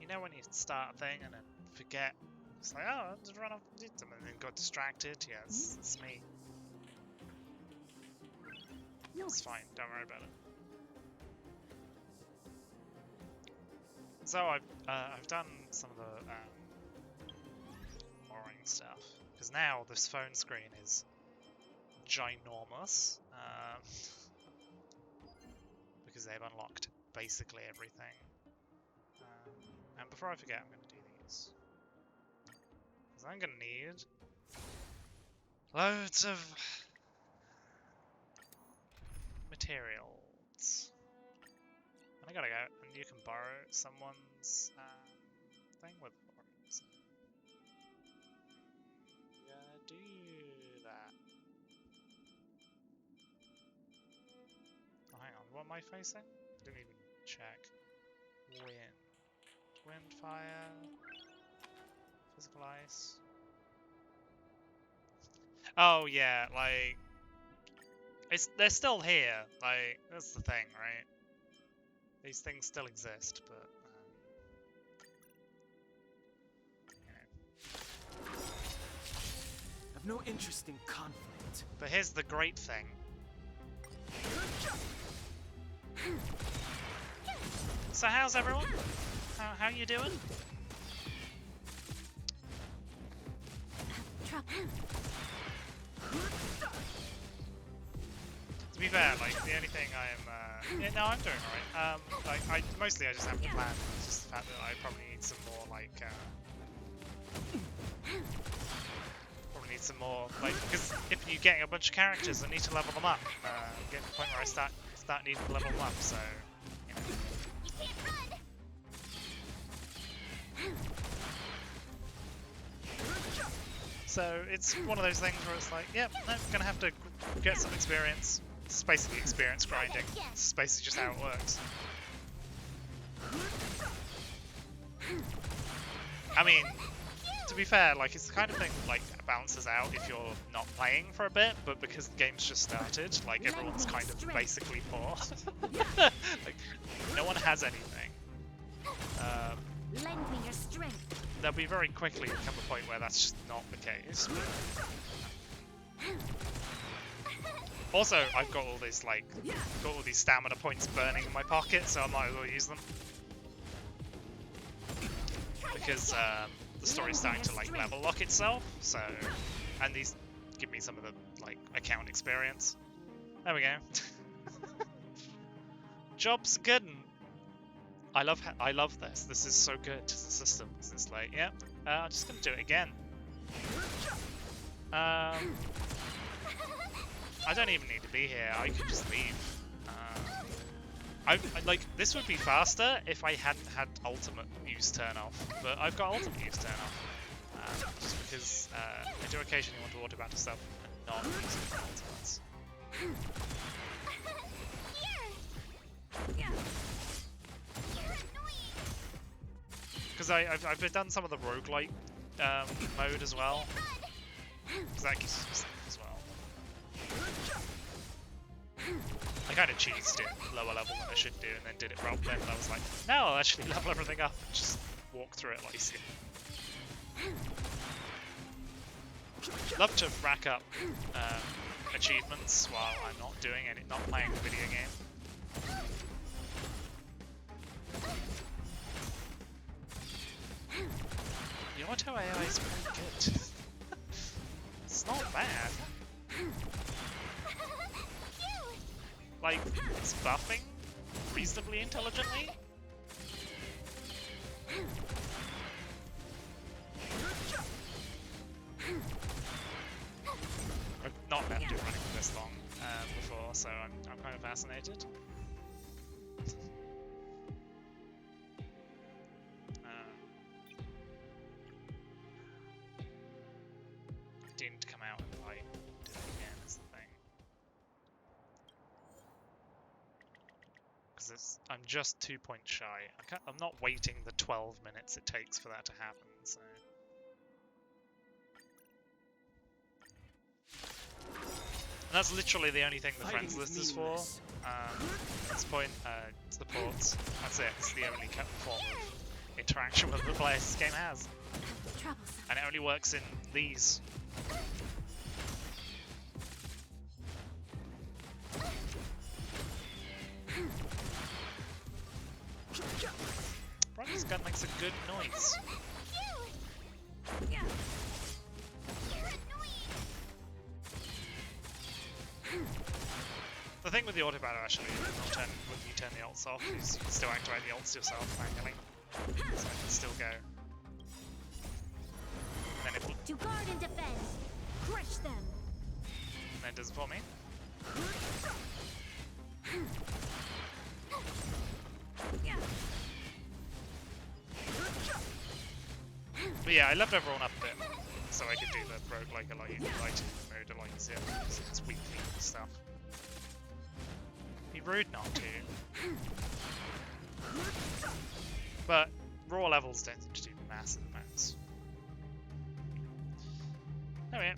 You know when you start a thing and then forget? It's like, oh, I just run off and did something, and then got distracted. Yeah, it's me. It's fine. Don't worry about it. So I've done some of the boring stuff because now this phone screen is ginormous because they've unlocked basically everything. And before I forget, I'm going to do these because I'm going to need loads of materials. And I gotta go, and you can borrow someone's thing with it. So gonna do that. Oh, hang on, what am I facing? Didn't even check. Wind, fire, physical ice. Oh yeah, like they're still here. Like that's the thing, right? These things still exist, but I've no interest in conflict. But here's the great thing. So how's everyone? How you doing? To be fair, like the only thing I'm yeah, no, I'm doing alright. Like I just have to plan. It's just the fact that I probably need some more like probably need some more like because if you're getting a bunch of characters, I need to level them up. Get to the point where I start needing to level them up. So you know. So it's one of those things where it's like, yep, no, I'm gonna have to get some experience. It's basically experience grinding. It's basically just how it works. I mean, to be fair, like it's the kind of thing like balances out if you're not playing for a bit, but because the game's just started, like everyone's kind of basically poor. Like no one has anything. Lend me your strength. There'll be very quickly come a point where that's just not the case. Also, I've got all this these stamina points burning in my pocket, so I might as well use them. Because the story's starting to like level lock itself, so and these give me some of the like account experience. There we go. Job's good. I love this. This is so good. The system. It's like, yeah, I'm just gonna do it again. I don't even need to be here. I could just leave. I like this would be faster if I hadn't had ultimate use turn off, but I've got ultimate use turn off just because I do occasionally want to auto battle stuff and not using my ultimates. Because I've done some of the roguelike mode as well. Because that gives you stuff as well. I kind of cheesed it lower level than I should do, and then did it right then. And I was like, no, I'll actually level everything up and just walk through it like you see. Love to rack up achievements while I'm not doing any, not playing a video game. The auto AI is pretty good. It's not bad. Like, it's buffing reasonably intelligently. I've not met it running for this long before, so I'm kind of fascinated. Didn't come out and like do it again is the thing. Because I'm just 2 points shy. I'm not waiting the 12 minutes it takes for that to happen, so. And that's literally the only thing the friends list is for. At this point, it's the ports. That's it. It's the only form of interaction with the players this game has. Troublesome. And it only works in these. Bronny's gun makes a good noise. Yeah. The thing with the auto battle actually, when you turn the ults off, is you can still activate the ults yourself manually. So it can still go. And then it will, To guard and defend. Crush them. and then it does it for me. But yeah, I left everyone up a bit, so I could do the rogue like a light mode a lot easier. It's weekly stuff. Be rude not to. But raw levels don't seem to do massive amounts. There we go.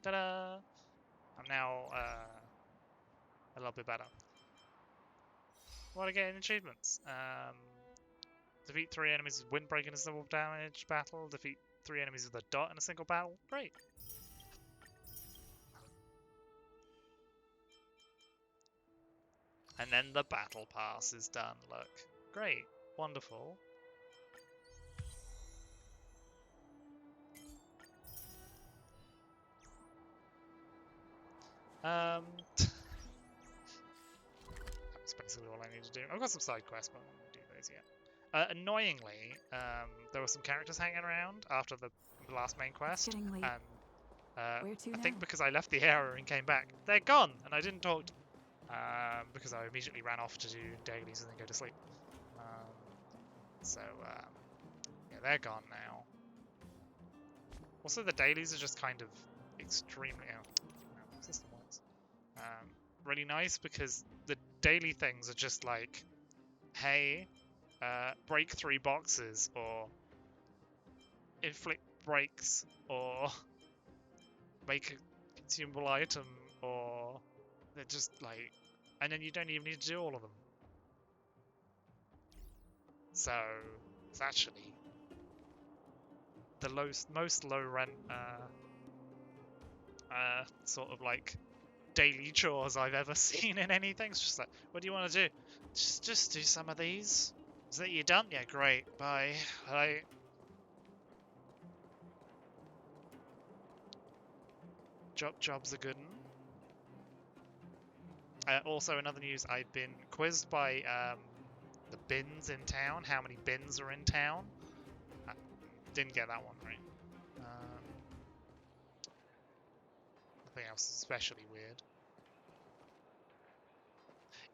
Ta-da! I'm now a little bit better. What I get in achievements? Defeat 3 enemies with windbreak in a single damage battle. Defeat 3 enemies with a dot in a single battle. Great. And then the battle pass is done. Look. Great. Wonderful. That's basically all I need to do. I've got some side quests, but I'm not going to do those yet. Annoyingly, there were some characters hanging around after the last main quest, and Where to I now? think because I left the area and came back, they're gone, and I didn't talk to them, because I immediately ran off to do dailies and then go to sleep. Yeah, they're gone now. Also, the dailies are just kind of extremely system works. Really nice because the daily things are just like, hey, break 3 boxes, or inflict breaks, or make a consumable item, or they're just like, and then you don't even need to do all of them. So it's actually the most low rent sort of like daily chores I've ever seen in anything. It's just like, what do you want to do? Just do some of these. Is that you done? Yeah, great. Bye. Bye. Job's a good one. Also, in other news, I've been quizzed by the bins in town. How many bins are in town? Didn't get that one right. Nothing else especially weird.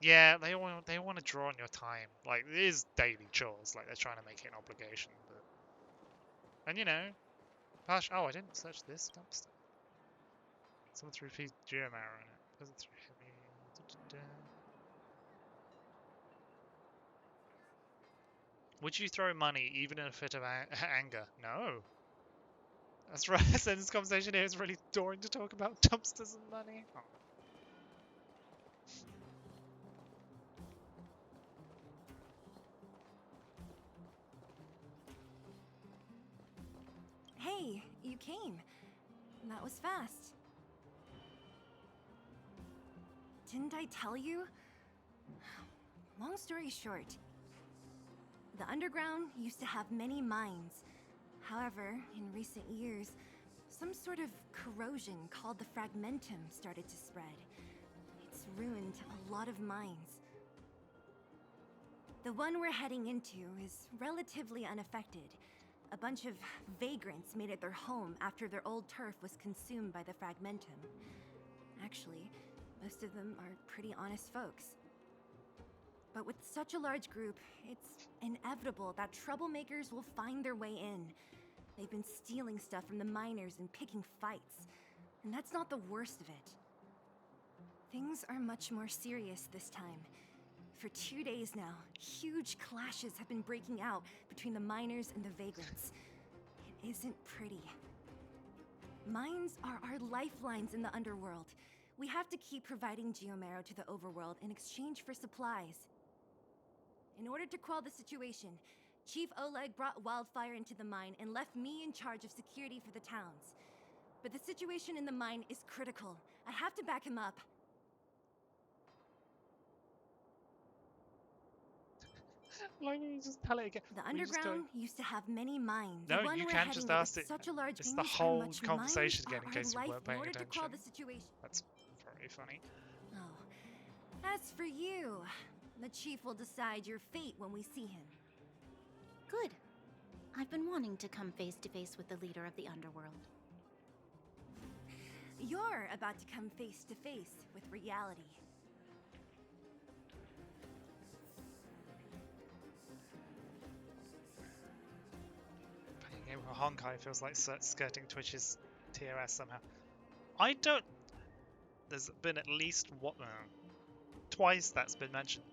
Yeah, they want to draw on your time. Like, it is daily chores. Like, they're trying to make it an obligation, but... And, you know... Gosh, oh, I didn't search this dumpster. Someone threw geomarrow in it. Was it through heavy... Would you throw money even in a fit of anger? No. That's right. So this conversation here is really boring to talk about dumpsters and money. Oh. Hey, you came. That was fast. Didn't I tell you? Long story short, the underground used to have many mines. However, in recent years, some sort of corrosion called the fragmentum started to spread. It's ruined a lot of mines. The one we're heading into is relatively unaffected. A bunch of vagrants made it their home after their old turf was consumed by the fragmentum. Actually, most of them are pretty honest folks. But with such a large group, it's inevitable that troublemakers will find their way in. They've been stealing stuff from the miners and picking fights. And that's not the worst of it. Things are much more serious this time. For 2 days now, huge clashes have been breaking out between the miners and the vagrants. It isn't pretty. Mines are our lifelines in the underworld. We have to keep providing geomarrow to the overworld in exchange for supplies. In order to quell the situation, Chief Oleg brought wildfire into the mine and left me in charge of security for the towns. But the situation in the mine is critical. I have to back him up. Why don't you just tell it again? The We just go- underground used to have many mines. No, the one you we're can't heading just with ask is it. such a large It's the base, whole how much conversation mines again, in are case you life weren't paying in order to quell attention. the situation. That's very funny. Oh. As for you, the chief will decide your fate when we see him. Good. I've been wanting to come face to face with the leader of the underworld. You're about to come face to face with reality. Playing a game with Honkai feels like skirting Twitch's TOS somehow. I don't. There's been at least twice that's been mentioned.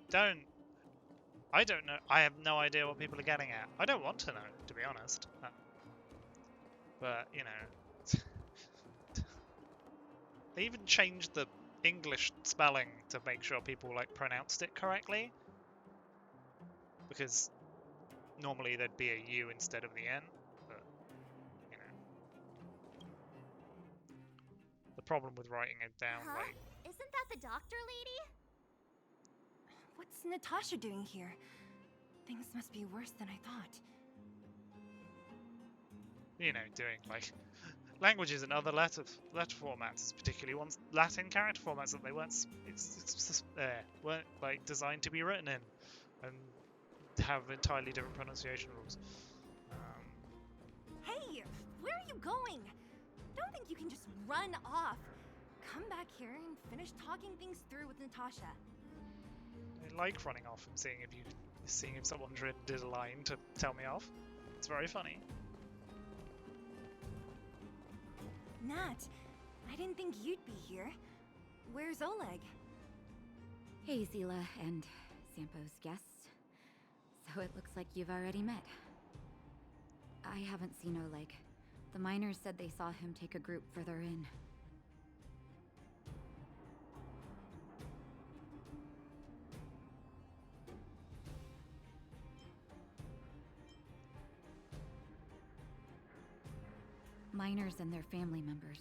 I don't know. I have no idea what people are getting at. I don't want to know, to be honest. But you know, they even changed the English spelling to make sure people like pronounced it correctly. Because normally there'd be a U instead of the N, but you know. The problem with writing it down like Isn't that the doctor lady? What's Natasha doing here? Things must be worse than I thought. you know, doing like languages and other letter formats, particularly ones Latin character formats that they weren't like designed to be written in, and have entirely different pronunciation rules. Hey, where are you going? Don't think you can just run off. Come back here and finish talking things through with Natasha. I like running off and seeing if someone did a line to tell me off. It's very funny. Nat, I didn't think you'd be here. Where's Oleg? Hey, Zila and Sampo's guests. So it looks like you've already met. I haven't seen Oleg. The miners said they saw him take a group further in. Miners and their family members.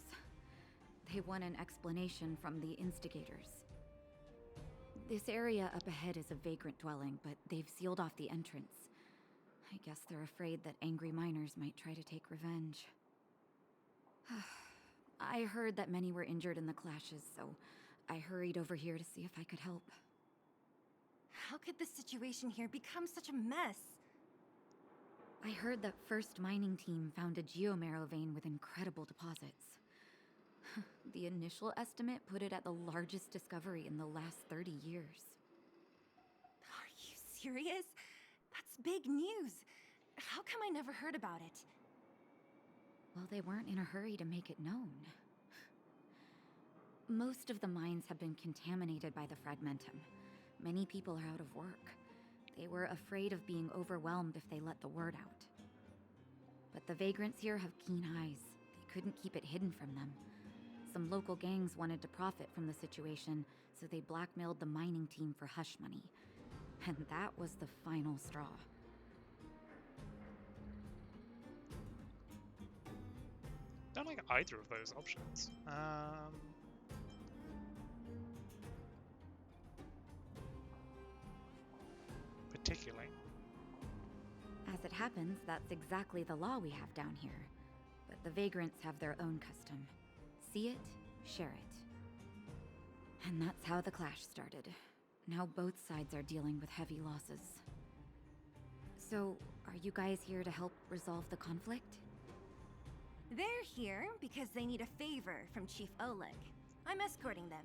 They want an explanation from the instigators. This area up ahead is a vagrant dwelling, but they've sealed off the entrance. I guess they're afraid that angry miners might try to take revenge. I heard that many were injured in the clashes, so I hurried over here to see if I could help. How could the situation here become such a mess? I heard that First Mining Team found a geomarrow vein with incredible deposits. The initial estimate put it at the largest discovery in the last 30 years. Are you serious? That's big news. How come I never heard about it? Well, they weren't in a hurry to make it known. Most of the mines have been contaminated by the fragmentum. Many people are out of work. They were afraid of being overwhelmed if they let the word out. But the vagrants here have keen eyes. They couldn't keep it hidden from them. Some local gangs wanted to profit from the situation, so they blackmailed the mining team for hush money. And that was the final straw. Don't like either of those options. Particularly. As it happens, that's exactly the law we have down here. But the vagrants have their own custom. See it, share it. And that's how the clash started. Now both sides are dealing with heavy losses. So, are you guys here to help resolve the conflict? They're here because they need a favor from Chief Oleg. I'm escorting them.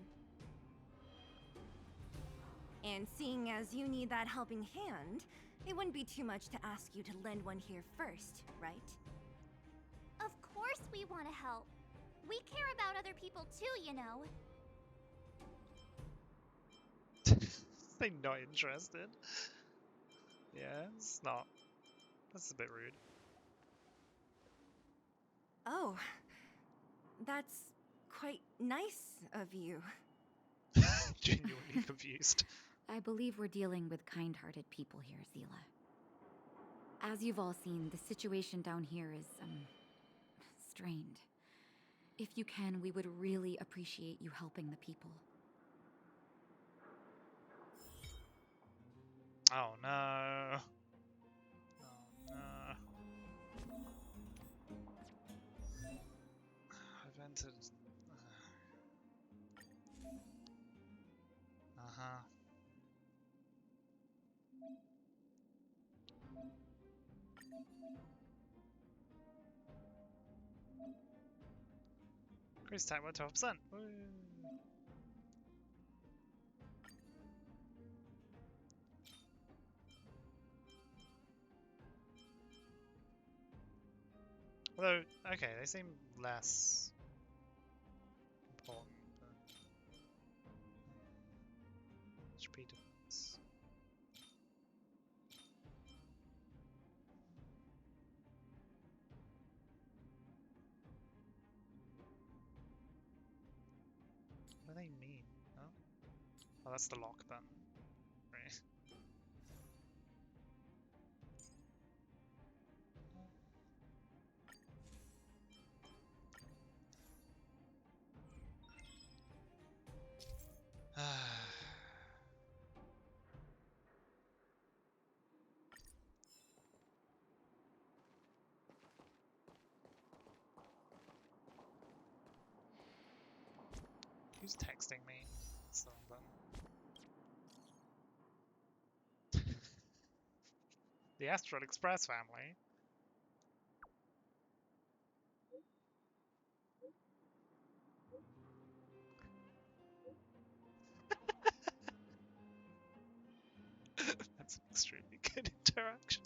And seeing as you need that helping hand, it wouldn't be too much to ask you to lend one here first, right? Of course we want to help. We care about other people too, you know. They're not interested. Yeah, it's not. That's a bit rude. Oh, that's quite nice of you. Genuinely confused. I believe we're dealing with kind-hearted people here, Zila. As you've all seen, the situation down here is, strained. If you can, we would really appreciate you helping the people. Oh no. Oh no. I've entered. Uh-huh. Increase attack by 12%. Woo. Although, okay, they seem less important. HP defense. What do they mean? Oh, oh that's the lock button. Right. Who's texting me? It's the wrong button. The Astral Express family. That's an extremely good interaction.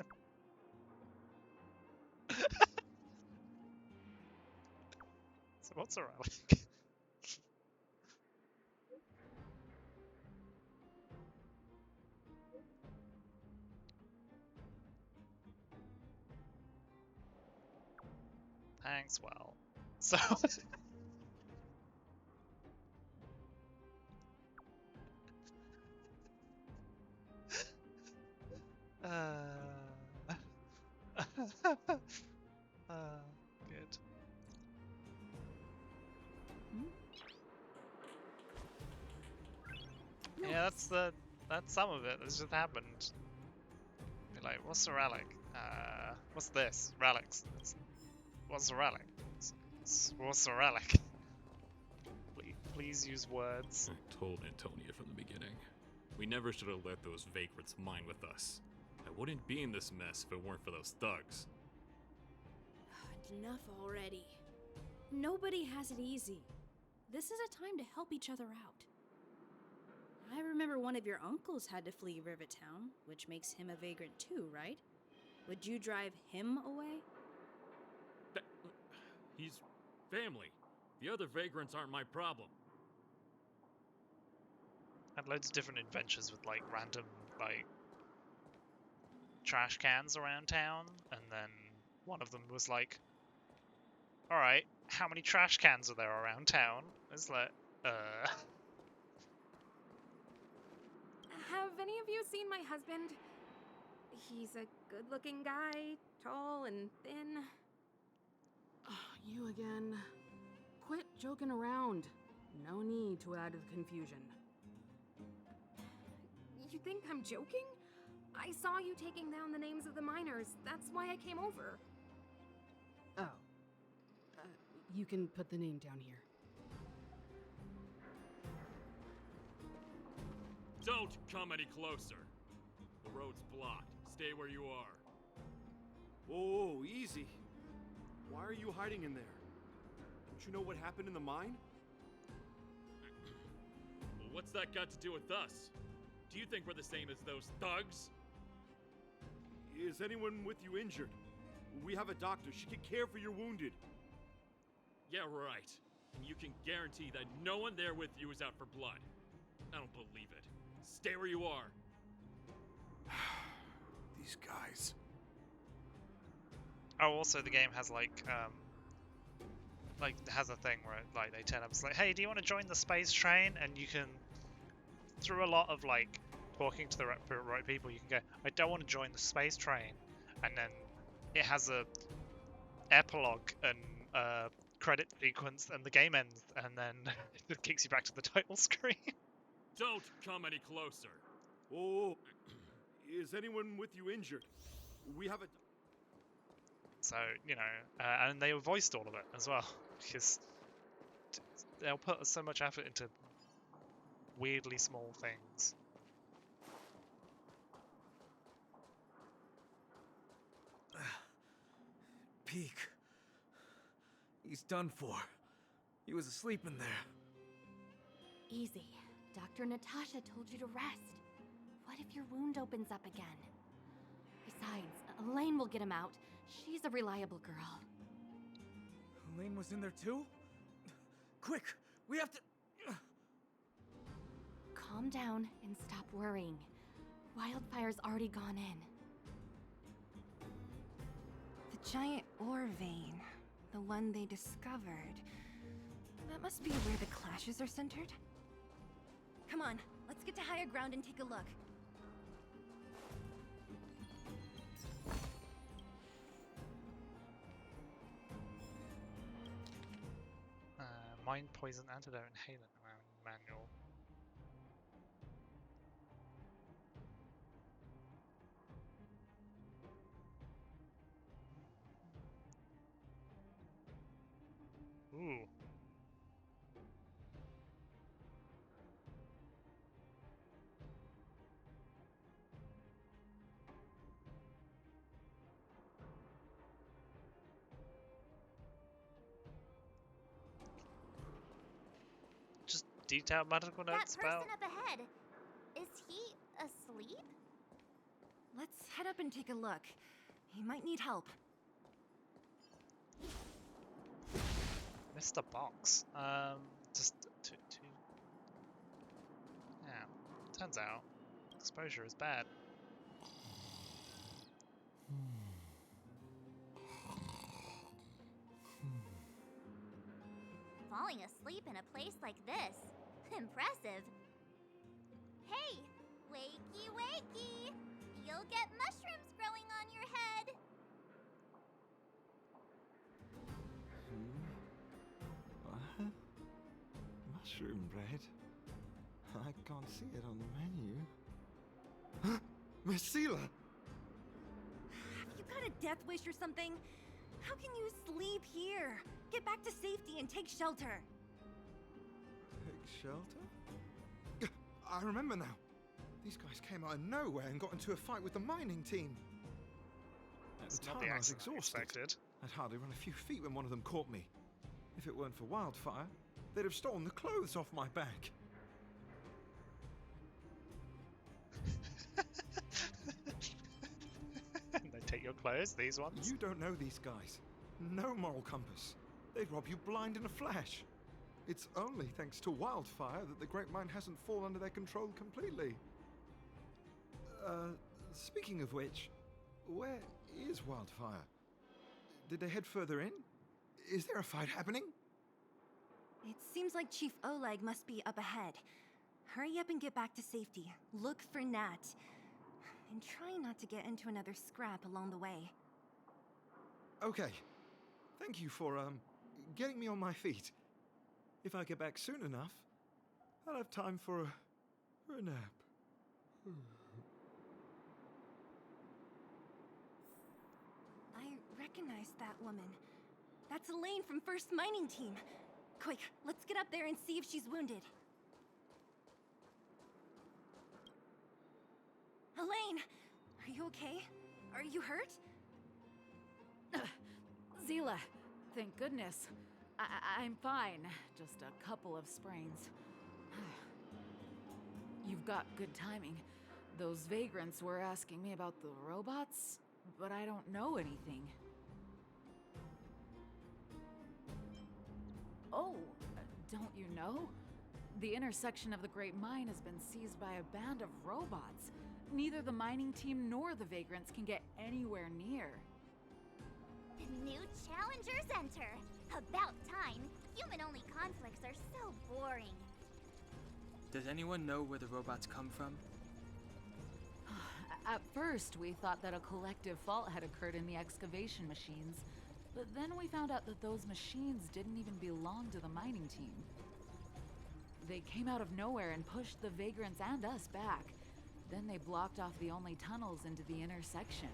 So what's a relic? Thanks, well. So good. Yeah, that's some of it. That's just happened. Be like, what's a relic? What's this? Relics. What's a relic? What's a relic? Please use words. I told Antonia from the beginning. We never should have let those vagrants mine with us. I wouldn't be in this mess if it weren't for those thugs. Enough already. Nobody has it easy. This is a time to help each other out. I remember one of your uncles had to flee Rivertown, which makes him a vagrant too, right? Would you drive him away? He's family. The other vagrants aren't my problem. Had loads of different adventures with like random like trash cans around town, and then one of them was like, all right, how many trash cans are there around town? It's like, Have any of you seen my husband? He's a good-looking guy, tall and thin. You again. Quit joking around. No need to add to the confusion. You think I'm joking? I saw you taking down the names of the miners. That's why I came over. Oh. You can put the name down here. Don't come any closer. The road's blocked. Stay where you are. Whoa, easy. Why are you hiding in there? Don't you know what happened in the mine? Well, what's that got to do with us? Do you think we're the same as those thugs? Is anyone with you injured? We have a doctor. She can care for your wounded. Yeah, right. And you can guarantee that no one there with you is out for blood. I don't believe it. Stay where you are. These guys. oh, also the game has like has a thing where like they turn up, it's like, hey, do you want to join the space train? And you can, through a lot of like talking to the right people, you can go, I don't want to join the space train, and then it has a epilogue and credit sequence, and the game ends, and then it kicks you back to the title screen. Don't come any closer. Oh, is anyone with you injured? We have a... So, you know, and they voiced all of it as well, because they'll put so much effort into weirdly small things. Peak. He's done for. He was asleep in there. Easy. Dr. Natasha told you to rest. What if your wound opens up again? Besides, Elaine will get him out. She's a reliable girl. Elaine was in there too? Quick, we have to... Calm down and stop worrying. Wildfire's already gone in. The giant ore vein. The one they discovered. That must be where the clashes are centered. Come on, let's get to higher ground and take a look. Mind poison antidote inhalant manual. Ooh. Just detailed medical notes That person about... up ahead, is he asleep? Let's head up and take a look. He might need help. Missed a box. Just two. Yeah. Turns out, exposure is bad. Falling asleep in a place like this. Impressive. Hey, wakey wakey! You'll get mushrooms growing on your head. What? Mushroom bread? I can't see it on the menu. Miss Sela! Have you got a death wish or something? How can you sleep here? Get back to safety and take shelter. Take shelter? I remember now. These guys came out of nowhere and got into a fight with the mining team. At It's the not time, the I was accident I exhausted. expected. I'd hardly run a few feet when one of them caught me. If it weren't for Wildfire, they'd have stolen the clothes off my back. They take your clothes, these ones? You don't know these guys. No moral compass. They'd rob you blind in a flash. It's only thanks to Wildfire that the Great Mine hasn't fallen under their control completely. Speaking of which, where is Wildfire? Did they head further in? Is there a fight happening? It seems like Chief Oleg must be up ahead. Hurry up and get back to safety. Look for Nat. And try not to get into another scrap along the way. Okay. Thank you for, getting me on my feet. If I get back soon enough, I'll have time for a nap. I recognize that woman. That's Elaine from First Mining Team. Quick, let's get up there and see if she's wounded. Elaine! Are you okay? Are you hurt? Zila, thank goodness. I'm fine. Just a couple of sprains. You've got good timing. Those vagrants were asking me about the robots, but I don't know anything. Oh, don't you know? The intersection of the Great Mine has been seized by a band of robots. Neither the mining team nor the vagrants can get anywhere near. New challengers enter. About time. Human-only conflicts are so boring. Does anyone know where the robots come from? At first, we thought that a collective fault had occurred in the excavation machines, but then we found out that those machines didn't even belong to the mining team. They came out of nowhere and pushed the vagrants and us back. Then they blocked off the only tunnels into the intersection.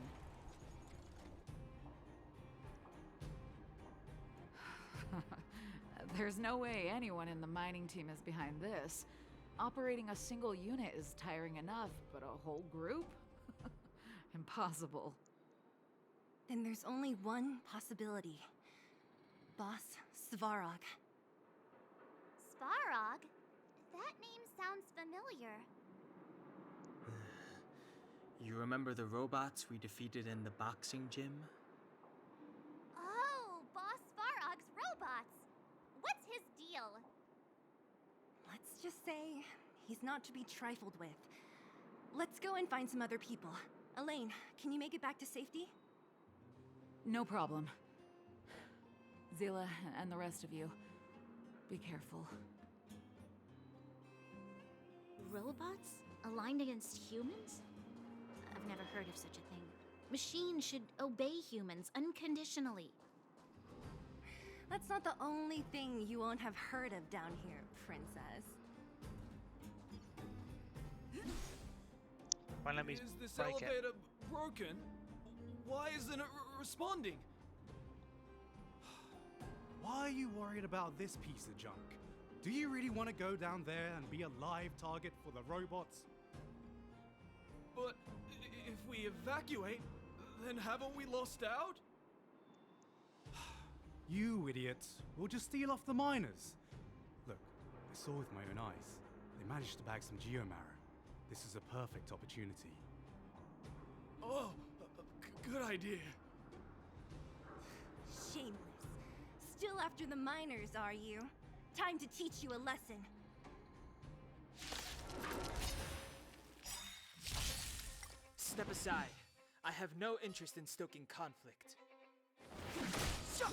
There's no way anyone in the mining team is behind this. Operating a single unit is tiring enough, but a whole group? Impossible. Then there's only one possibility. Boss Svarog. Svarog? That name sounds familiar. You remember the robots we defeated in the boxing gym? Oh, Boss Svarog's robots! What's his deal? Let's just say he's not to be trifled with. Let's go and find some other people. Elaine, can you make it back to safety? No problem. Zila and the rest of you, be careful. Robots? Aligned against humans? I've never heard of such a thing. Machines should obey humans unconditionally. That's not the only thing you won't have heard of down here, princess. Why let me Is this break it? elevator broken? Why isn't it responding? Why are you worried about this piece of junk? Do you really want to go down there and be a live target for the robots? But if we evacuate, then haven't we lost out? You idiots! We'll just steal off the miners. Look, I saw with my own eyes. They managed to bag some geomarrow. This is a perfect opportunity. Oh, good idea. Shameless. Still after the miners, are you? Time to teach you a lesson. Step aside. I have no interest in stoking conflict. I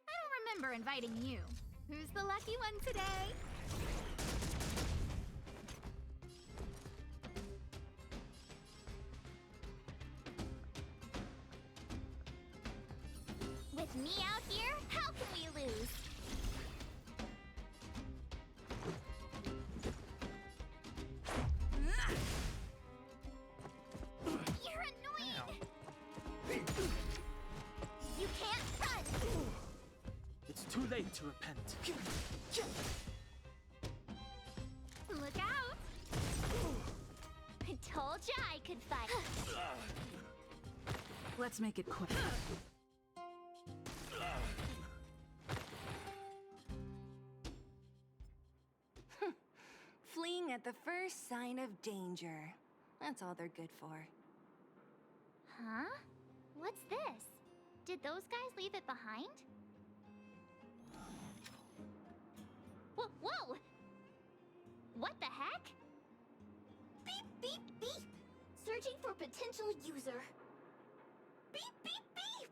don't remember inviting you. Who's the lucky one today? With me out here, how can we lose? You're annoying! You can't run! It's too late to repent. Look out! I told ya I could fight. Let's make it quick. Fleeing at the first sign of danger. That's all they're good for. Huh? What's this? Did those guys leave it behind? Whoa! What the heck? Beep, beep, beep! Searching for potential user. Beep, beep, beep!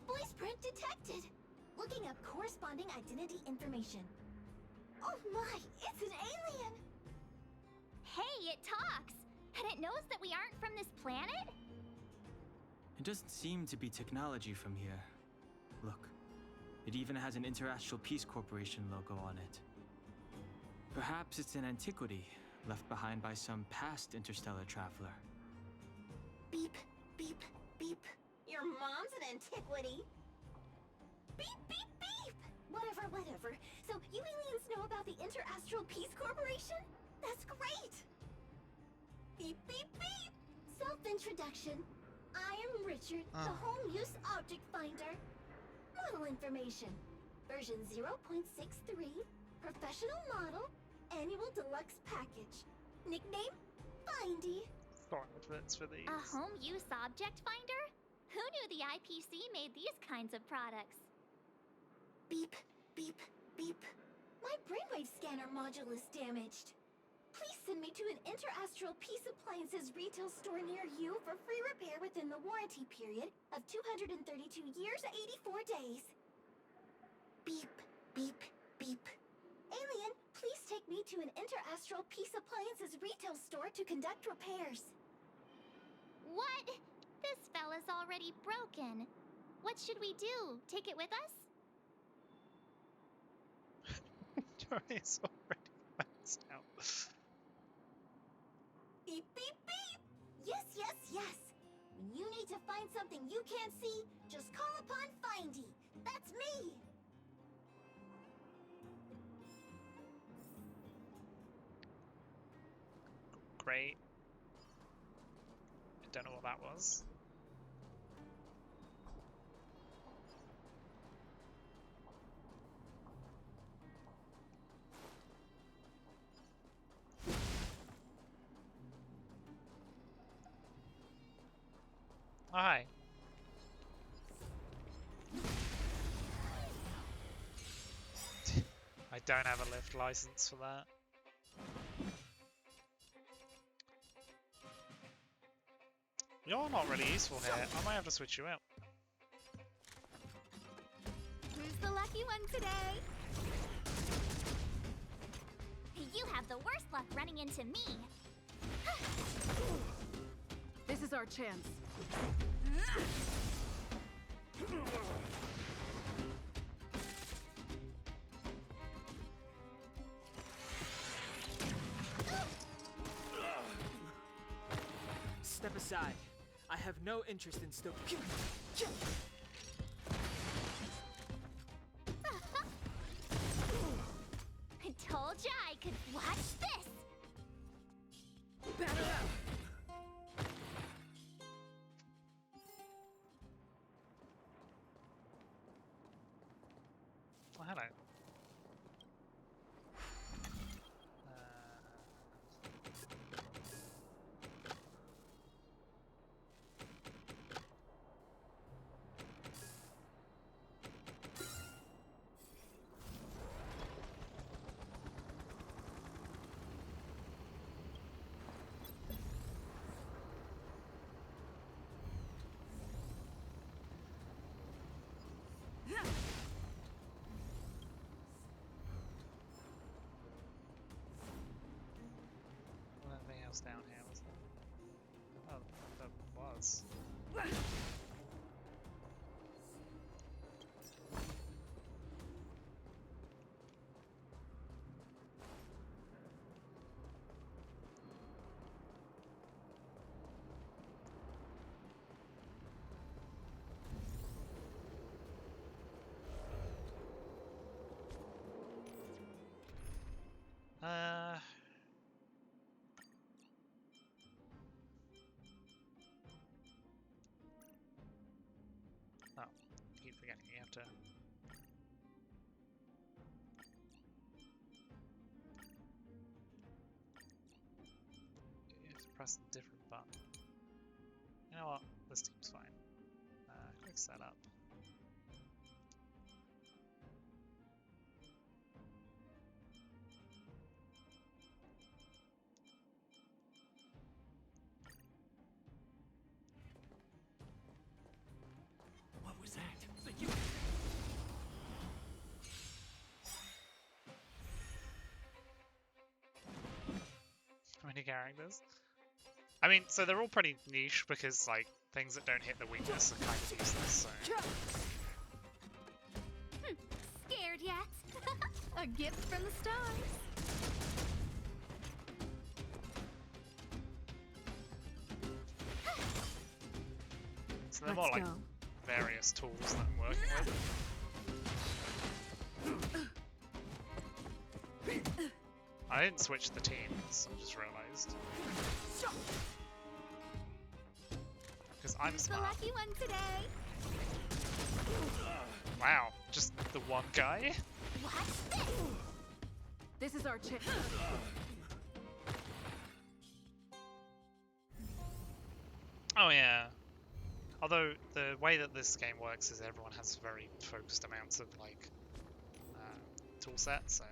Voice print detected. Looking up corresponding identity information. Oh my, it's an alien! Hey, it talks! And it knows that we aren't from this planet? It doesn't seem to be technology from here. Look, it even has an Interastral Peace Corporation logo on it. Perhaps it's an antiquity left behind by some past interstellar traveler. Beep, beep, beep. Your mom's an antiquity. Beep, beep, beep! Whatever. So you aliens know about the Interastral Peace Corporation? That's great! Beep, beep, beep! Self-introduction. I am Richard, the Home Use Object Finder. Model information. Version 0.63. Professional model. Annual deluxe package. Nickname? Findy. Got adverts for these. A home use object finder? Who knew the IPC made these kinds of products? Beep, beep, beep. My brainwave scanner module is damaged. Please send me to an Interastral Peace Appliances retail store near you for free repair within the warranty period of 232 years, 84 days. Beep, beep, beep. Alien, please take me to an Interastral Peace Appliances retail store to conduct repairs. What? This fella's already broken. What should we do? Take it with us? It's already maxed out. Beep, beep, beep! Yes, yes, yes! When you need to find something you can't see, just call upon Findy. That's me! Great. I don't know what that was. Oh, hi. I don't have a lift license for that. You're not really useful here. I might have to switch you out. Who's the lucky one today? You have the worst luck running into me. This is our chance. Step aside. I have no interest in stoking. I told ya I could watch this. Batter up. Oh, hello. Anything else down here, was there? Oh, there was. Oh, keep forgetting you have to. You have to press a different button. You know what? This team's fine. Quick setup. What was that? How many characters? I mean, so they're all pretty niche because, like, things that don't hit the weakness are kind of useless, so... Scared yet? A gift from the stars. So they're more like various tools that I'm working with. I didn't switch the teams, I just realized. Because I'm smart. The lucky one today. Wow, just the one guy? Watch this. This is our chance. Oh yeah. Although the way that this game works is everyone has very focused amounts of like tool sets, so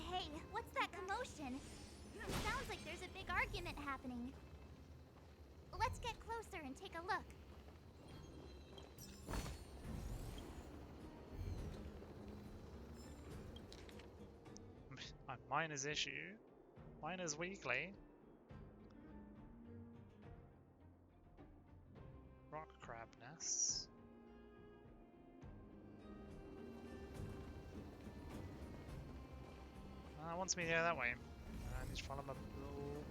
Hey, what's that commotion? Sounds like there's a big argument happening. Let's get closer and take a look. Miners issue. Miners weekly. Rock crab nests. Wants me to go that way. I need to follow my rule.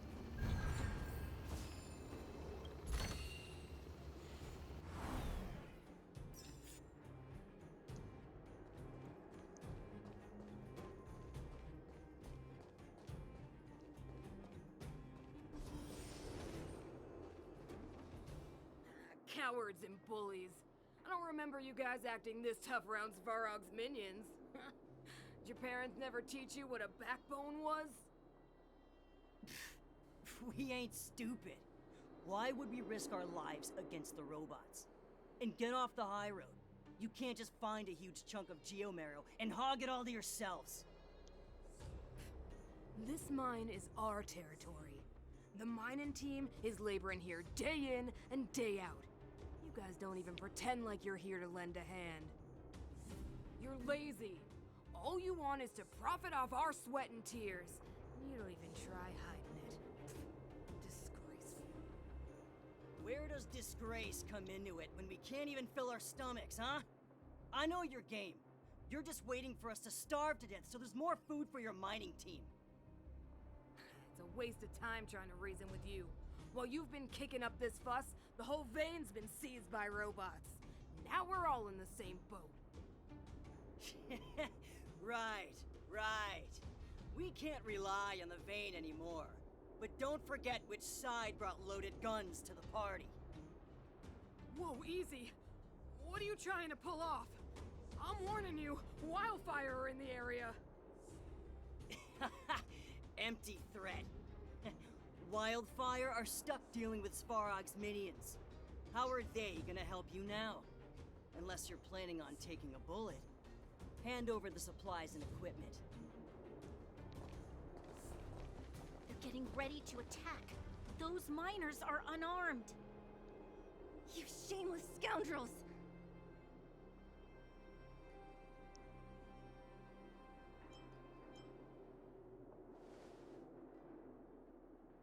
Cowards and bullies. I don't remember you guys acting this tough around Svarog's minions. Did your parents never teach you what a backbone was? We ain't stupid. Why would we risk our lives against the robots? And get off the high road. You can't just find a huge chunk of geomarrow and hog it all to yourselves. This mine is our territory. The mining team is laboring here day in and day out. You guys don't even pretend like you're here to lend a hand. You're lazy. All you want is to profit off our sweat and tears. You don't even try hiding it. Disgraceful. Where does disgrace come into it when we can't even fill our stomachs, huh? I know your game. You're just waiting for us to starve to death so there's more food for your mining team. It's a waste of time trying to reason with you. While you've been kicking up this fuss, the whole vein's been seized by robots. Now we're all in the same boat. Right. We can't rely on the vein anymore. But don't forget which side brought loaded guns to the party. Whoa, easy. What are you trying to pull off? I'm warning you, wildfire are in the area. Empty threat. Wildfire are stuck dealing with Svarog's minions. How are they gonna help you now? Unless you're planning on taking a bullet. Hand over the supplies and equipment. They're getting ready to attack. Those miners are unarmed. You shameless scoundrels!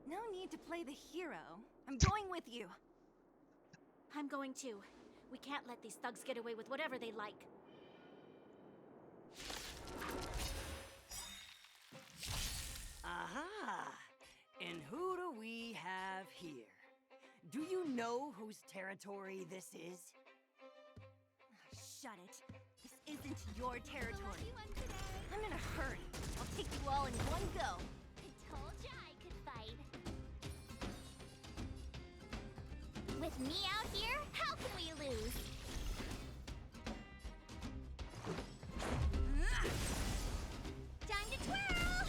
No need to play the hero. I'm going with you. I'm going too. We can't let these thugs get away with whatever they like. Aha! And who do we have here? Do you know whose territory this is? Shut it. This isn't your territory. I'm in a hurry. I'll take you all in one go. I told ya I could fight. With me out here, how can we lose? Time to twirl!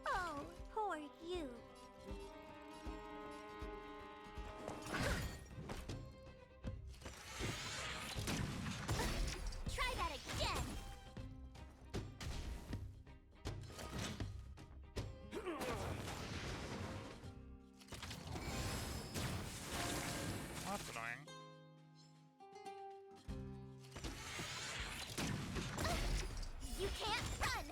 Oh, poor you. Try that again! That's annoying. You can't run!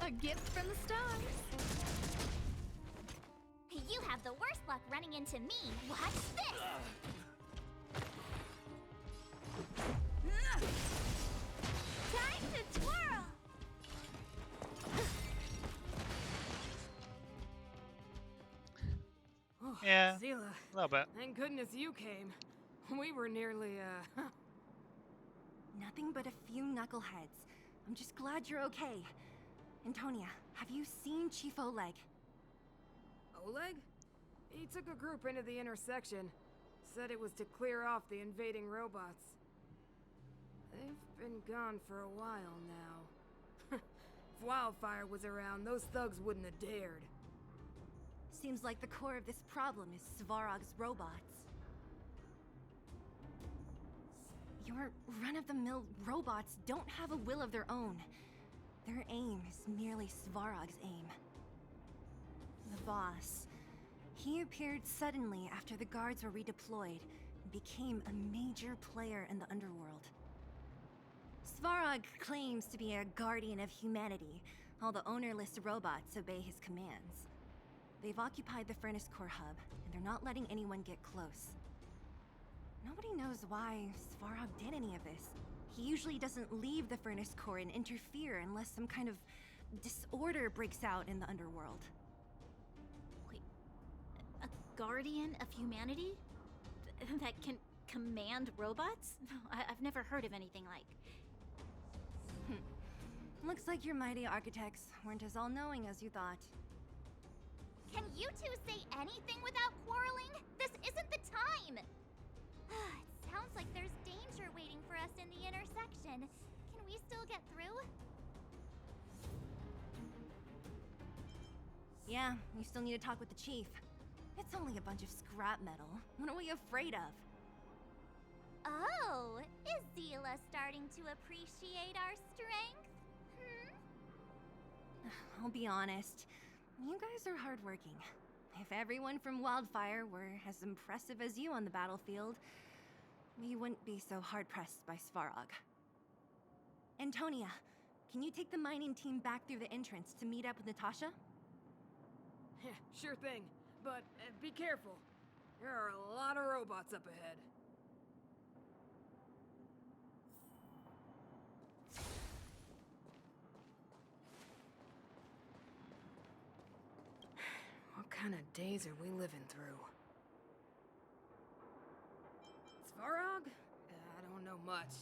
A gift from the stars. You have the worst luck running into me. Watch this! Time to twirl! Oh, Yeah, Zila, a little bit. thank goodness you came. We were nearly, Nothing but a few knuckleheads. I'm just glad you're okay. Antonia, have you seen Chief Oleg? Oleg? He took a group into the intersection. Said it was to clear off the invading robots. They've been gone for a while now. If Wildfire was around, those thugs wouldn't have dared. Seems like the core of this problem is Svarog's robots. Your run-of-the-mill robots don't have a will of their own. Their aim is merely Svarog's aim. The boss. He appeared suddenly after the guards were redeployed and became a major player in the underworld. Svarog claims to be a guardian of humanity. All the ownerless robots obey his commands. They've occupied the Furnace Core hub, and they're not letting anyone get close. Nobody knows why Svarog did any of this. He usually doesn't leave the Furnace Core and interfere unless some kind of disorder breaks out in the underworld. Wait, a guardian of humanity? That can command robots? I've never heard of anything like. Looks like your mighty architects weren't as all-knowing as you thought. Can you two say anything without quarreling? This isn't the time! It sounds like there's danger waiting for us in the intersection. Can we still get through? Yeah, you still need to talk with the chief. It's only a bunch of scrap metal. What are we afraid of? Oh, is Zila starting to appreciate our strength? I'll be honest. You guys are hardworking. If everyone from Wildfire were as impressive as you on the battlefield, we wouldn't be so hard-pressed by Svarog. Antonia, can you take the mining team back through the entrance to meet up with Natasha? Yeah, sure thing. But be careful. There are a lot of robots up ahead. What kind of days are we living through? Svarog? I don't know much.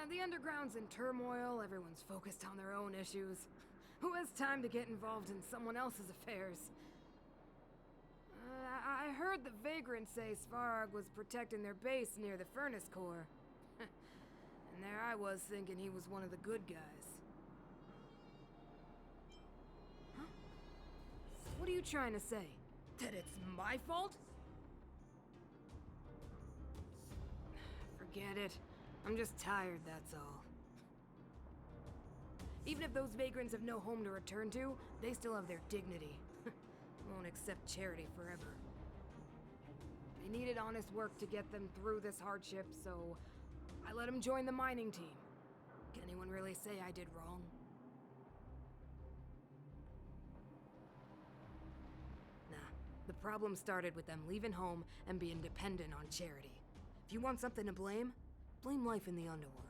The underground's in turmoil, everyone's focused on their own issues. Who has time to get involved in someone else's affairs? I heard the Vagrants say Svarog was protecting their base near the Furnace Core. And there I was thinking he was one of the good guys. Huh? What are you trying to say? That it's my fault? Forget it. I'm just tired, that's all. Even if those vagrants have no home to return to, they still have their dignity. Won't accept charity forever. They needed honest work to get them through this hardship, so I let them join the mining team. Can anyone really say I did wrong? Nah, the problem started with them leaving home and being dependent on charity. If you want something to blame, blame life in the underworld.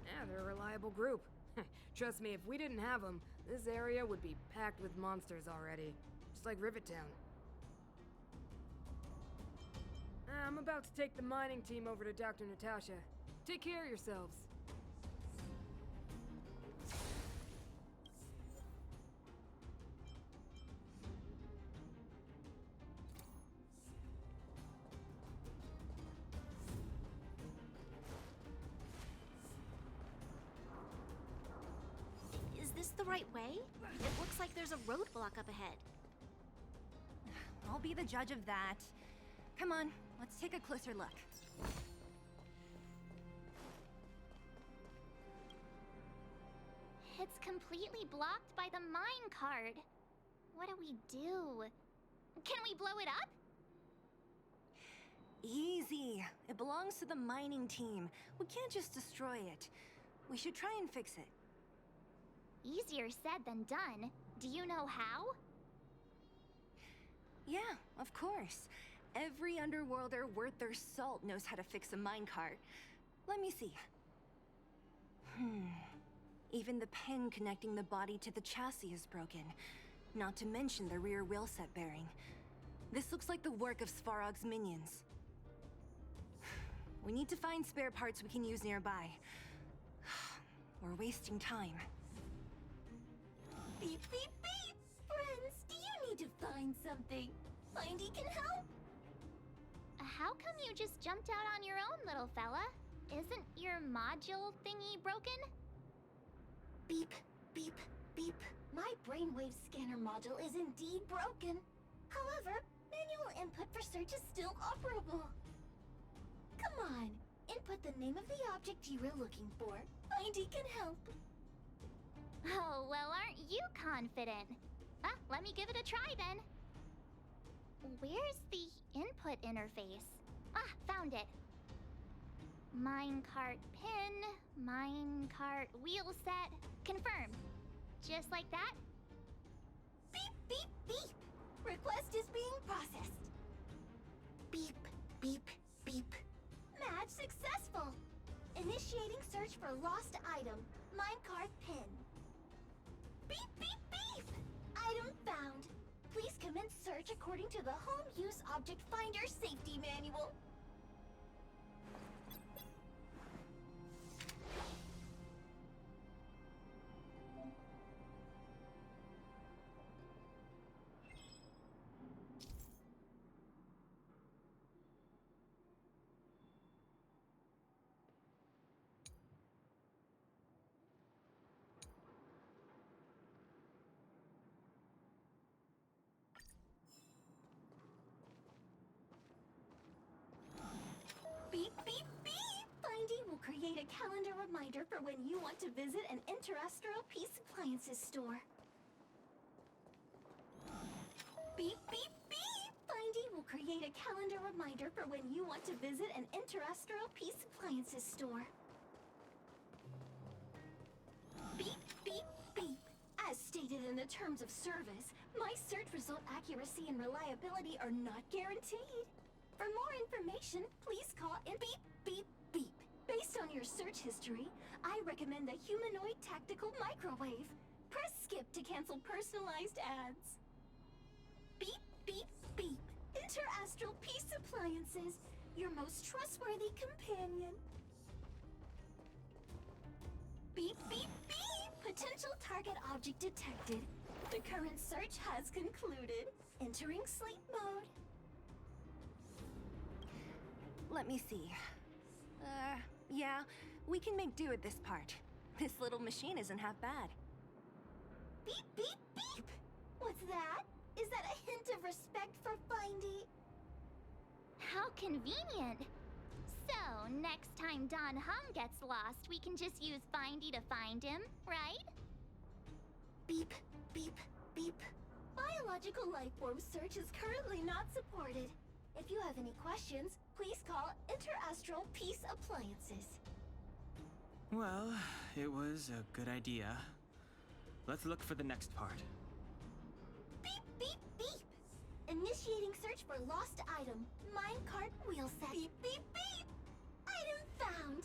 Yeah, they're a reliable group. Trust me, if we didn't have them, this area would be packed with monsters already. Just like Rivet Town. I'm about to take the mining team over to Dr. Natasha. Take care of yourselves. Is this the right way? It looks like there's a roadblock up ahead. I'll be the judge of that. Come on, let's take a closer look. It's completely blocked by the mine card. What do we do? Can we blow it up? Easy. It belongs to the mining team. We can't just destroy it. We should try and fix it. Easier said than done. Do you know how? Yeah, of course. Every underworlder worth their salt knows how to fix a minecart. Let me see. Even the pin connecting the body to the chassis is broken. Not to mention the rear wheel set bearing. This looks like the work of Svarog's minions. We need to find spare parts we can use nearby. We're wasting time. Beep, beep, beep! Friends, do you need to find something? Mindy can help? How come you just jumped out on your own, little fella? Isn't your module thingy broken? Beep, beep, beep. My brainwave scanner module is indeed broken. However, manual input for search is still operable. Come on, input the name of the object you were looking for. Mindy can help. Oh, well, aren't you confident? Let me give it a try then. Where's the input interface? Found it. Minecart pin, minecart wheel set. Confirmed. Just like that? Beep, beep, beep. Request is being processed. Beep, beep, beep. Match successful. Initiating search for lost item. Minecart pin. Beep, beep, beep. Item found. Please commence search according to the Home Use Object Finder Safety Manual. Beep, beep, beep! Findy will create a calendar reminder for when you want to visit an Interastral Peace Appliances store. Beep, beep, beep! Findy will create a calendar reminder for when you want to visit an Interastral Peace Appliances store. Beep, beep, beep! As stated in the terms of service, my search result accuracy and reliability are not guaranteed. For more information, please call in beep, beep, beep. Based on your search history, I recommend the humanoid tactical microwave. Press skip to cancel personalized ads. Beep, beep, beep. Interastral Peace Appliances, your most trustworthy companion. Beep, beep, beep. Potential target object detected. The current search has concluded. Entering sleep mode. Let me see. Yeah, we can make do with this part. This little machine isn't half bad. Beep, beep, beep! What's that? Is that a hint of respect for Findy? How convenient. So, next time Don Hum gets lost, we can just use Findy to find him, right? Beep, beep, beep. Biological life form search is currently not supported. If you have any questions, please call Interastral Peace Appliances. Well, it was a good idea. Let's look for the next part. Beep, beep, beep! Initiating search for lost item. Minecart wheel set. Beep, beep, beep! Item found!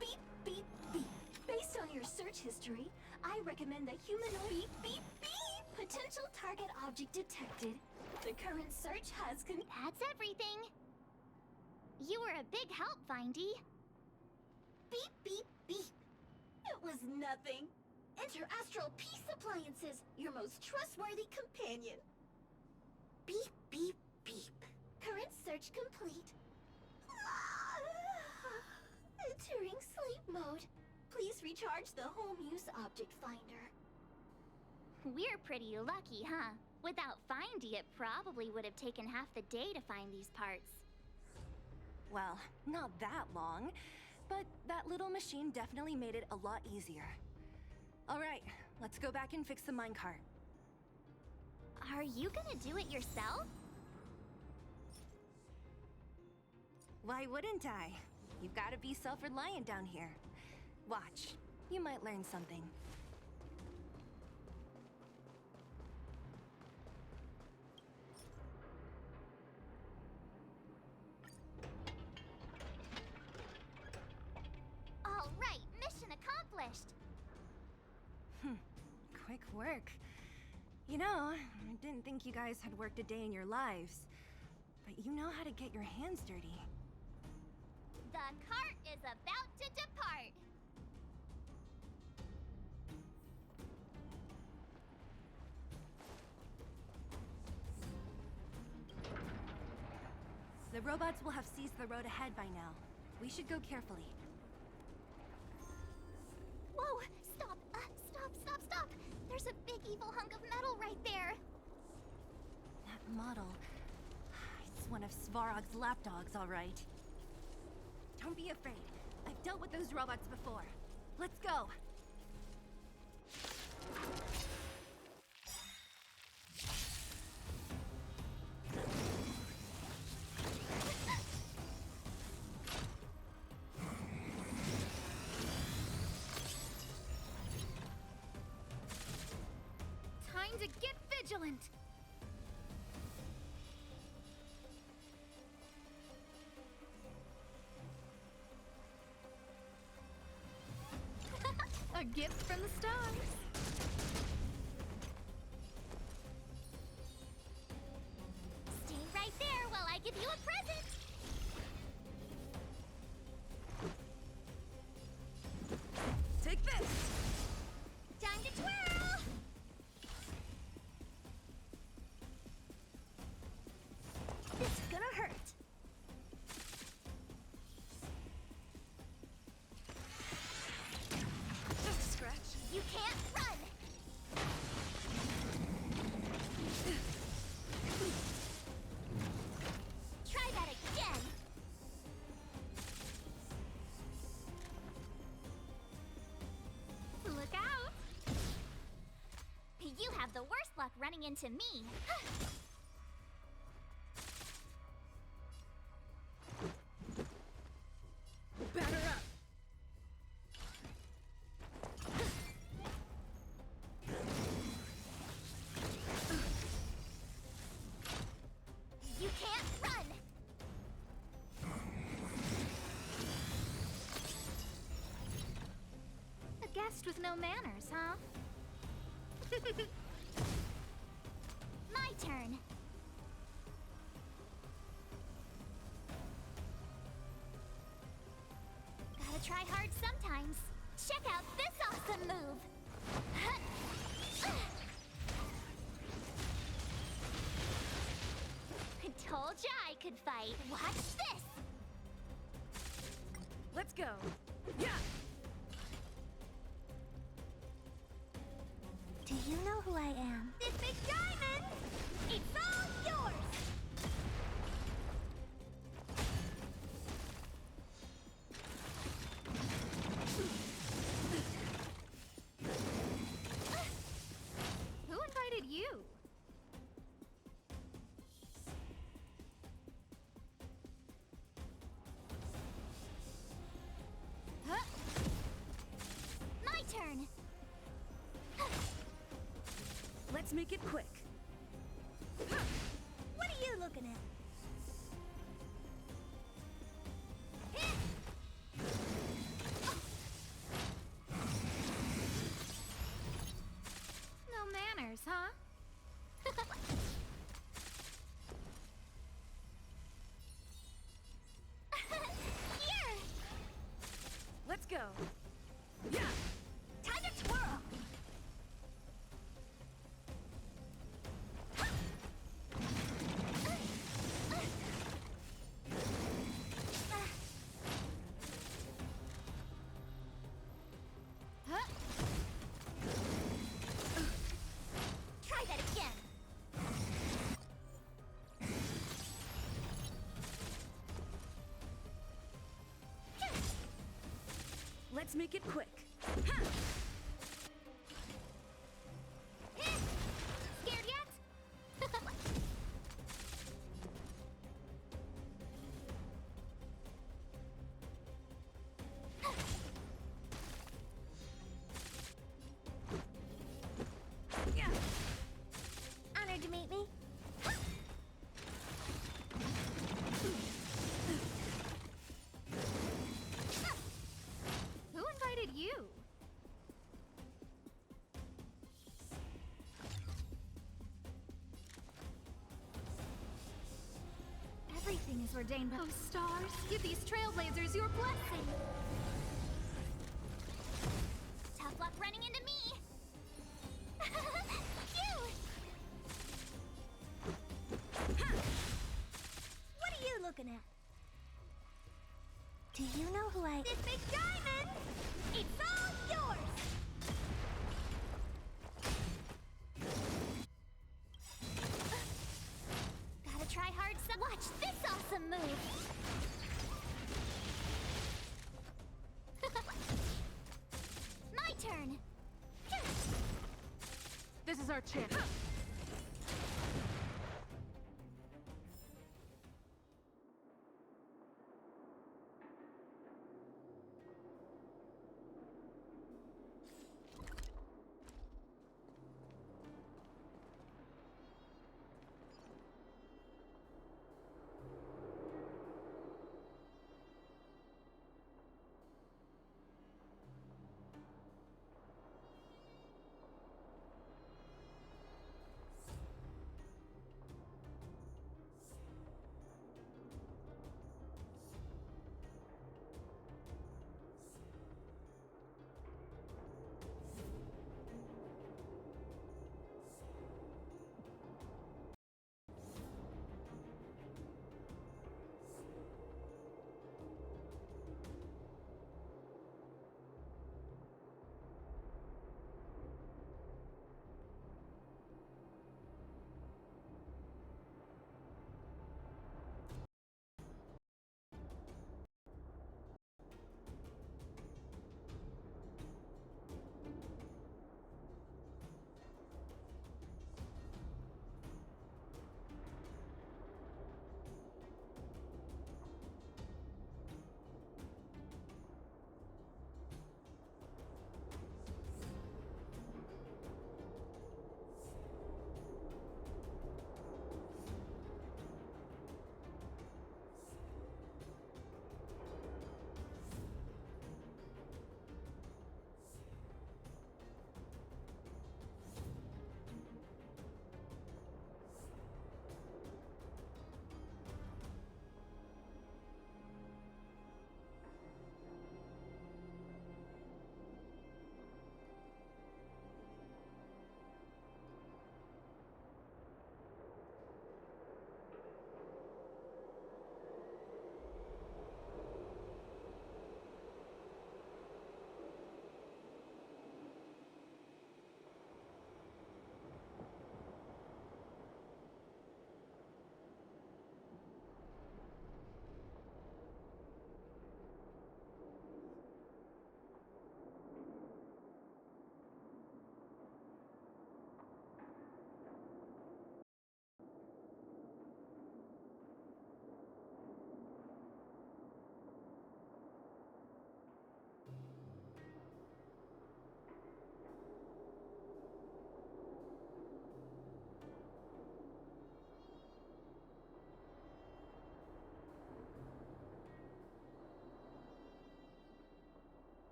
Beep, beep, beep. Based on your search history, I recommend the humanoid beep, beep, beep! Potential target object detected. The current search has That's everything. You were a big help, Findy. Beep, beep, beep. It was nothing. Interastral Peace Appliances, your most trustworthy companion. Beep, beep, beep. Current search complete. Entering sleep mode. Please recharge the home use object finder. We're pretty lucky, huh? Without Findy, it probably would have taken half the day to find these parts. Well, not that long, but that little machine definitely made it a lot easier. All right, let's go back and fix the minecart. Are you gonna do it yourself? Why wouldn't I? You've got to be self-reliant down here. Watch, you might learn something. All right, mission accomplished. Quick work. You know, I didn't think you guys had worked a day in your lives, but you know how to get your hands dirty. The cart is about to depart. The robots will have seized the road ahead by now. We should go carefully. Whoa! Stop! Stop! There's a big evil hunk of metal right there. That model... It's one of Svarog's lapdogs, all right. Don't be afraid. I've dealt with those robots before. Let's go. Time to get vigilant! A gift from the stars. Stay right there while I give you a present. Take this! Time to twirl! It's gonna hurt. Just a scratch. You can't run! Try that again! Look out! You have the worst luck running into me. Batter up! You can't run! A guest with no manners, huh? My turn. Gotta try hard sometimes. Check out this awesome move! I told ya I could fight. Watch this! Let's go. Yeah! Do you know who I am? This big diamond! It's all yours! Who invited you? Huh? My turn! Let's make it quick. What are you looking at? No manners, huh? Here! Let's go. Yeah! Time to twirl! Huh? Try that again! Let's make it quick. Scared yet? Yeah! Honored to meet me. Who invited you? Everything is ordained by those stars. Give these trailblazers your blessing. Tough luck running into me. Phew! What are you looking at? Do you know who I... This big diamond! It's all yours! Gotta try hard some... Watch this awesome move! our chance.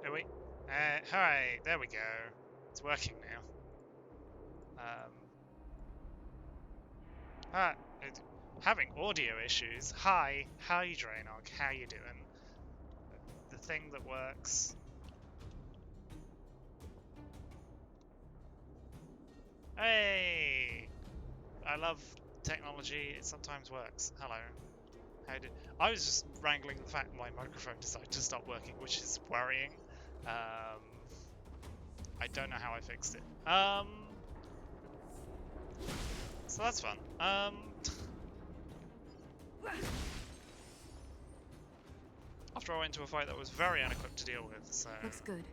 Oh wait. Hi, there we go. It's working now. Having audio issues. Hi, Drainog, how you doing? The thing that works. Hey! I love technology, it sometimes works. Hello. I was just wrangling the fact my microphone decided to stop working, which is worrying. I don't know how I fixed it. So that's fun. After I went into a fight that was very unequipped to deal with, so... Looks good.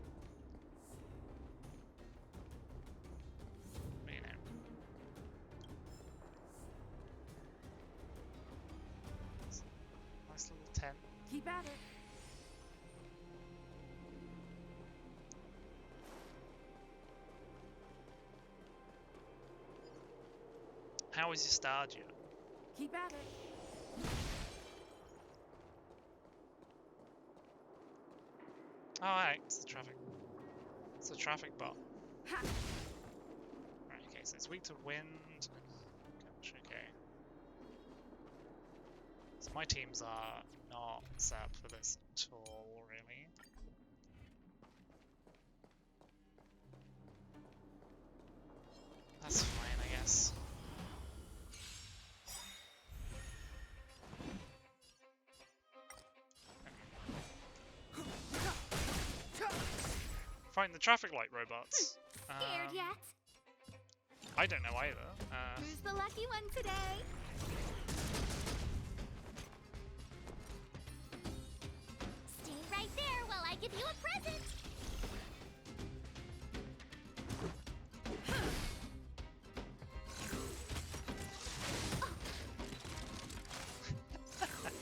You know. Nice little tent. Keep at it. How is your Stadia? Keep at it. Oh, alright, it's the traffic. It's a traffic bot. Right, okay, so it's weak to wind. Gosh, okay. So my teams are not set up for this at all, really. That's fine, I guess. Find the traffic light robots. Scared yet? I don't know either. Who's the lucky one today? Stay right there while I give you a present.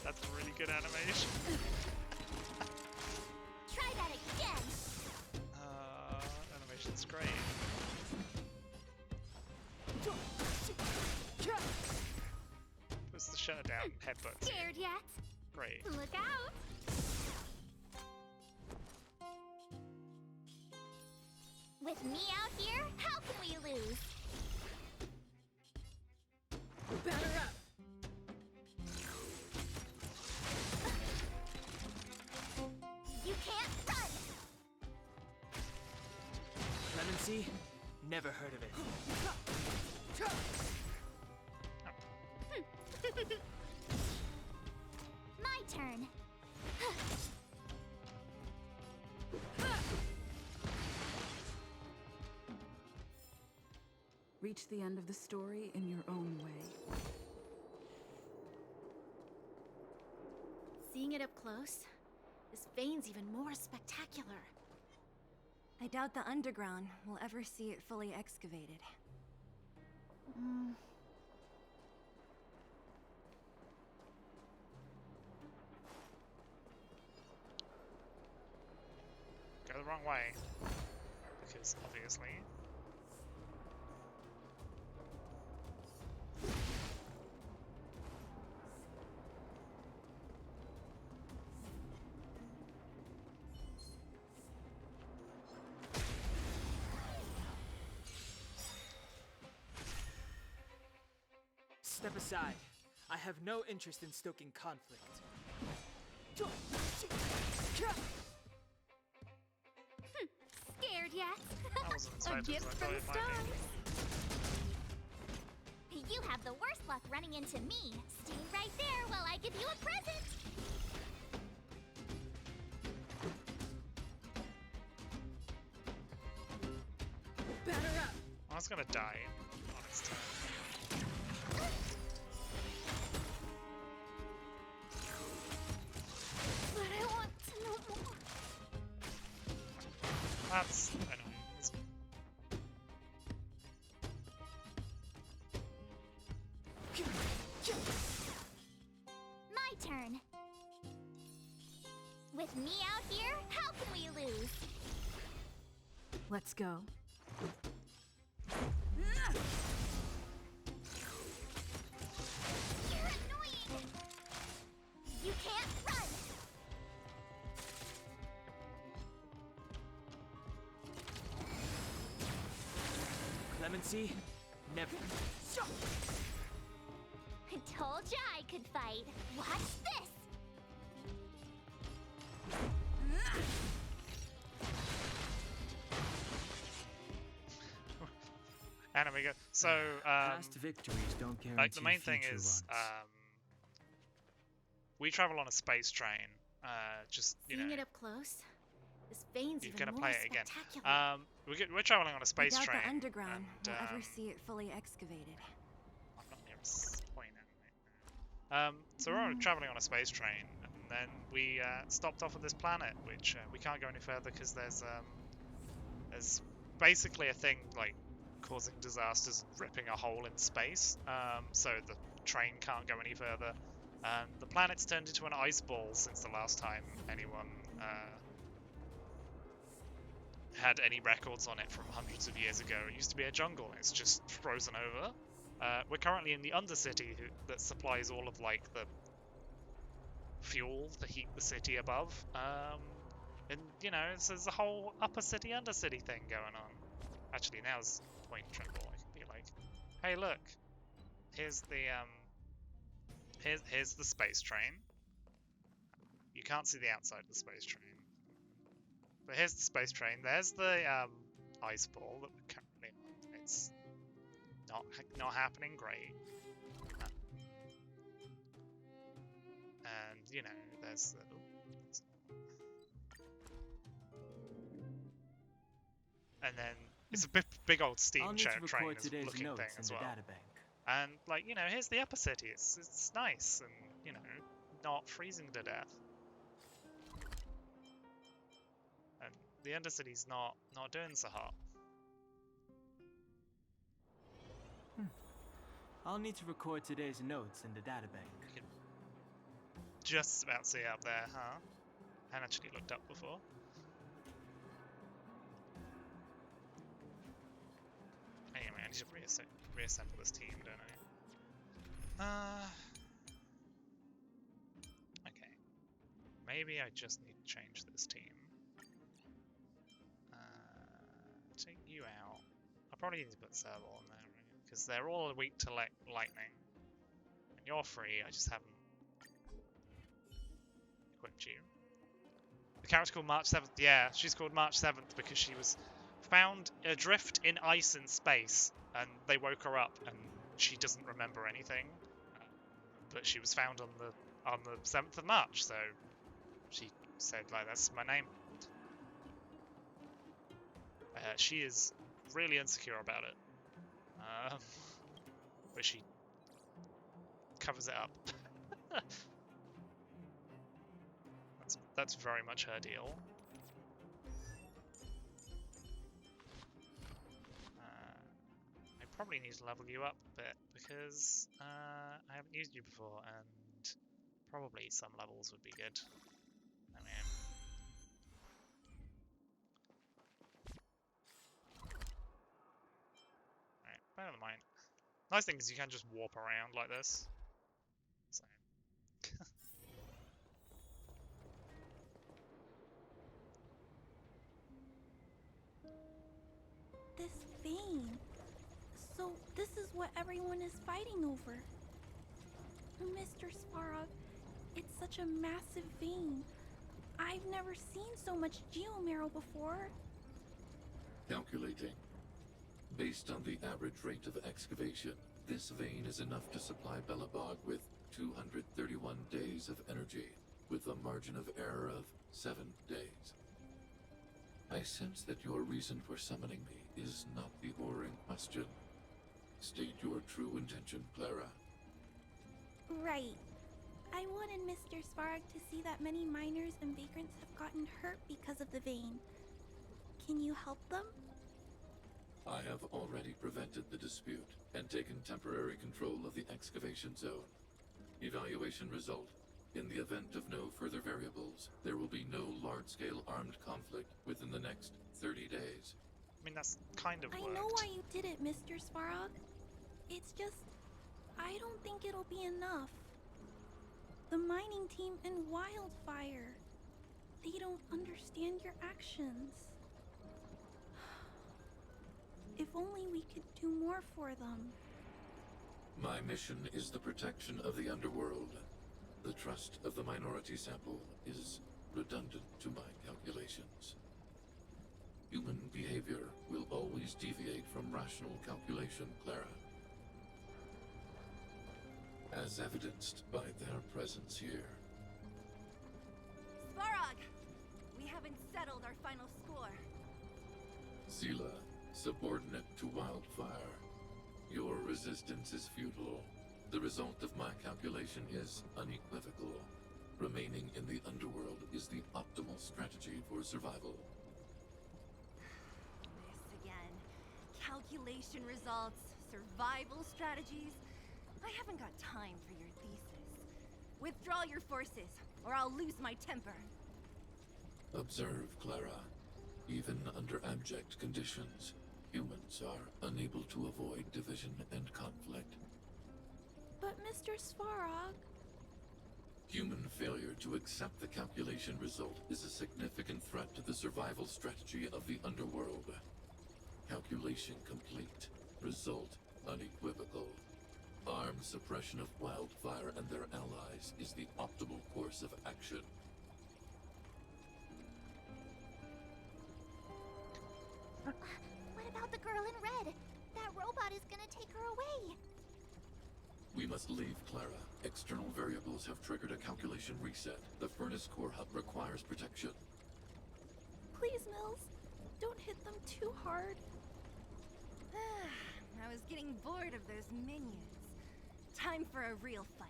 That's a really good animation. Try that again. Animation's great. Puts the shutter down, headbutt. Scared yet? Great. Look out! With me out here, how can we lose? Batter up! You can't run! Clemency? Never heard of it. My turn. Reach the end of the story in your own way. Seeing it up close, this vein's even more spectacular. I doubt the underground will ever see it fully excavated. Go the wrong way. Because obviously. Step aside. I have no interest in stoking conflict. Scared yet? That wasn't as A bad as gift I from thought the it might stars. You have the worst luck running into me. Stay right there while I give you a present. Batter up! I was gonna die on its turn. But I want to know more. That's annoying. My turn. With me out here, how can we lose? Let's go. You're annoying. You can't run. Clemency? Never. I told ya I could fight. Watch this. Anime go. So, Past victories don't guarantee like the main thing future is, runs. we travel on a space train. Just you Seeing know, it up close, this vein's you're even gonna more play it again. spectacular. We're traveling on a space I doubt train. the underground and, will ever see it fully excavated. I'm not near this point anyway. So we're traveling on a space train, and then we stopped off at this planet, which we can't go any further because there's basically a thing like causing disasters and ripping a hole in space. So the train can't go any further. The planet's turned into an ice ball since the last time anyone had any records on it from hundreds of years ago. It used to be a jungle, and it's just frozen over. We're currently in the Undercity that supplies all of like the fuel to heat the city above. And you know, there's a whole upper city, undercity thing going on. Actually, now's the point, Trimble. I can be like, hey, look, here's the here's the space train. You can't see the outside of the space train, but here's the space train. There's the ice ball that we're currently on. not happening, great. And you know, there's and then it's a big old steam I'll need train to record today's looking notes thing in as the well. databank. And like, you know, here's the upper city. It's nice and, you know, not freezing to death. And the undercity's not doing so hot. I'll need to record today's notes in the databank. You can just about see it up there, huh? I hadn't actually looked up before. Anyway, I need to reassemble this team, don't I? Okay. Maybe I just need to change this team. Take you out. I probably need to put Serval in there, right? Because they're all weak to lightning. And you're free, I just haven't equipped you. The character's called March 7th. Yeah, she's called March 7th because she was found adrift in ice in space, and they woke her up, and she doesn't remember anything. But she was found on the 7th of March, so she said, like, that's my name. She is really insecure about it, but she covers it up. That's very much her deal. I probably need to level you up a bit because I haven't used you before, and probably some levels would be good. I mean, alright, better than mine. Nice thing is you can just warp around like this. So. This vein. So this is what everyone is fighting over. Mr. Svarog, it's such a massive vein. I've never seen so much geomarrow before. Calculating. Based on the average rate of excavation, this vein is enough to supply Belobog with 231 days of energy, with a margin of error of 7 days. I sense that your reason for summoning me is not the ore in question. State your true intention, Clara. Right. I wanted Mr. Svarog to see that many miners and vagrants have gotten hurt because of the vein. Can you help them? I have already prevented the dispute and taken temporary control of the excavation zone. Evaluation result. In the event of no further variables, there will be no large-scale armed conflict within the next 30 days. I mean, that's kind of worked. I know why you did it, Mr. Svarog. It's just, I don't think it'll be enough. The mining team and Wildfire, they don't understand your actions. If only we could do more for them. My mission is the protection of the underworld. The trust of the minority sample is redundant to my calculations. Human behavior will always deviate from rational calculation, Clara. As evidenced by their presence here. Svarog! We haven't settled our final score. Sela, subordinate to Wildfire. Your resistance is futile. The result of my calculation is unequivocal. Remaining in the underworld is the optimal strategy for survival. This again. Calculation results, survival strategies. I haven't got time for your thesis. Withdraw your forces, or I'll lose my temper. Observe, Clara. Even under abject conditions, humans are unable to avoid division and conflict. But Mr. Svarog... Human failure to accept the calculation result is a significant threat to the survival strategy of the underworld. Calculation complete. Result unequivocal. Armed suppression of Wildfire and their allies is the optimal course of action. What about the girl in red? That robot robot is gonna take her away. We must leave, Clara. External variables have triggered a calculation reset. The furnace core hub requires protection. Please, Mills, don't hit them too hard. I was getting bored of those minions. Time for a real fight.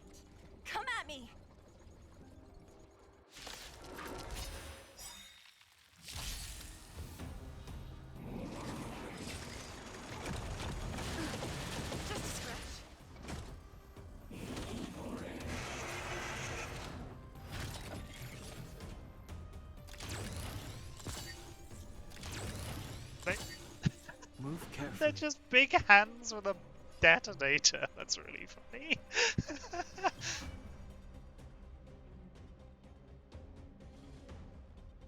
Come at me! Just a scratch. Move carefully. They're just big hands with a detonator. That's really funny.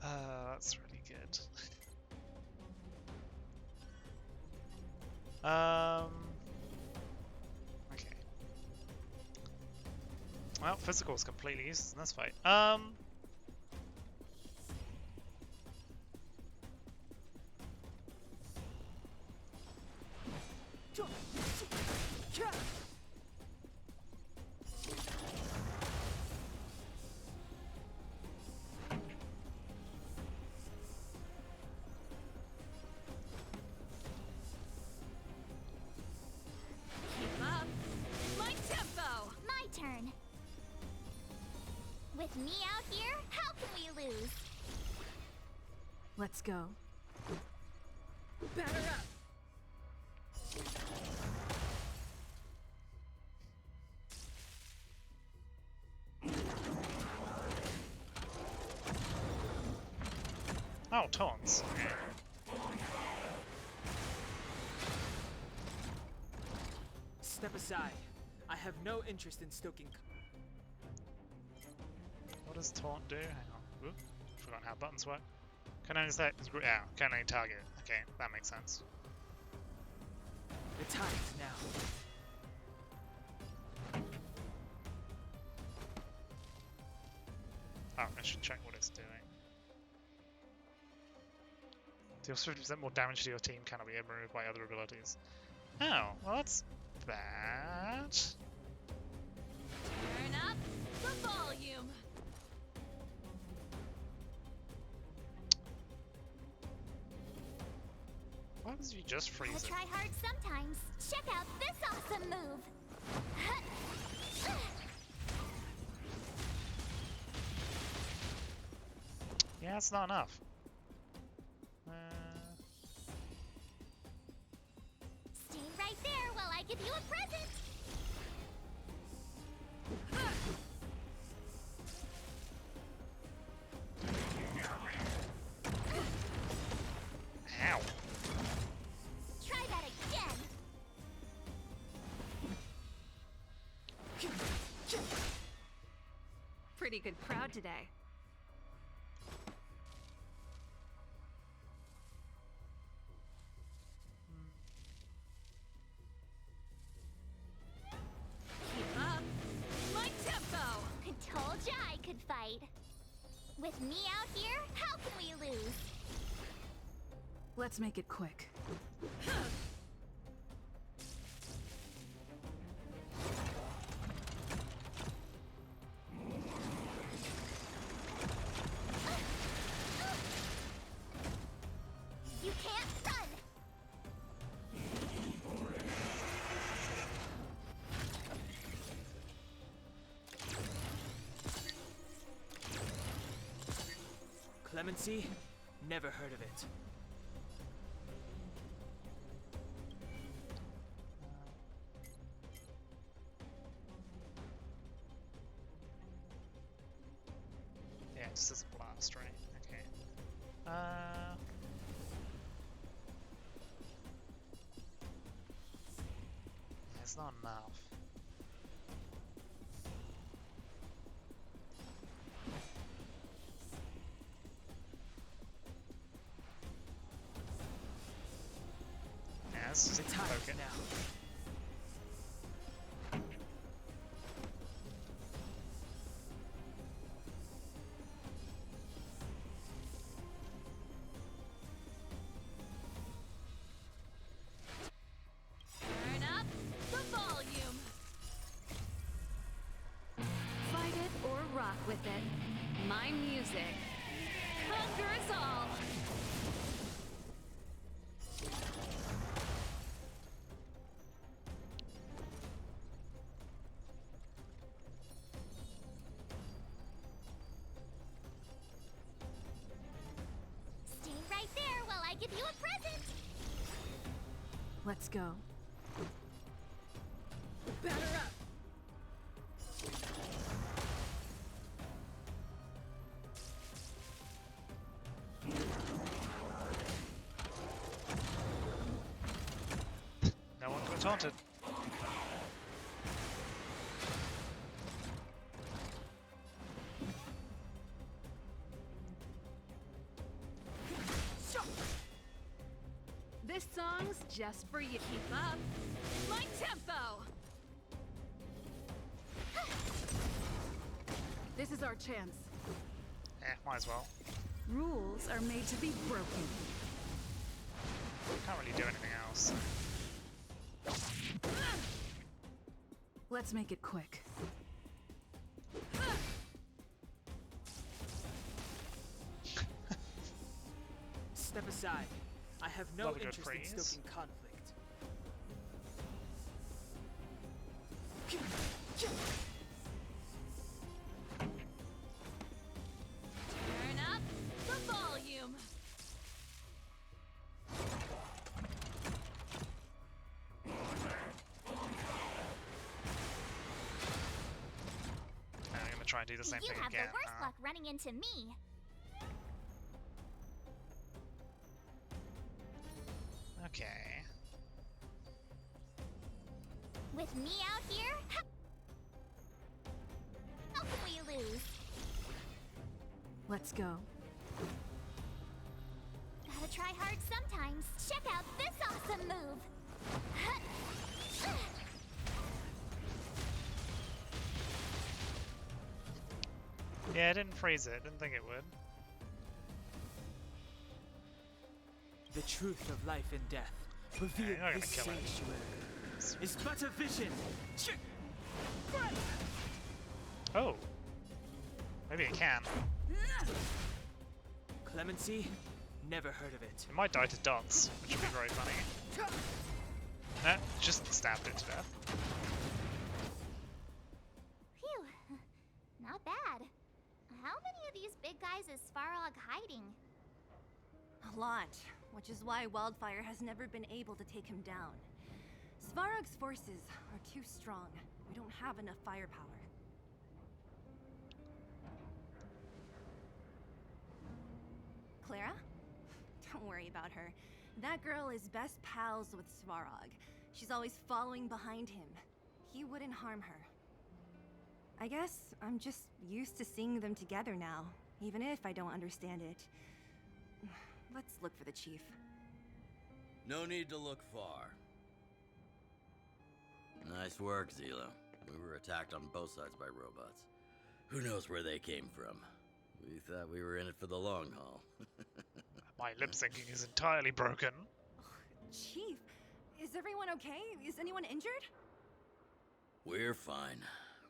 That's really good. Okay. Well, physical is completely useless in this fight. Keep up. My tempo. My turn. With me out here, how can we lose? Let's go. Batter up! Oh, taunts. Step aside. I have no interest in stoking. What does taunt do? Hang on. Oop, forgotten how buttons work. Can only set. Yeah, can only target. Okay, that makes sense. The time is now. Oh, I should check what it's doing. Deals 50% more damage to your team, cannot be removed by other abilities. Oh, well that's bad. Turn up the volume. Why was you just Gotta freeze it? try hard sometimes. Check out this awesome move. Yeah, it's not enough. Stay right there while I give you a present. Ow. Try that again. Pretty good crowd today. Keep up. My tempo. I told ya I could fight. With me out here, how can we lose? Let's make it quick. You can't run. Clemency? Never heard of it. Yeah, just as a blast, right? Okay. It's not enough. Yeah, it's just The time is poke it. now. Turn music. Conquer us all! Stay right there while I give you a present! Let's go. Batter up! No one got taunted. This song's just for you. Keep up. My tempo! This is our chance. Might as well. Rules are made to be broken. Can't really do anything else. Let's make it quick. Step aside. I have no Love a good interest in phrase. stoking conflict. Turn up the volume. I'm gonna try and do the same You thing have again. the worst luck running into me. Okay. With me out here, how can we lose? Let's go. Gotta try hard sometimes. Check out this awesome move. Yeah, I didn't freeze it. Didn't think it would. The truth of life and death, revealed you're not gonna this kill it. sanctuary, is but a vision. Oh. Maybe it can. Clemency? Never heard of it. It might die to dots, which would be very funny. Nah, just stabbed it to death. Phew, not bad. How many of these big guys is Svarog hiding? A lot, which is why Wildfire has never been able to take him down. Svarog's forces are too strong. We don't have enough firepower. Clara? Don't worry about her. That girl is best pals with Svarog. She's always following behind him. He wouldn't harm her. I guess I'm just used to seeing them together now, even if I don't understand it. Let's look for the chief. No need to look far. Nice work, Zilo. We were attacked on both sides by robots. Who knows where they came from? We thought we were in it for the long haul. My lip syncing is entirely broken. Chief, is everyone okay? Is anyone injured? We're fine.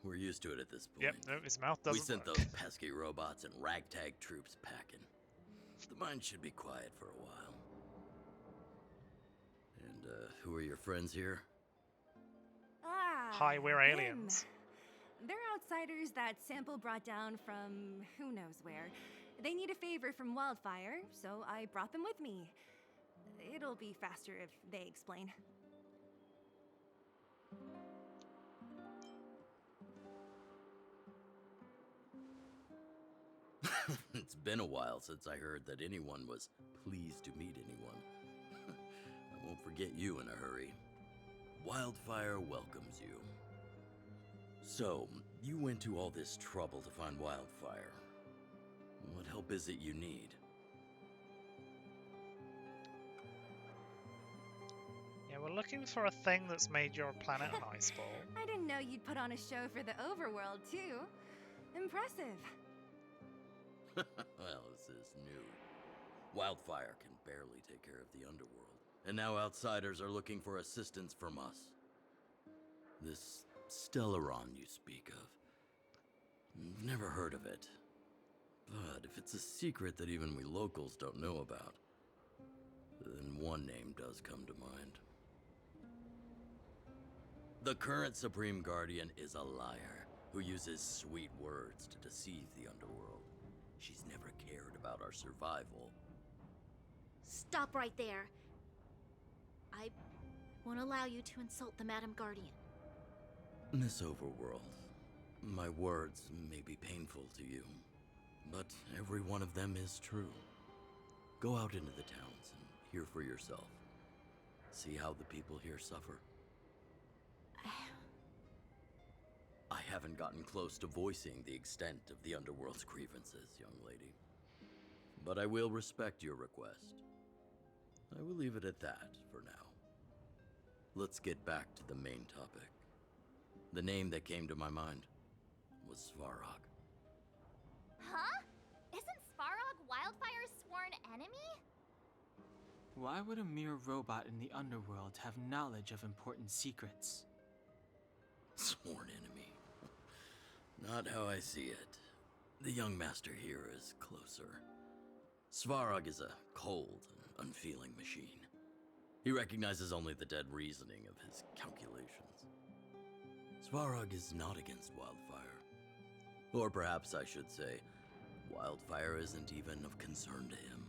We're used to it at this point. Yep, no, his mouth doesn't We sent work. those pesky robots and ragtag troops packing. The mine should be quiet for a while. And, who are your friends here? Ah, Hi, we're them. aliens. They're outsiders that Sample brought down from who knows where. They need a favor from Wildfire, so I brought them with me. It'll be faster if they explain. It's been a while since I heard that anyone was pleased to meet anyone. I won't forget you in a hurry. Wildfire welcomes you. So, you went to all this trouble to find Wildfire. What help is it you need? Yeah, we're looking for a thing that's made your planet an ice ball. I didn't know you'd put on a show for the overworld, too. Impressive. Well, this is new. Wildfire can barely take care of the underworld. And now outsiders are looking for assistance from us. This Stellaron you speak of. Never heard of it. But if it's a secret that even we locals don't know about, then one name does come to mind. The current Supreme Guardian is a liar who uses sweet words to deceive the underworld. She's never cared about our survival. Stop right there. I won't allow you to insult the Madam Guardian. Miss Overworld, my words may be painful to you, but every one of them is true. Go out into the towns and hear for yourself. See how the people here suffer. I haven't gotten close to voicing the extent of the underworld's grievances, young lady. But I will respect your request. I will leave it at that for now. Let's get back to the main topic. The name that came to my mind was Svarog. Huh? Isn't Svarog Wildfire's sworn enemy? Why would a mere robot in the underworld have knowledge of important secrets? Sworn enemy. Not how I see it. The young master here is closer. Svarog is a cold and unfeeling machine. He recognizes only the dead reasoning of his calculations. Svarog is not against Wildfire. Or perhaps I should say, Wildfire isn't even of concern to him.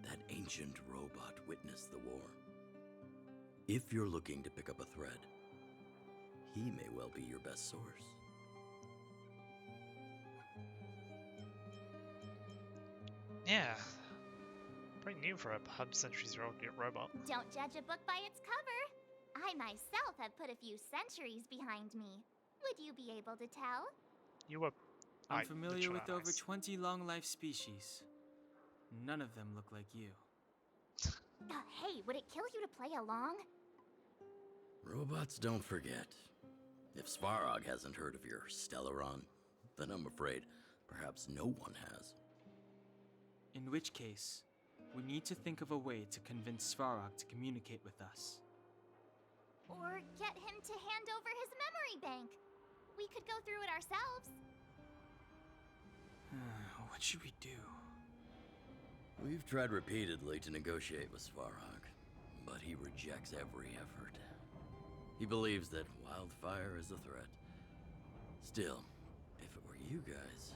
That ancient robot witnessed the war. If you're looking to pick up a thread, he may well be your best source. Yeah. Pretty new for a 100 centuries old robot. Don't judge a book by its cover. I myself have put a few centuries behind me. Would you be able to tell? You were... I'm familiar with over 20 long-life species. None of them look like you. Hey, would it kill you to play along? Robots don't forget. If Svarog hasn't heard of your Stellaron, then I'm afraid perhaps no one has. In which case, we need to think of a way to convince Svarog to communicate with us. Or get him to hand over his memory bank. We could go through it ourselves. What should we do? We've tried repeatedly to negotiate with Svarog, but he rejects every effort. He believes that Wildfire is a threat. Still, if it were you guys...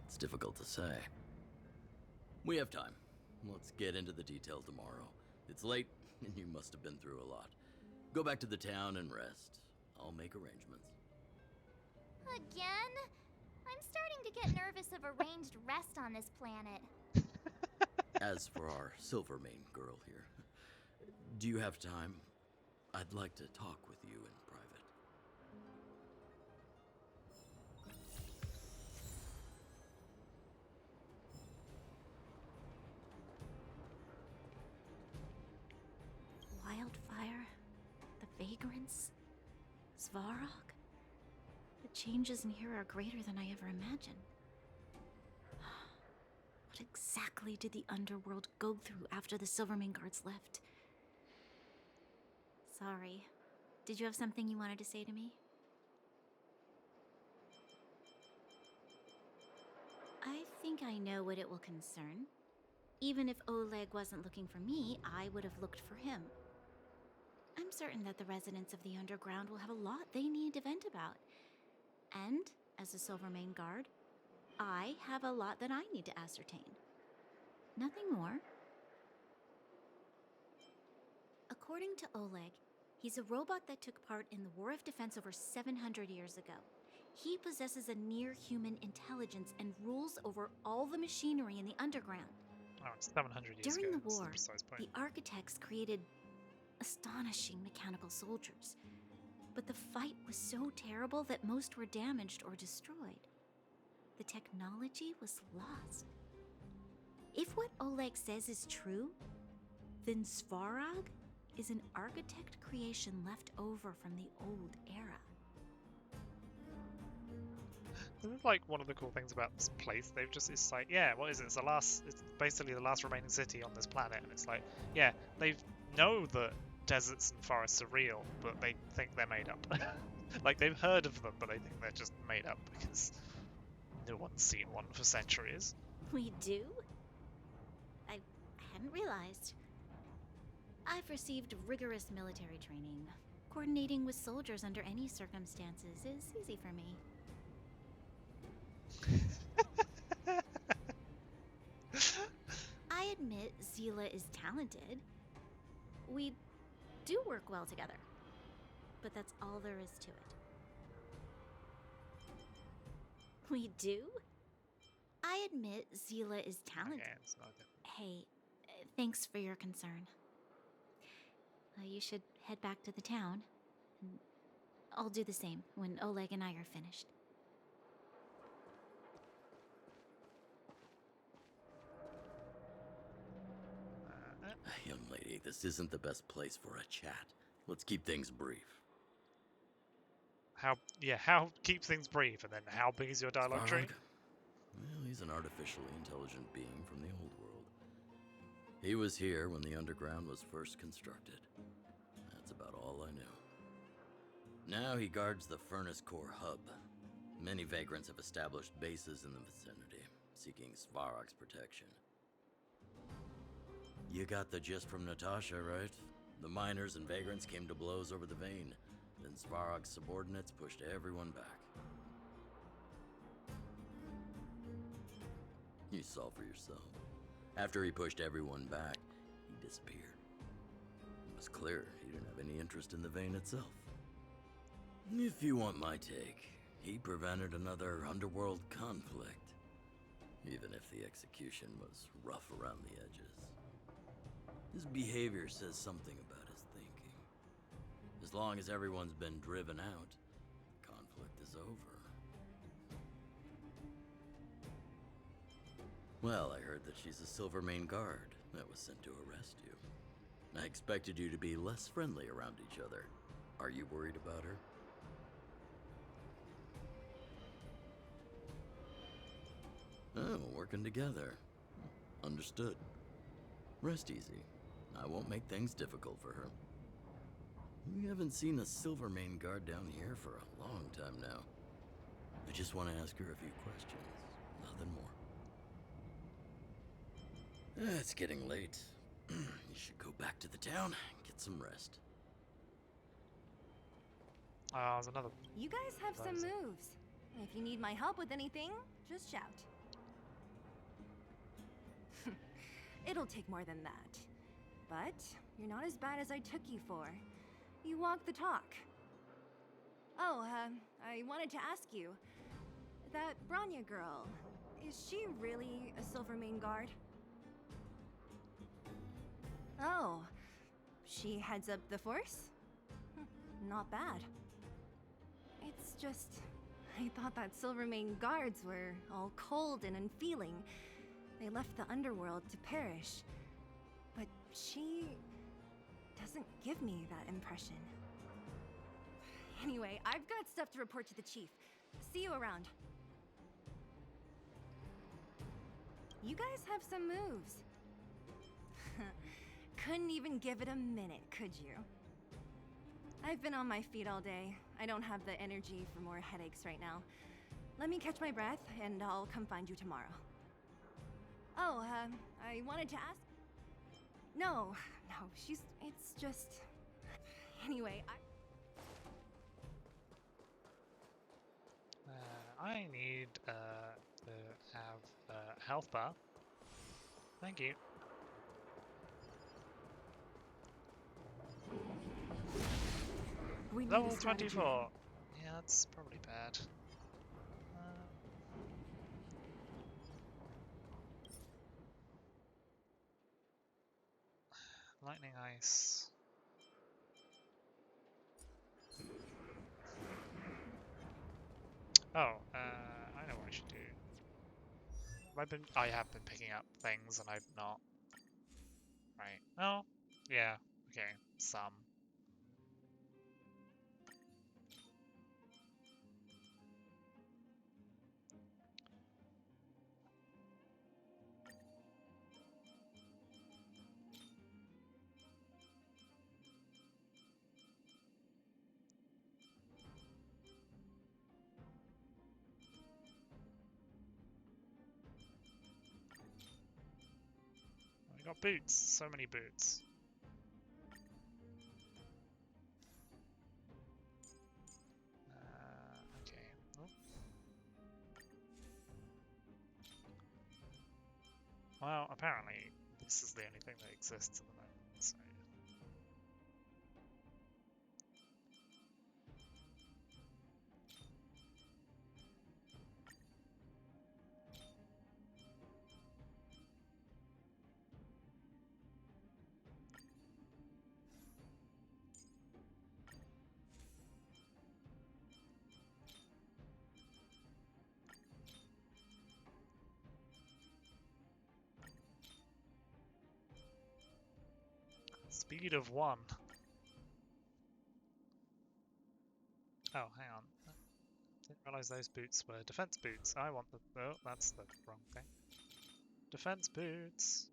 it's difficult to say. We have time. Let's get into the details tomorrow. It's late, and you must have been through a lot. Go back to the town and rest. I'll make arrangements. Again? I'm starting to get nervous of arranged rest on this planet. As for our Silvermane girl here, do you have time? I'd like to talk with you in private. Wildfire, the vagrants, Svarog. The changes in here are greater than I ever imagined. What exactly did the underworld go through after the Silvermane guards left? Sorry. Did you have something you wanted to say to me? I think I know what it will concern. Even if Oleg wasn't looking for me, I would have looked for him. I'm certain that the residents of the underground will have a lot they need to vent about. And, as a Silvermane guard, I have a lot that I need to ascertain. Nothing more. According to Oleg, he's a robot that took part in the War of Defense over 700 years ago. He possesses a near-human intelligence and rules over all the machinery in the underground. Oh, it's 700 years During ago. the war, That's the precise point. the architects created astonishing mechanical soldiers. But the fight was so terrible that most were damaged or destroyed. The technology was lost. If what Oleg says is true, then Svarog is an architect creation left over from the old era. This is like one of the cool things about this place. They've just, it's like, yeah, what is it? It's basically the last remaining city on this planet, and it's like, yeah, they know that deserts and forests are real, but they think they're made up. Like, they've heard of them, but they think they're just made up because No one's seen one for centuries. We do? I hadn't realized. I've received rigorous military training. Coordinating with soldiers under any circumstances is easy for me. I admit Zila is talented. We do work well together. But that's all there is to it. We do? I admit Zila is talented. Okay, it's not good. Hey, thanks for your concern. You should head back to the town. And I'll do the same when Oleg and I are finished. Young lady, this isn't the best place for a chat. Let's keep things brief. How keep things brief, and then how big is your dialogue tree? Well, he's an artificially intelligent being from the old world. He was here when the underground was first constructed. That's about all I know. Now he guards the Furnace Core hub. Many vagrants have established bases in the vicinity, seeking Svarog's protection. You got the gist from Natasha, right? The miners and vagrants came to blows over the vein. Then Svarog's subordinates pushed everyone back. You saw for yourself. After he pushed everyone back, he disappeared. It was clear he didn't have any interest in the vein itself. If you want my take, he prevented another underworld conflict. Even if the execution was rough around the edges. His behavior says something about his thinking. As long as everyone's been driven out, conflict is over. Well, I heard that she's a Silvermane guard that was sent to arrest you. I expected you to be less friendly around each other. Are you worried about her? Oh, working together. Understood. Rest easy. I won't make things difficult for her. We haven't seen a Silvermane guard down here for a long time now. I just want to ask her a few questions. Nothing more. It's getting late. You should go back to the town and get some rest. There's another. You guys have some moves. If you need my help with anything, just shout. It'll take more than that. But you're not as bad as I took you for. You walk the talk. Oh, I wanted to ask you. That Branya girl, is she really a Silvermane guard? Oh, she heads up the force? Not bad. It's just, I thought that Silvermane guards were all cold and unfeeling. They left the underworld to perish. But she doesn't give me that impression. Anyway, I've got stuff to report to the chief. See you around. You guys have some moves. Couldn't even give it a minute, could you? I've been on my feet all day. I don't have the energy for more headaches right now. Let me catch my breath, and I'll come find you tomorrow. Oh, I wanted to ask... No, it's just... Anyway, I need to have a health bar. Thank you. We need Level a strategy. 24. Yeah, that's probably bad. Lightning ice. Oh, I know what I should do. I have been picking up things and I've not. Right. Oh, yeah. Okay. Some. got boots. So many boots. Okay. Oh. Well, apparently this is the only thing that exists at the moment. So. Speed of 1. Oh, hang on. Didn't realize those boots were defense boots. I want the... Oh, that's the wrong thing. Defense boots.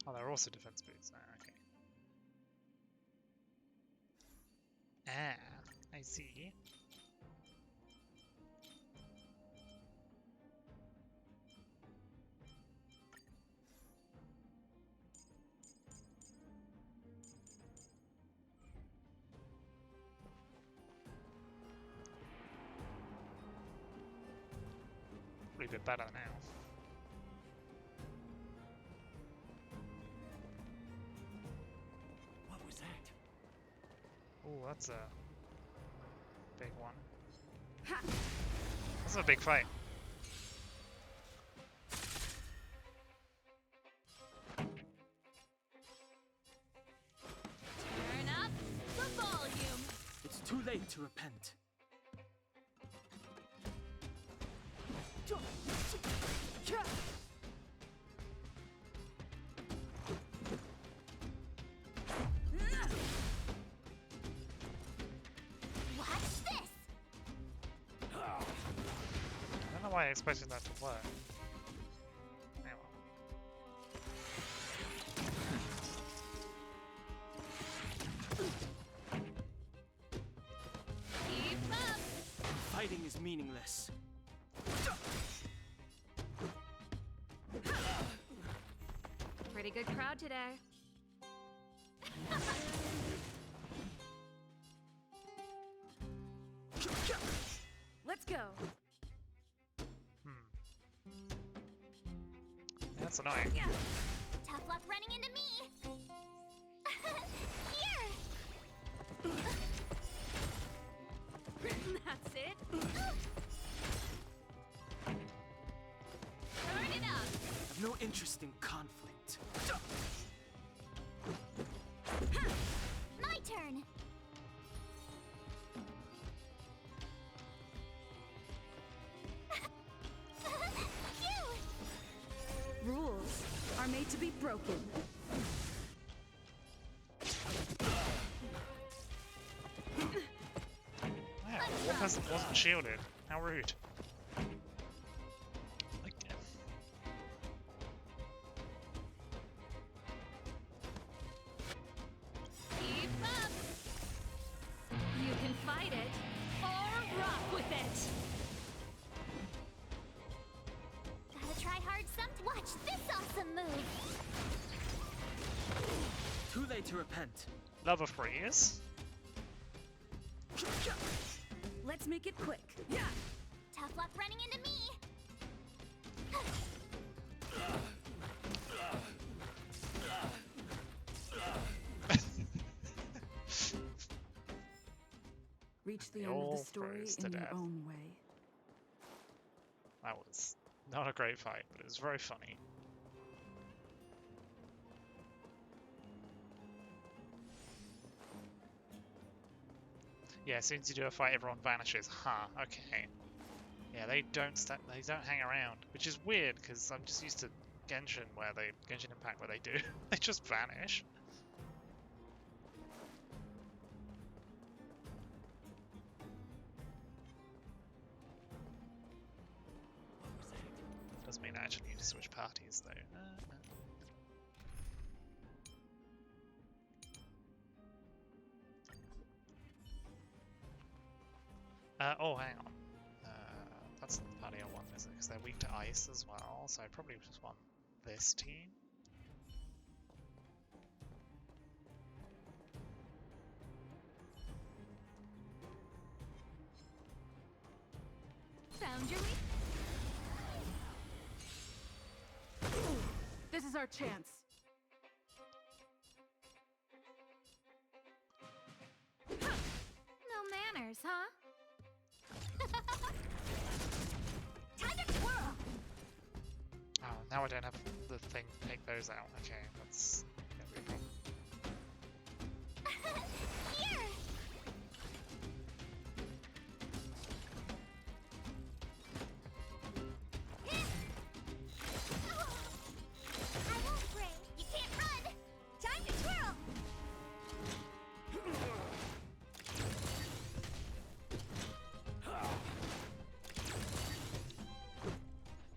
Oh, they're also defense boots. Ah, okay. Ah, I see. Probably a bit better now. What was that? Oh, that's a big one. That's a big fight. Turn up the volume. It's too late to repent. Watch this! I don't know why I expected that to work. Anyway. Keep up. Fighting is meaningless. Pretty good crowd today. Let's go. That's annoying. Tough luck running into me! Here! That's it. Turn it up! I've no interest in conflict. My turn! Rules are made to be broken. Wow, one person wasn't shielded. How rude. Like, Keep up. You can fight it or rock with it. Gotta try hard some. Watch this awesome move! Too late to repent. love a freeze. Let's make it quick. Yeah. Tough luck running into me! Reach the They end of all the story froze to in your death. own way. That was not a great fight, but it was very funny. Yeah, as soon as you do a fight, everyone vanishes. Huh, okay. Yeah, they don't hang around, which is weird because I'm just used to Genshin Impact where they do. They just vanish. Does mean I actually need to switch parties though. Oh, hang on. That's not the party I want, is it? Because they're weak to ice as well, so I probably just want this team. Found your This is our chance. No manners, huh? Time to twirl! Oh, now I don't have the thing to take those out. Okay, that's gonna be a problem. Here! I won't break. You can't run! Time to twirl!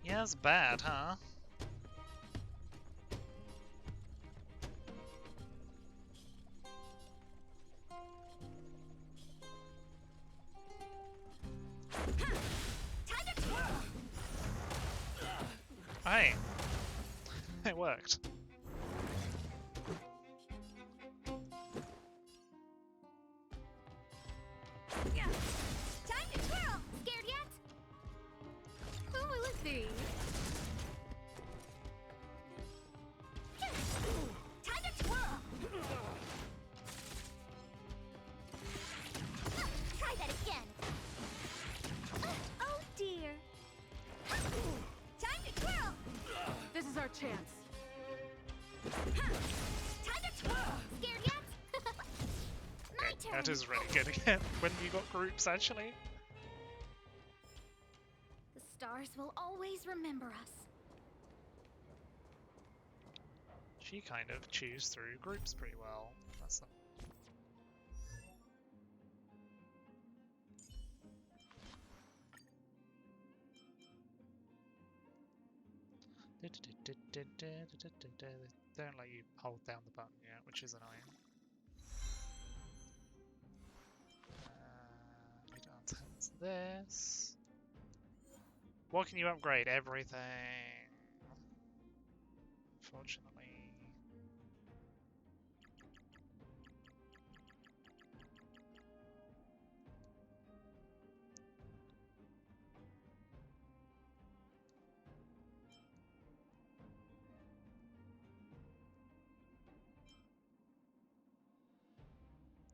Yeah, that's bad, huh? Time to twirl! Hey! It worked. Time to twirl! Scared yet? Who will it be? Time to twirl! Try that again! Oh dear! Time to twirl! This is our chance. Time to twirl! Scared yet? My turn! That is really good again. When you got groups, actually. The stars will always remember us. She kind of chews through groups pretty well. That's not... They don't let you hold down the button yet, which is annoying. Need to enhance this. What can you upgrade? Everything. Unfortunately.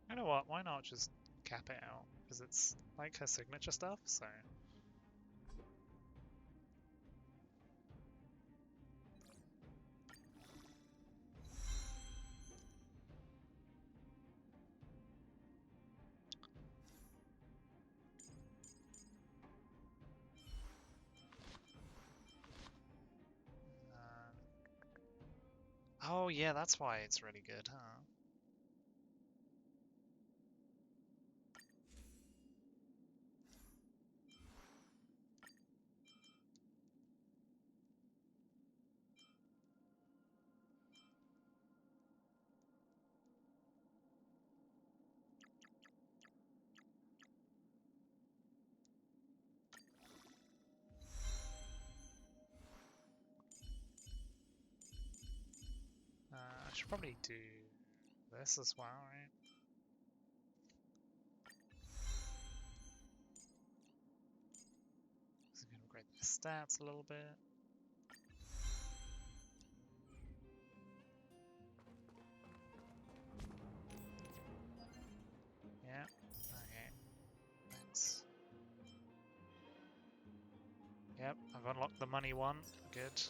You know what? Why not just cap it out? Because it's like her signature stuff, so. Oh yeah, that's why it's really good, huh? I should probably do this as well, right? So we can upgrade the stats a little bit. Yeah, okay. Thanks. Yep, I've unlocked the money one. Good.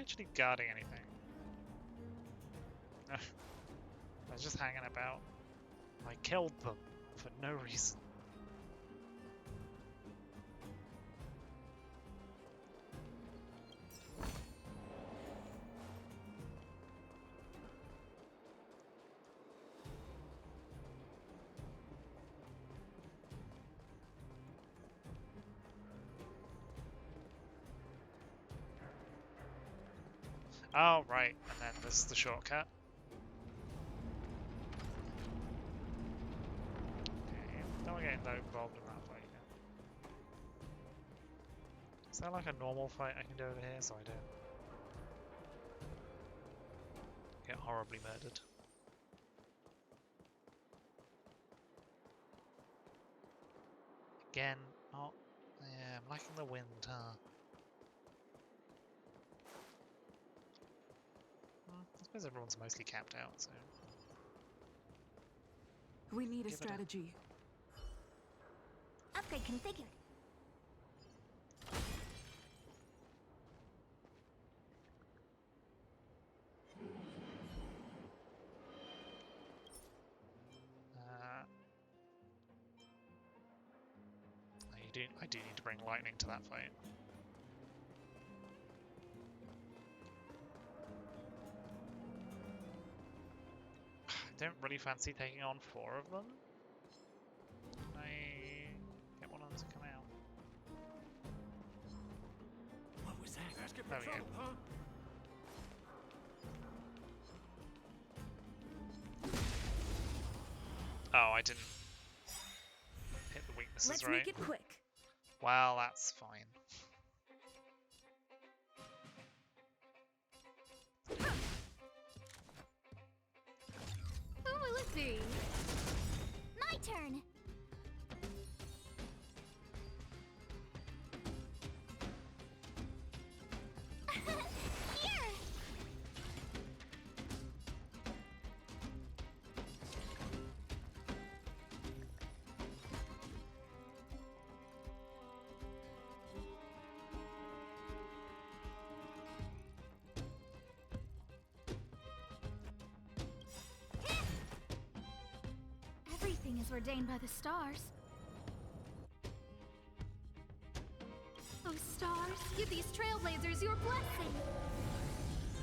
actually guarding anything? No. I was just hanging about. I killed them for no reason. Oh, right, and then this is the shortcut. Okay, don't get involved in that fight yet. Is there like a normal fight I can do over here so I don't get horribly murdered? Again, oh, yeah, I'm lacking the wind, huh? I suppose everyone's mostly camped out, so... We need a Give it a- strategy. Upgrade configured. I do need to bring lightning to that fight. I don't really fancy taking on 4 of them. Can I get one of them to come out? What was that? Asking for There we go. trouble, huh? Oh, I didn't hit the weaknesses Let's right. make it quick. Well, that's fine. Who will it be? My turn. Here. Everything is ordained by the stars. Oh, stars, give these trailblazers your blessing.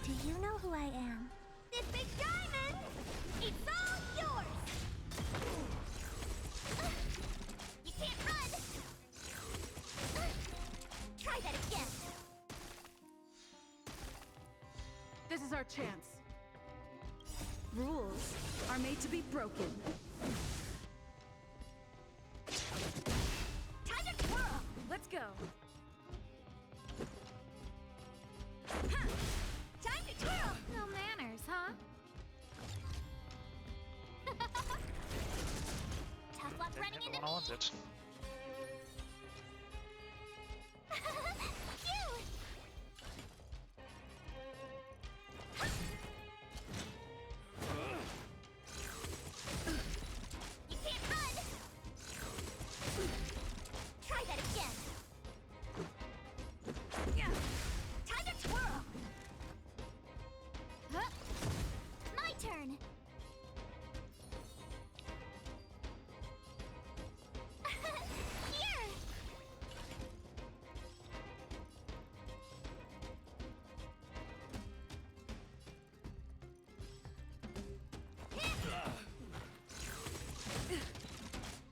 Do you know who I am? This big diamond! It's all yours! You can't run! Try that again! This is our chance. Rules are made to be broken. Time to twirl! Let's go. Time to twirl! No manners, huh? Tough luck running Didn't hit into the one I me! wanted. Phew! You can't run! Try that again! Time to twirl! Huh? My turn! Here!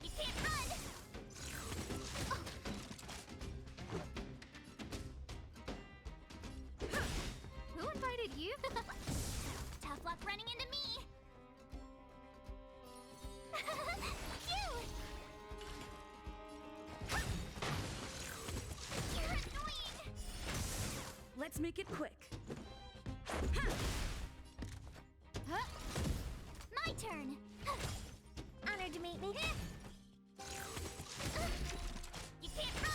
You can't run! Who invited you? Tough luck running into me! Phew! You're annoying! Let's make it quick. Huh? My turn! Honored to meet me. You can't run!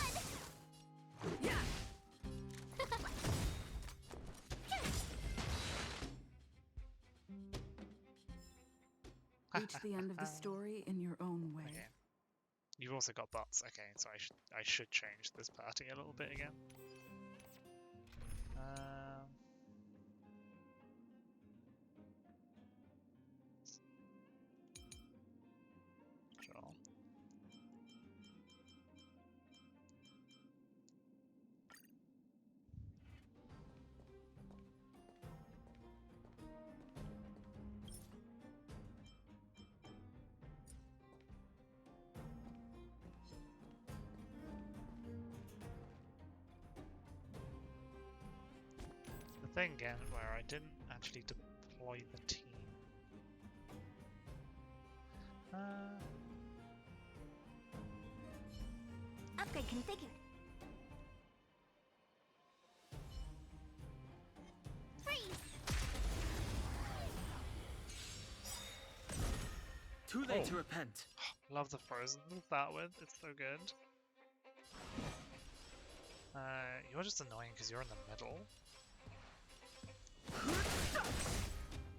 Reach the end of the story in your own way. Okay. You've also got bots. Okay, so I should change this party a little bit again. thing again where I didn't actually deploy the team. Upgrade configured. Freeze! Too late to repent. Love the frozen that with. It's so good. You're just annoying because you're in the middle.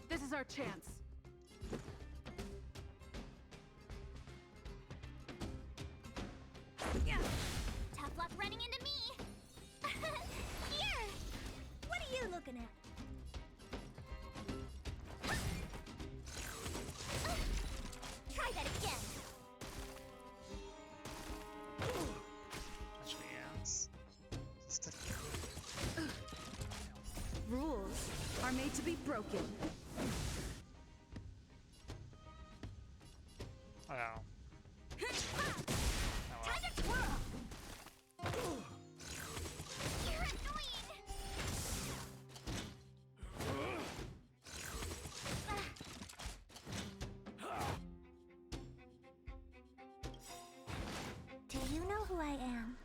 This is our chance. Tough luck running into me. Here. What are you looking at? Try that again. Actually, yes. Rules are made to be broken. Oh. Time to twirl. You're annoying. Do you know who I am?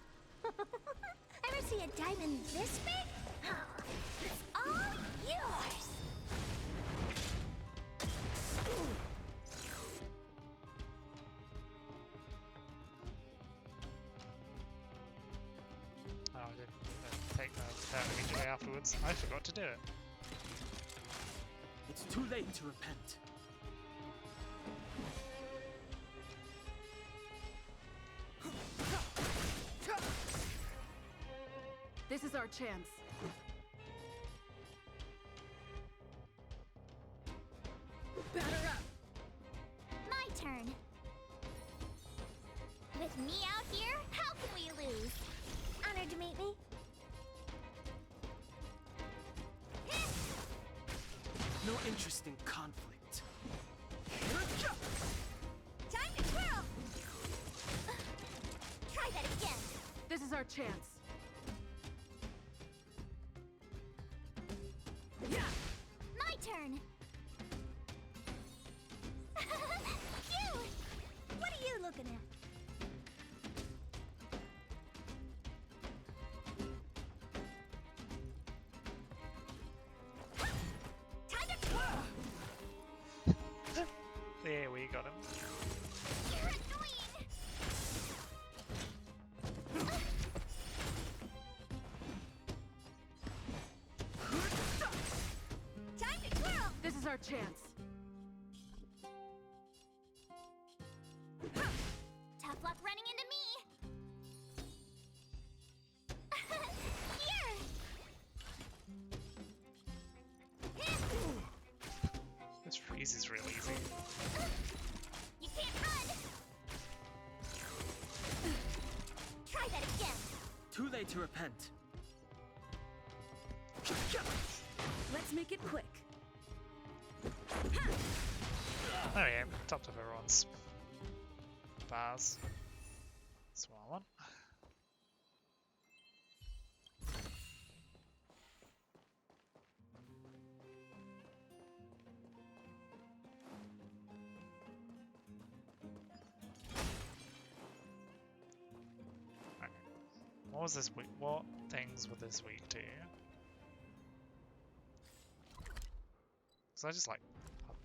Ever see a diamond this big? It's all yours. Oh, I didn't take the turn immediately afterwards. I forgot to do it. It's too late to repent. This is our chance. Batter up. My turn. With me out here, how can we lose? Honored to meet me. No interest in conflict. Time to twirl. Try that again. This is our chance. My turn. You. What are you looking at? Time to twirl. There, we got him. You're annoying. Time to twirl. This is our chance. Tough luck running into me. Here. This freeze is real easy. You can't run. Try that again. Too late to repent. Let's make it quick. There we go. Top of everyone's bars. That's what I want. Okay. What was this week? What things were this week too? Because I just like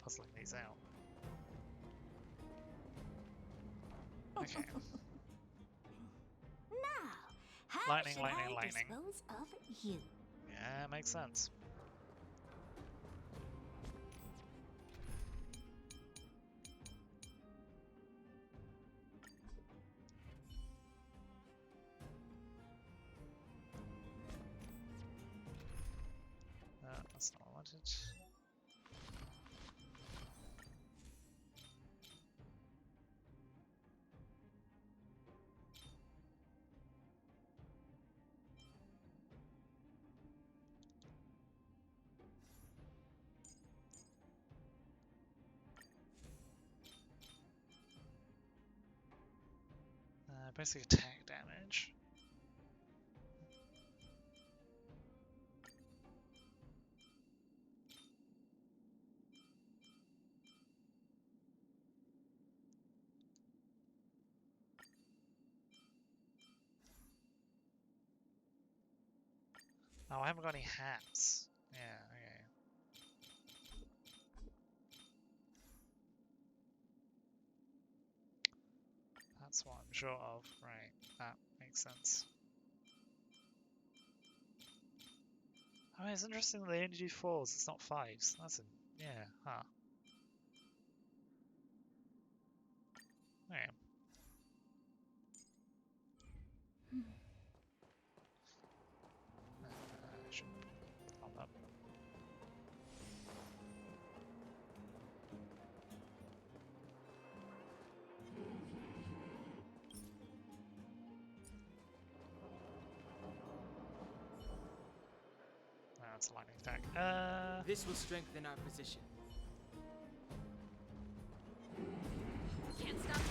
puzzling these out. Okay. Now, how Lightning, should lightning, I lightning. dispose of you? Yeah, makes sense. That's not what I wanted. Basic attack damage. Oh, I haven't got any hats. Yeah, okay. That's what I'm short of. Right, that makes sense. Oh, it's interesting that they only do 4s, it's not 5s. That's a... yeah, huh. Okay. Should pop up. That's a lightning attack. This will strengthen our position. Can't stop.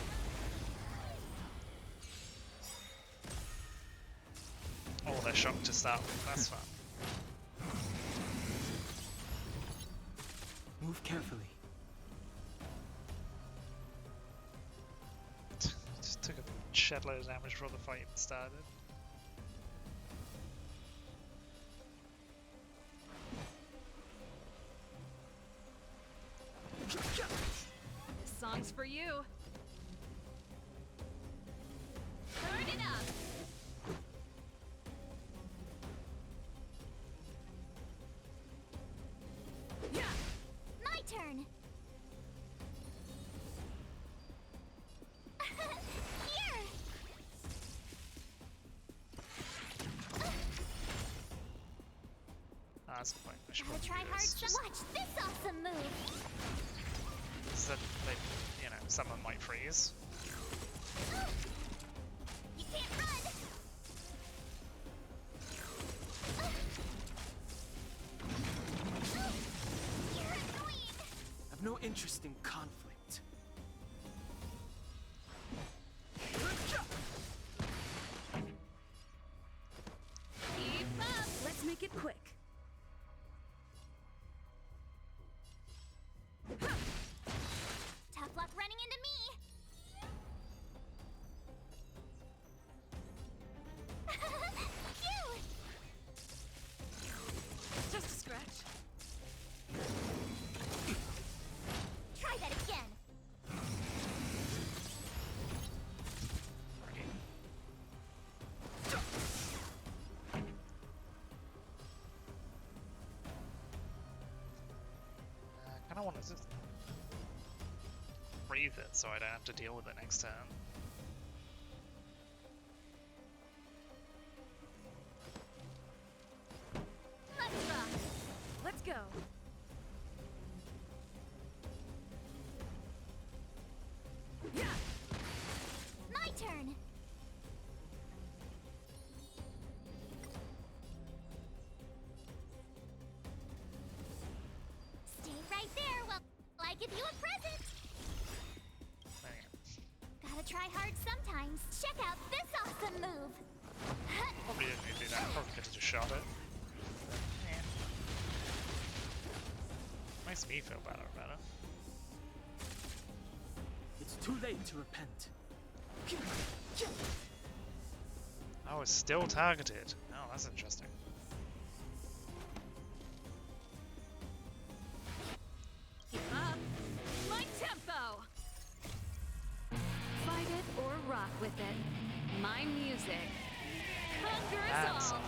Oh, they're shocked to start. That's fun. Move carefully. Just took a shed load of damage before the fight started. This song's for you. Turn it up. Yeah. My turn. Here. That's the point. I should Gotta probably try do hard. this. Just Watch this awesome move. so that they, you know, someone might freeze. You can't run. You're annoying. I've no interest in conflict. Keep up. Let's make it quick. Tough luck running into me. Phew. Just a scratch. Try that again. I kind of want to just breathe it so I don't have to deal with it next turn. Let's rock. Let's go. Yeah. My turn. Stay right there while I give you a present. Gotta try hard sometimes. Check out this awesome move. Probably didn't need to do that. Probably could have just shot it. Yeah. Makes me feel better about it. It's too late to repent. Oh, it's still targeted. Oh, that's interesting. Keep up. My tempo. Fight it or rock with it. My music conquers That's all.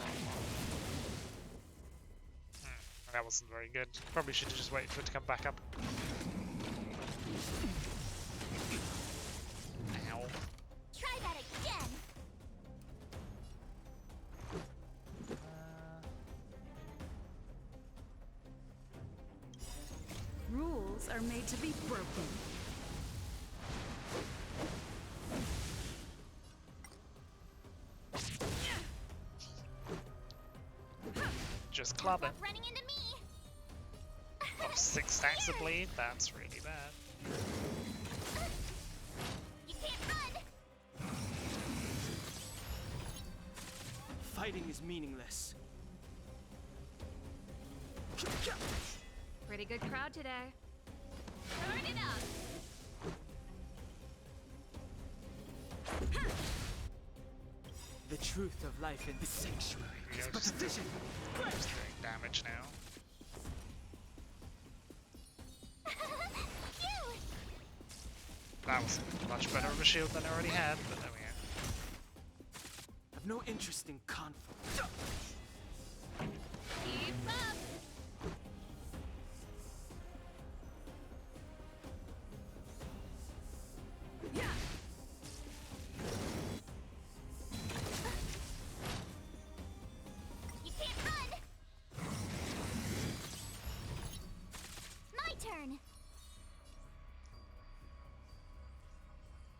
That wasn't very good. Probably should have just waited for it to come back up. Ow. Try that again. Rules are made to be broken. Just club it. Running into me. Oh, 6 stacks of bleed? That's really bad. You can't run. Fighting is meaningless. Pretty good crowd today. Turn it up. The truth of life in this sanctuary is but a vision. Just doing damage now. That was much better of a shield than I already had, but there we go. I've no interest in conflict. Keep up! You can't run! My turn!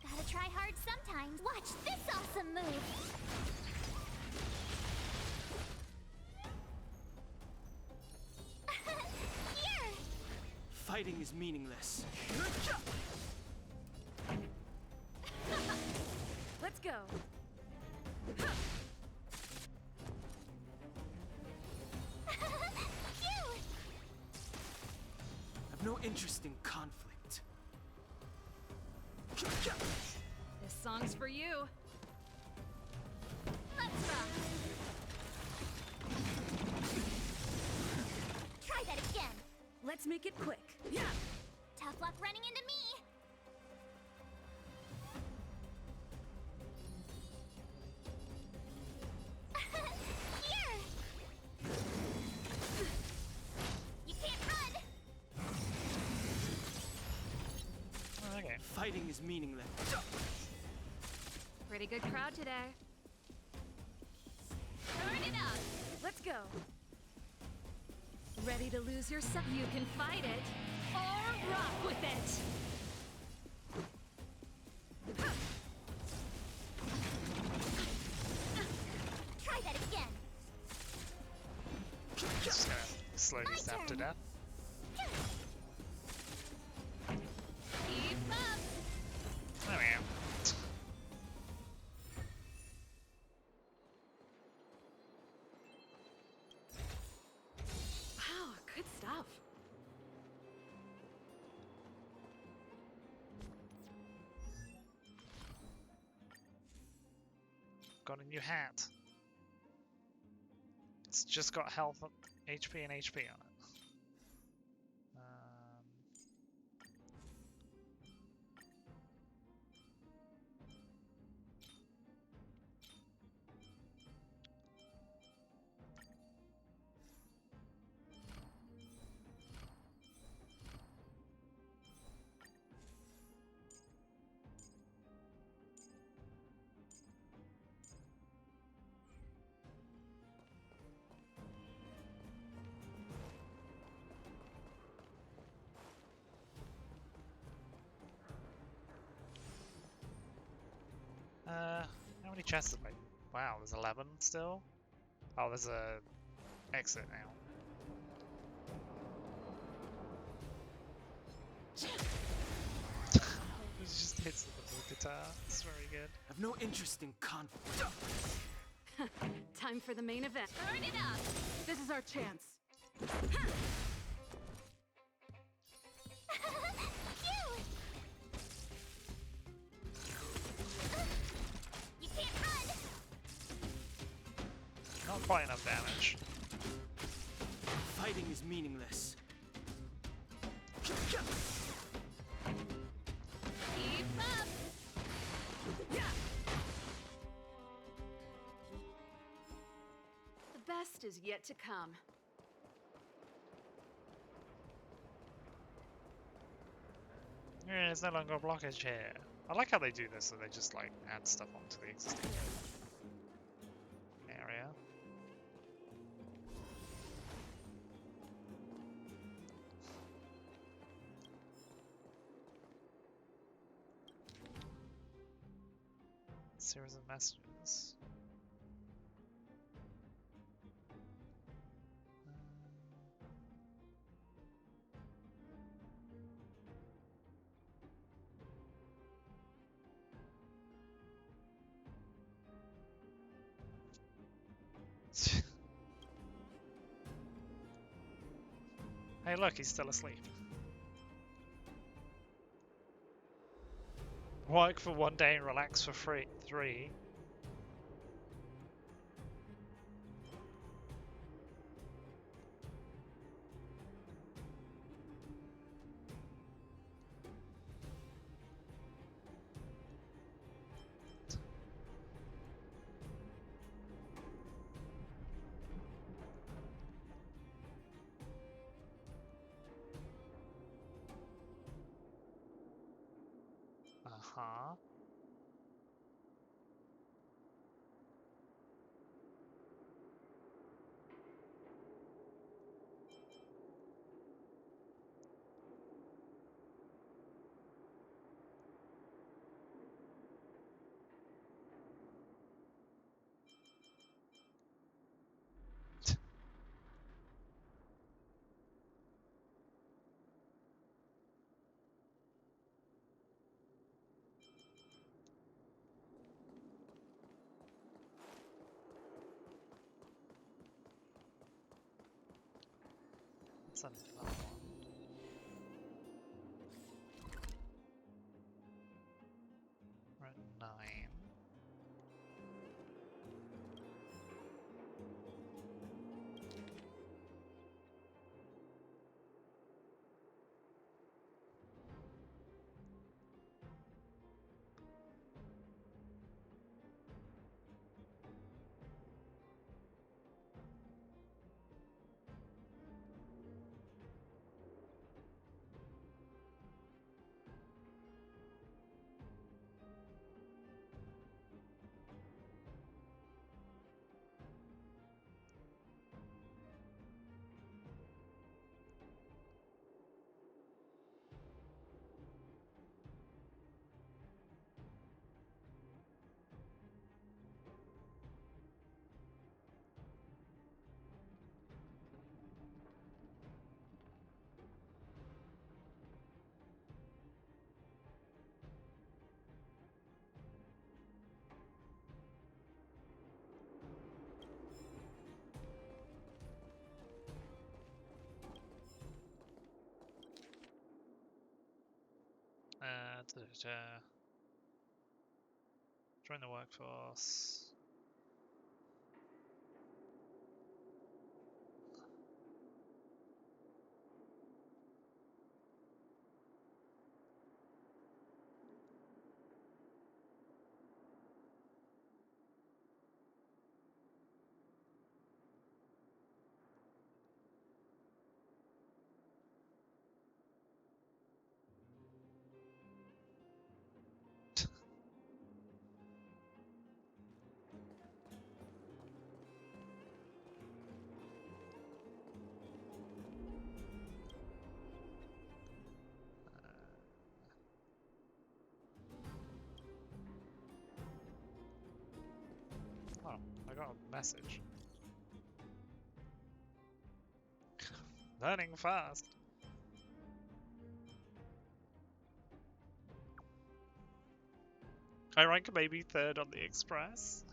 Gotta try hard sometimes. Watch this awesome move! Here! Fighting is meaningless. Let's go. I've no interest in conflict. This song's for you. Let's rock! Try that again! Let's make it quick. Yeah. Tough luck running into me! Here! You can't run! Okay. Fighting is meaningless. Pretty good crowd today. Turn it up! Let's go. Ready to lose yourself? You can fight it or rock with it. Try that again! Just gonna slowly stab to death. Keep up! There we go. Wow, good stuff. Got a new hat. It's just got health, HP, and HP on it. How many chests have I? Wow, there's 11 still? Oh, there's a exit now. It just hits the guitar. It's very good. I've no interest in conflict. Time for the main event. Turn it up! This is our chance. You can't run! Not quite enough damage. Fighting is meaningless. Keep up! The best is yet to come. Yeah, there's no longer a blockage here. I like how they do this, so they just like add stuff onto the existing area. Series of messages. Hey look, he's still asleep. Work for 1 day and relax for 3. Uh-huh. That's another one. We're at 9. Join the workforce. Oh, I got a message. Learning fast. I rank maybe 3rd on the Express.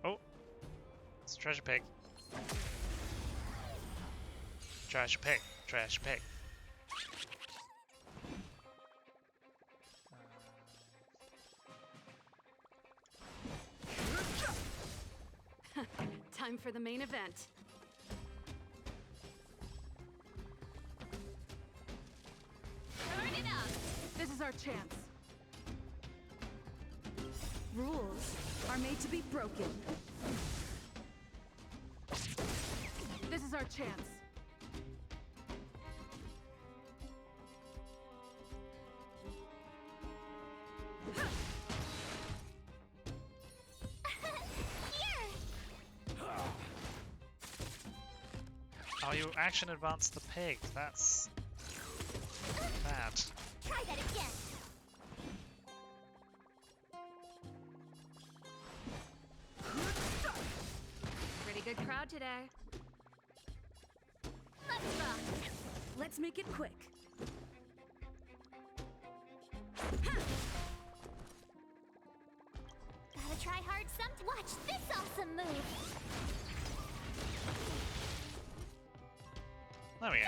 Oh, it's a treasure pig. Treasure pig. Treasure pig. Time for the main event. Turn it up! This is our chance. Rules are made to be broken. This is our chance. Oh, you action advance the pig. That's bad. Try that again! Pretty good crowd today. Let's rock! Let's make it quick. Gotta try hard some. Watch this awesome move! There we go.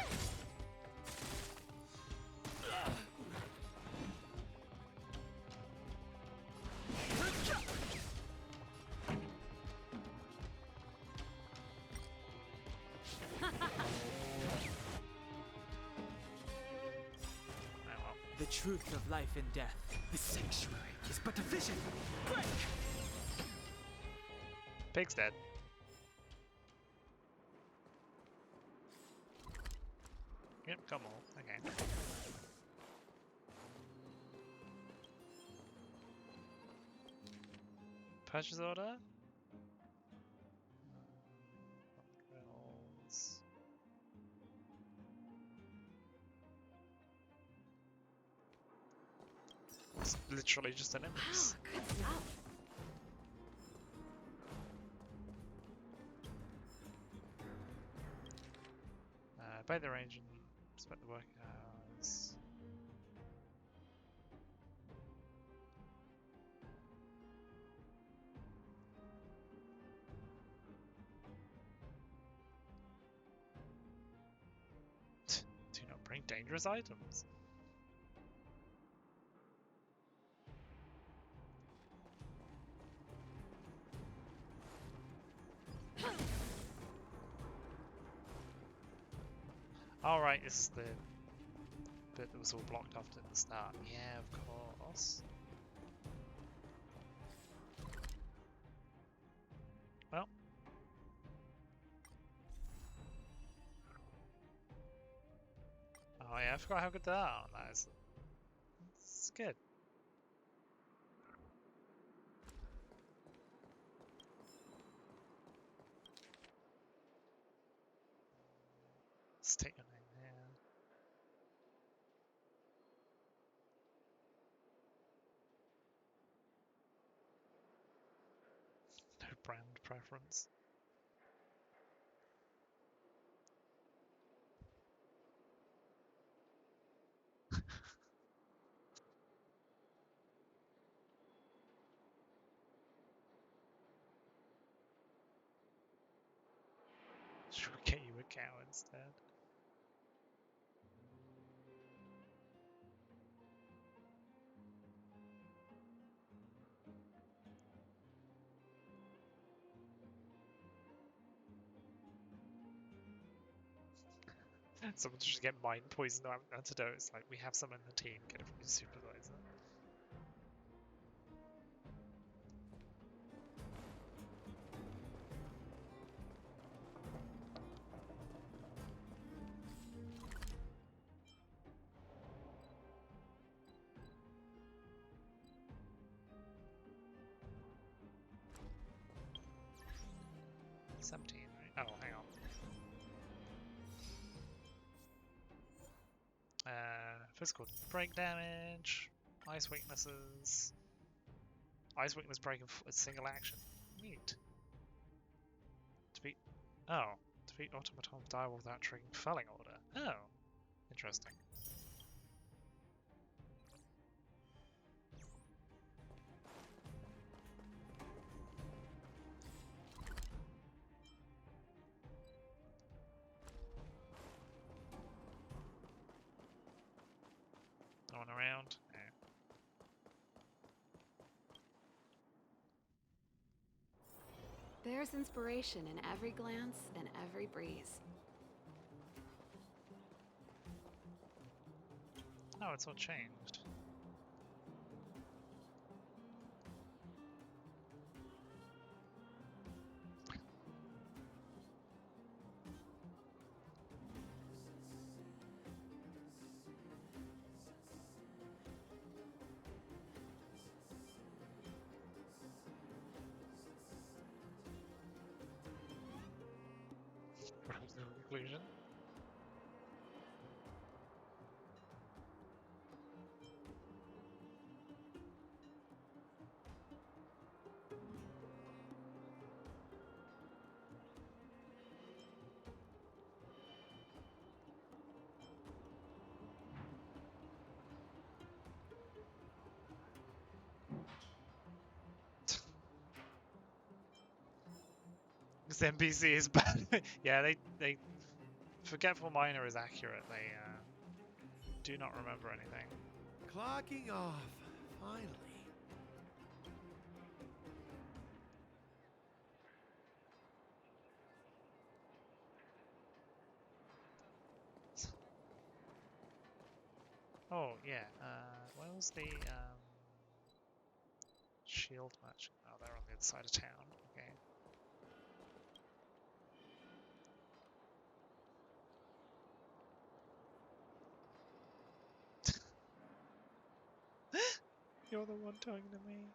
The truth of life and death. The sanctuary is but a vision. Break! Pig's dead. Yep, come on. Okay. Purchase order? Rails. It's literally just an invoice. Good stuff. By the range and split the work hours. Do not bring dangerous items. Alright, it's the bit that was all blocked off at the start. Yeah, of course. Well. Oh yeah, I forgot how good they are. That is... It's good. State your name there. No brand preference. Should we get you a cow instead? Someone should just get mind poison antidotes. Like, we have some in the team, get it from your supervisor. Right? Oh, hang on. Physical break damage, ice weaknesses. Ice weakness break a single action. Neat. Defeat. Oh. Defeat automaton direwall without triggering felling order. Oh. Interesting. No one around? No. There's inspiration in every glance and every breeze. Oh, it's all changed. Conclusion. This NPC is bad. Yeah, they Forgetful Miner is accurate. They do not remember anything. Clocking off, finally. Oh yeah. Where was the shield merchant? Oh, they're on the other side of town. Okay. You're the one talking to me.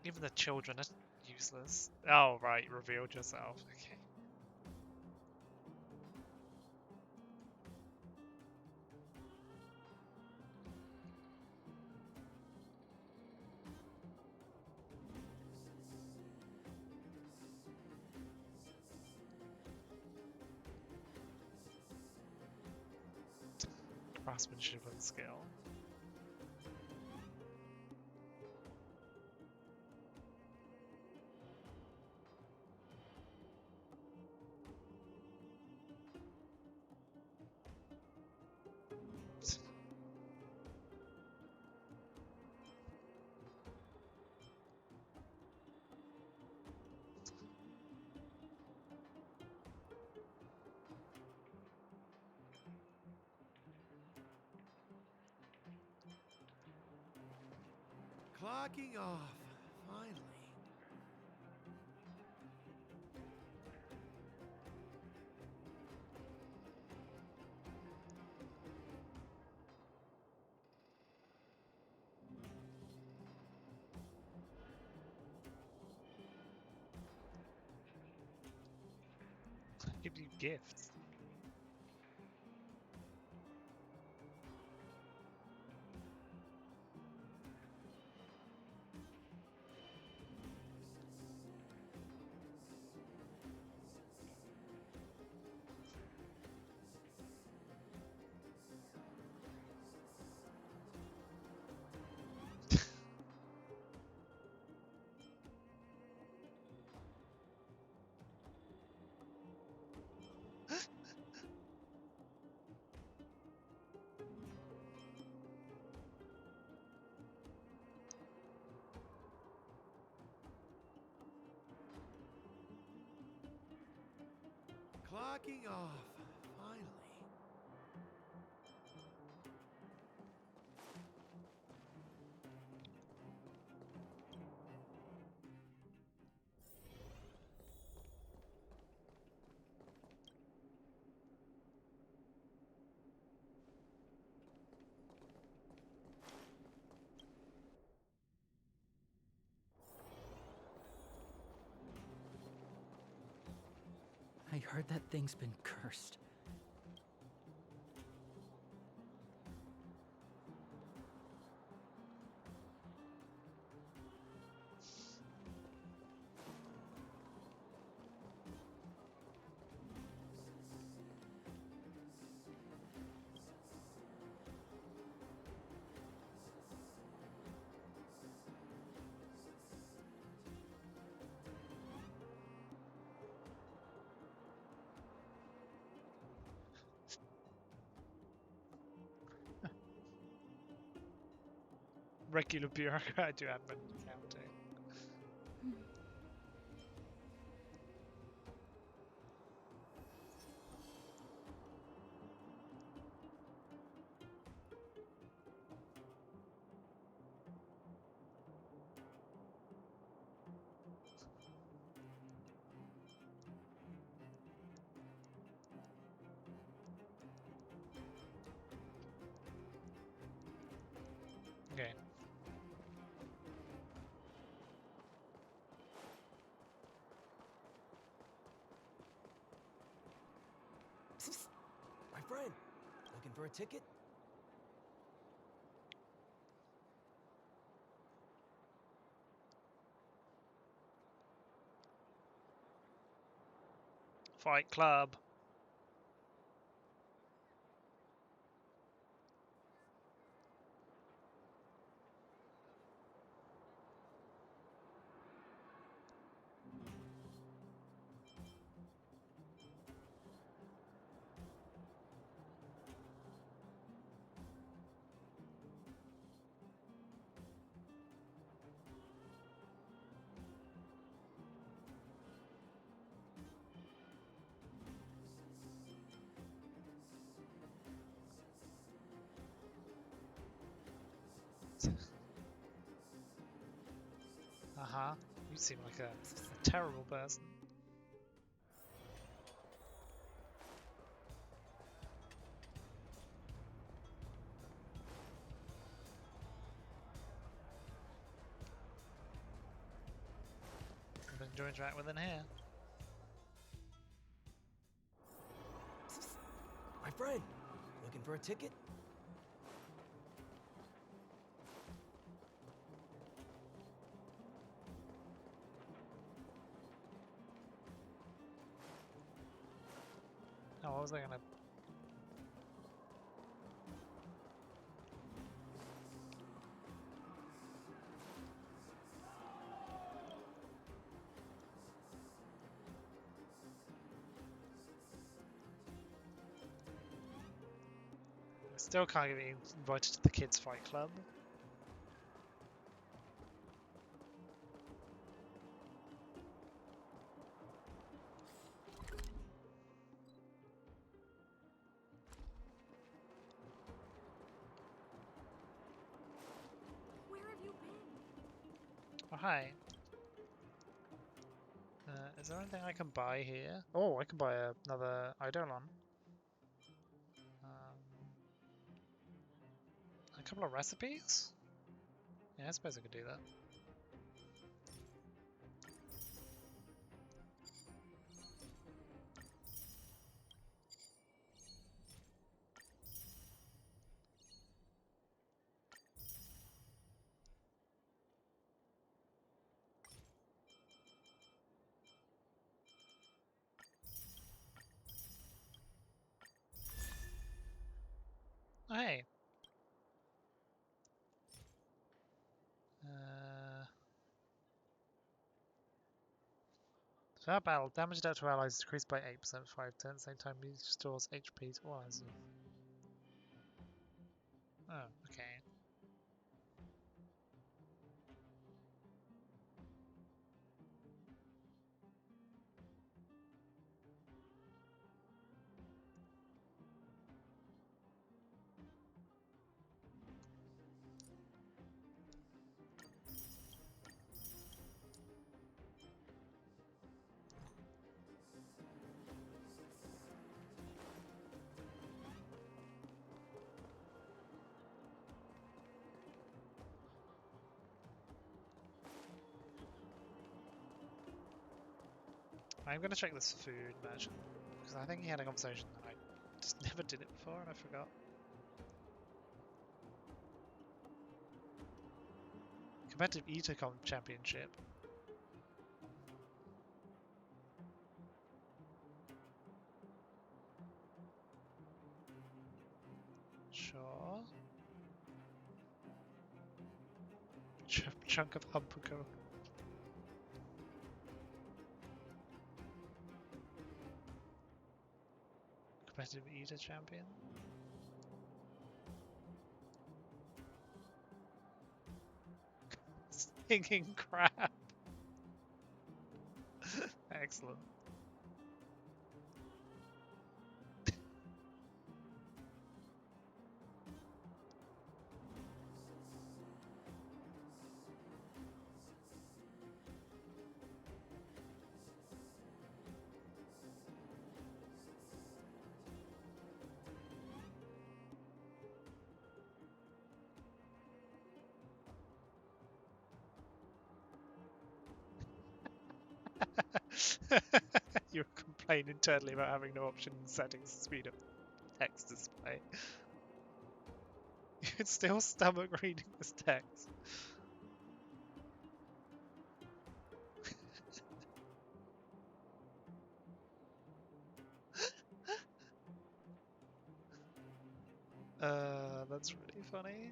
Even the children are useless. Oh, right, revealed yourself. Okay. Craftsmanship and skill. Clocking off, finally. Give you gifts. Clocking off, finally. I heard that thing's been cursed. Regular bureaucrat do admin accounting. Okay. My friend, looking for a ticket? Fight Club. Uh-huh. You seem like a terrible person. I've enjoyed interacting with in here. My friend, looking for a ticket? Oh, what was I gonna... I still can't get invited to the kids' fight club. Where have you been? Oh, hi. Is there anything I can buy here? Oh, I can buy another Eidolon. A couple of recipes? Yeah, I suppose I could do that. Oh, hey. Throughout battle, damage dealt to allies is decreased by 8% for 5 turns, same time it restores HP to allies. Oh, okay. I'm gonna check this food merchant, because I think he had a conversation that I just never did it before and I forgot. Competitive Eater Championship. Sure. Chunk of hamburger. Competitive Eater Champion. Singing crab. Excellent. You're complaining internally about having no option in settings to speed up text display. You can still stomach reading this text. That's really funny.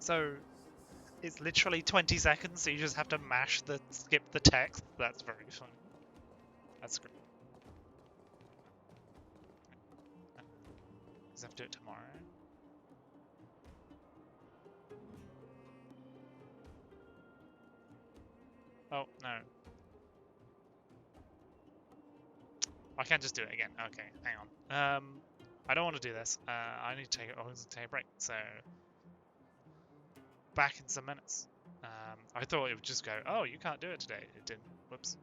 So it's literally 20 seconds, so you just have to skip the text. That's very funny. That's great. Just have to do it tomorrow. Oh, no. I can't just do it again. Okay, hang on. I don't want to do this. I need to take a break. So back in some minutes. I thought it would just go, oh, you can't do it today. It didn't. Whoops.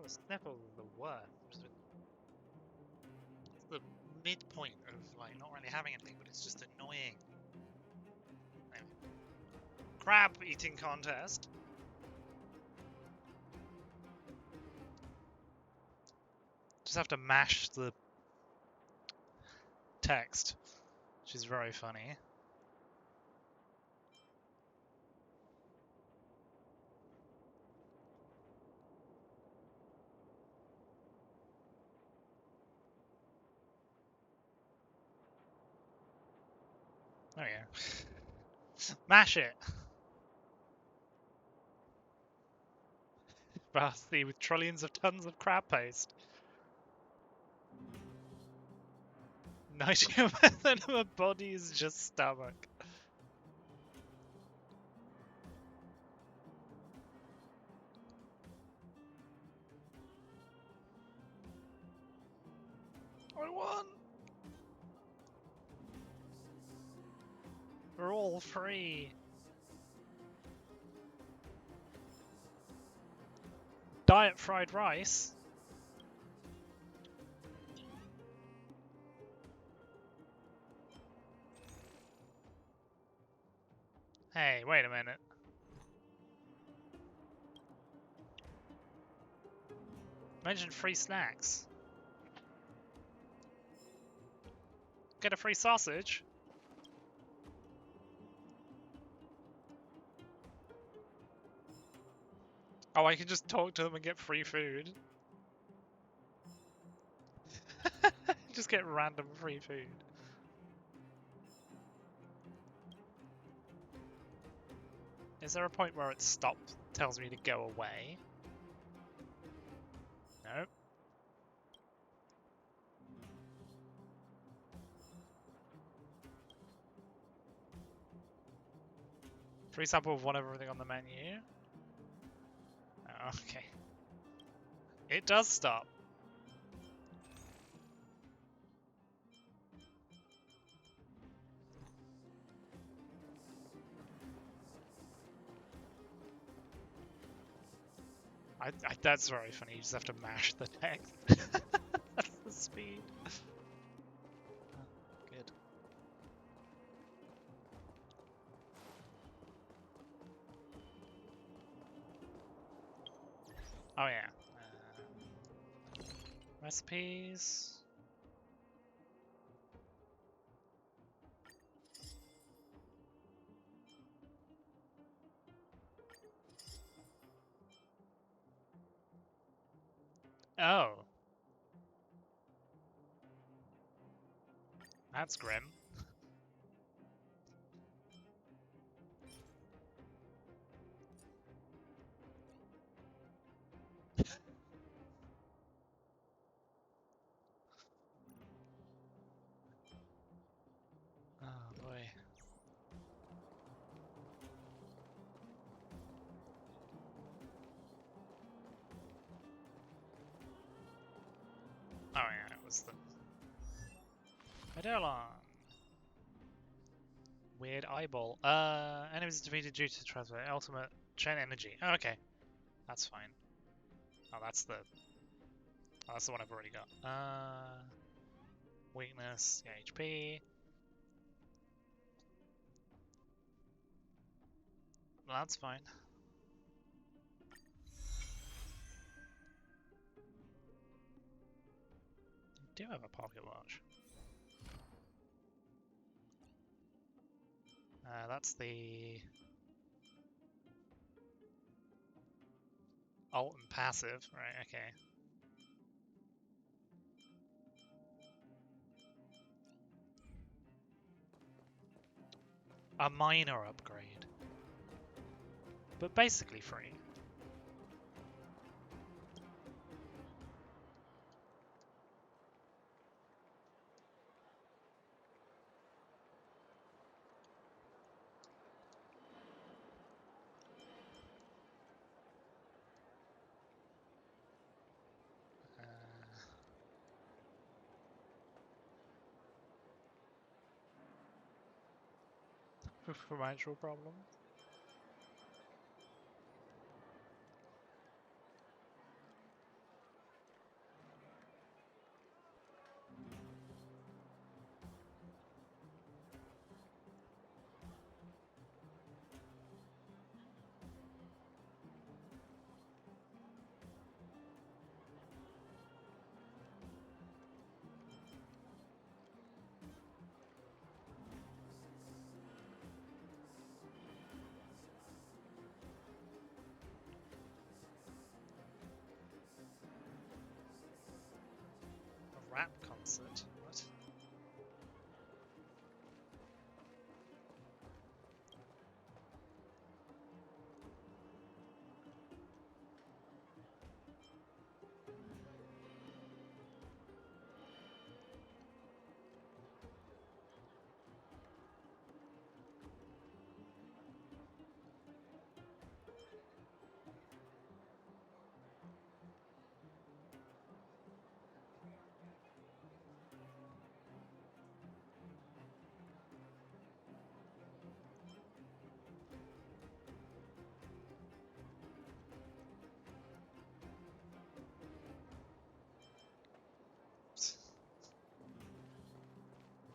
Those nipples are the worst. It's the midpoint of like not really having anything, but it's just annoying. Anyway. Crab eating contest. Just have to mash the text, which is very funny. Oh yeah. Mash it! Vastly with trillions of tons of crab paste. 90% of a body is just stomach. I won! We're all free. Diet fried rice? Hey, wait a minute. Mention free snacks. Get a free sausage? Oh, I can just talk to them and get free food. Just get random free food. Is there a point where it stops, tells me to go away? Nope. Free sample of one of everything on the menu. Oh, okay. It does stop. That's very funny. You just have to mash the text. That's the speed. Good. Oh yeah. Recipes. Oh. That's grim. Oh boy. Oh yeah, it was the Medallon. Weird eyeball. Enemies defeated due to transfer ultimate chain energy. Oh, okay. That's fine. Oh, that's the one I've already got. Weakness, HP. Well, that's fine. I do have a pocket watch. That's the alt and passive, right? Okay. A minor upgrade, but basically free. Financial problem. rap concert. What?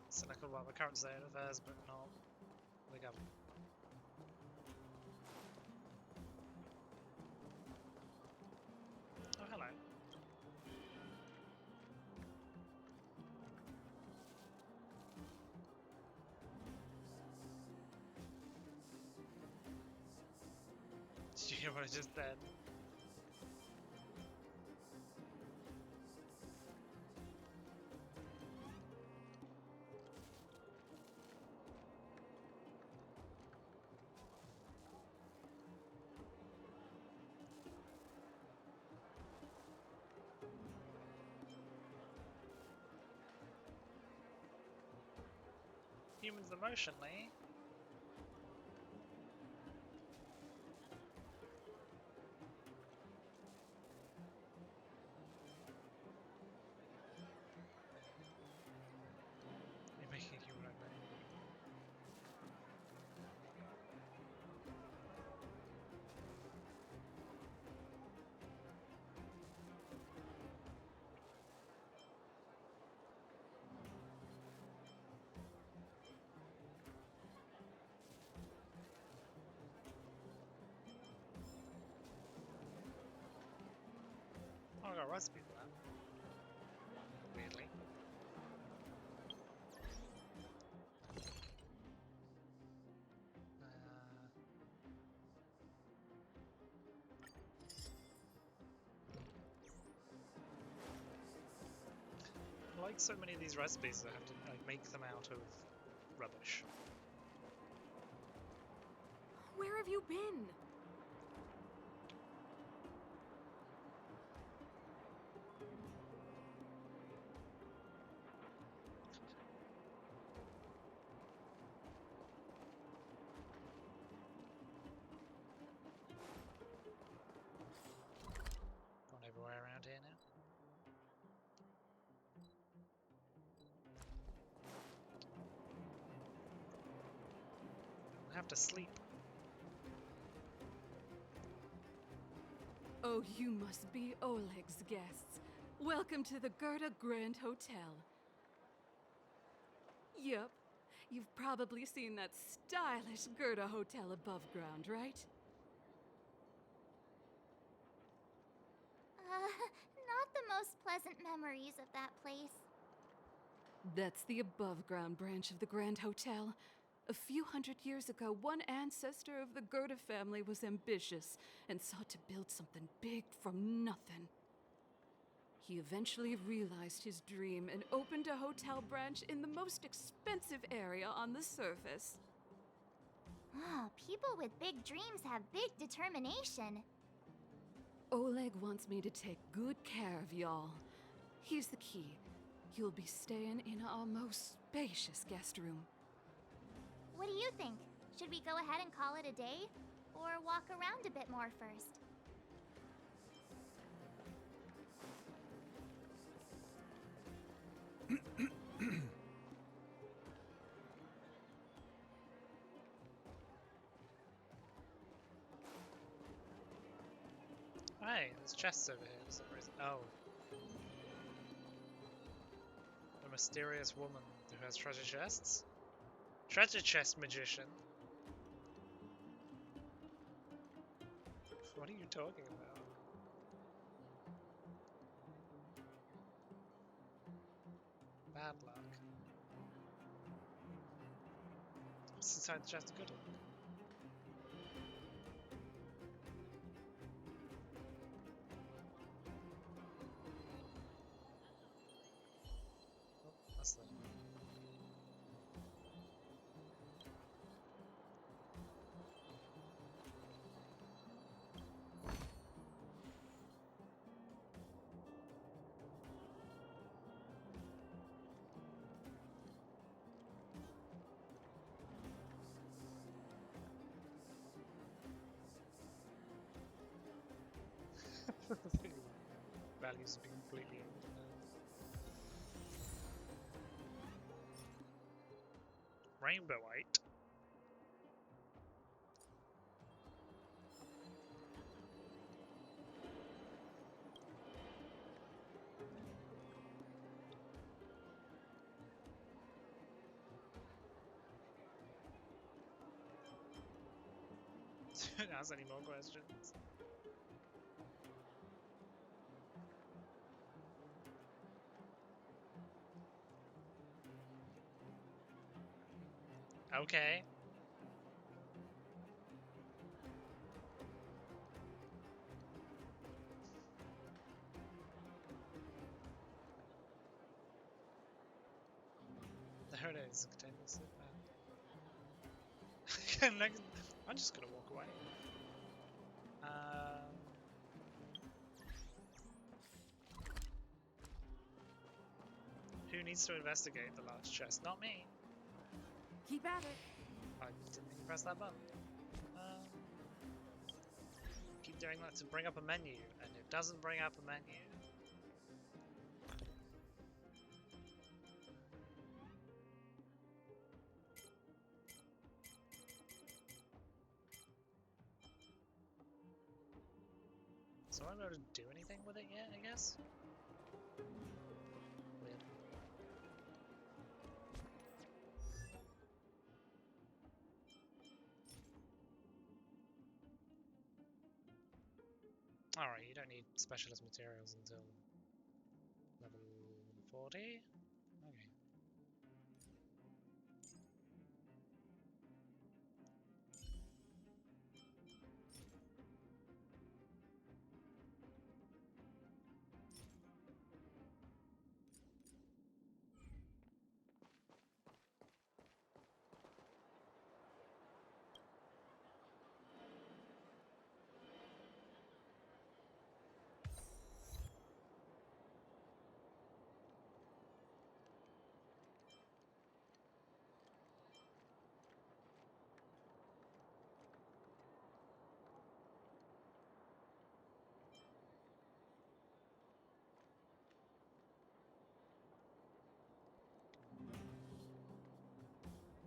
Cynical about the current state of affairs, but not the government. Oh, hello. Did you hear what I just said? Humans emotionally. You're making a human like that. Oh, I got a recipe for that. Weirdly. Like so many of these recipes, I have to like make them out of rubbish. Where have you been? Gone everywhere around here now. I have to sleep. Oh, you must be Oleg's guests. Welcome to the Gerda Grand Hotel. Yup, you've probably seen that stylish Gerda Hotel above ground, right? Not the most pleasant memories of that place. That's the above-ground branch of the Grand Hotel. A few hundred years ago, one ancestor of the Gerda family was ambitious and sought to build something big from nothing. He eventually realized his dream and opened a hotel branch in the most expensive area on the surface. Oh, people with big dreams have big determination. Oleg wants me to take good care of y'all. Here's the key. You'll be staying in our most spacious guest room. What do you think? Should we go ahead and call it a day? Or walk around a bit more first? Hey, there's chests over here for some reason. Oh. A mysterious woman who has treasure chests? Treasure chest magician? What are you talking about? Bad luck. What's inside the chest? Good luck. values would be completely infinite. Rainbow white. Don't ask any more questions. Okay. There it is. Containing slip band. I'm just gonna walk away. Who needs to investigate the large chest? Not me. Keep at it. I didn't even press that button. Keep doing that to bring up a menu, and it doesn't bring up a menu. So I'm not able to do anything with it yet, I guess? Weird. Alright, you don't need specialist materials until level 40? Okay.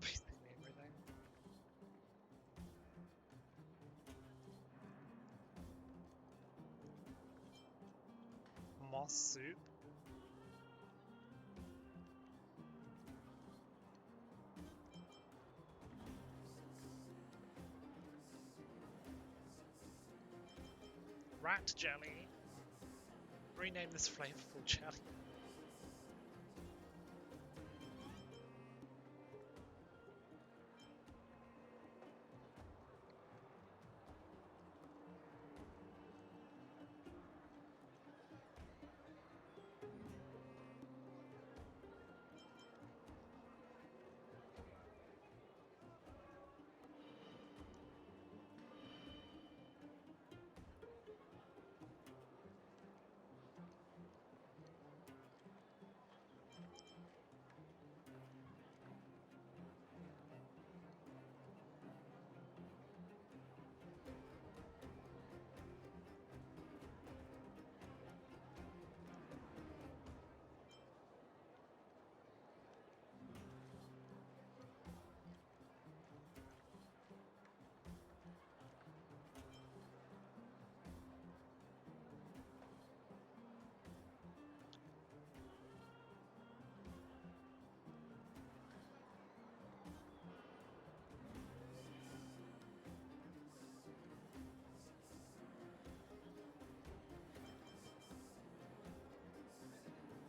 Basically everything. Moss soup. Rat jelly. Rename this flavorful jelly.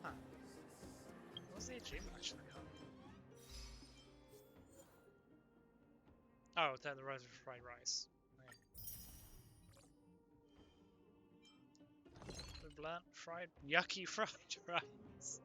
Huh. What's the achievement actually on? Oh, then the roast fried rice. Okay. The blunt fried yucky fried rice.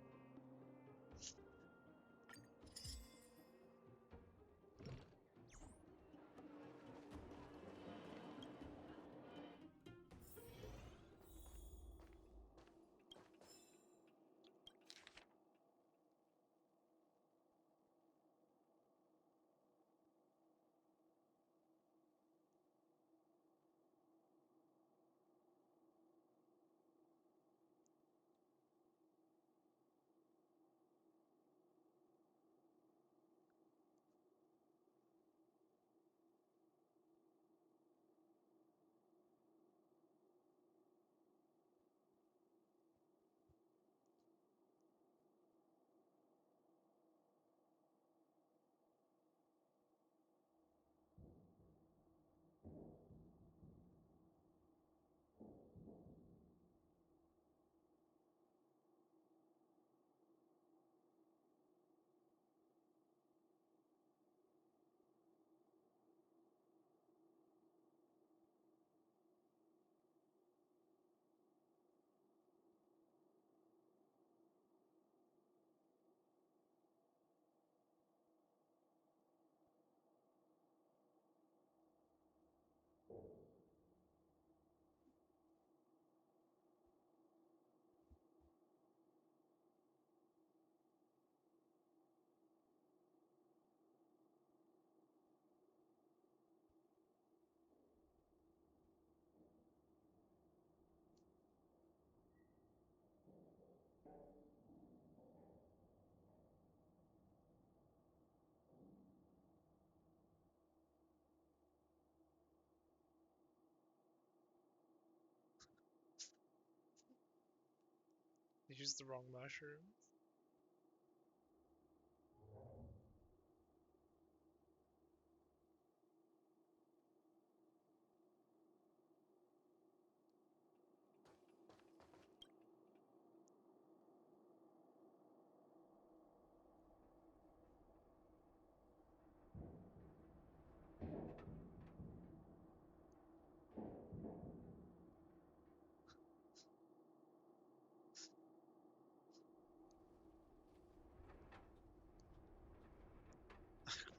used the wrong mushroom.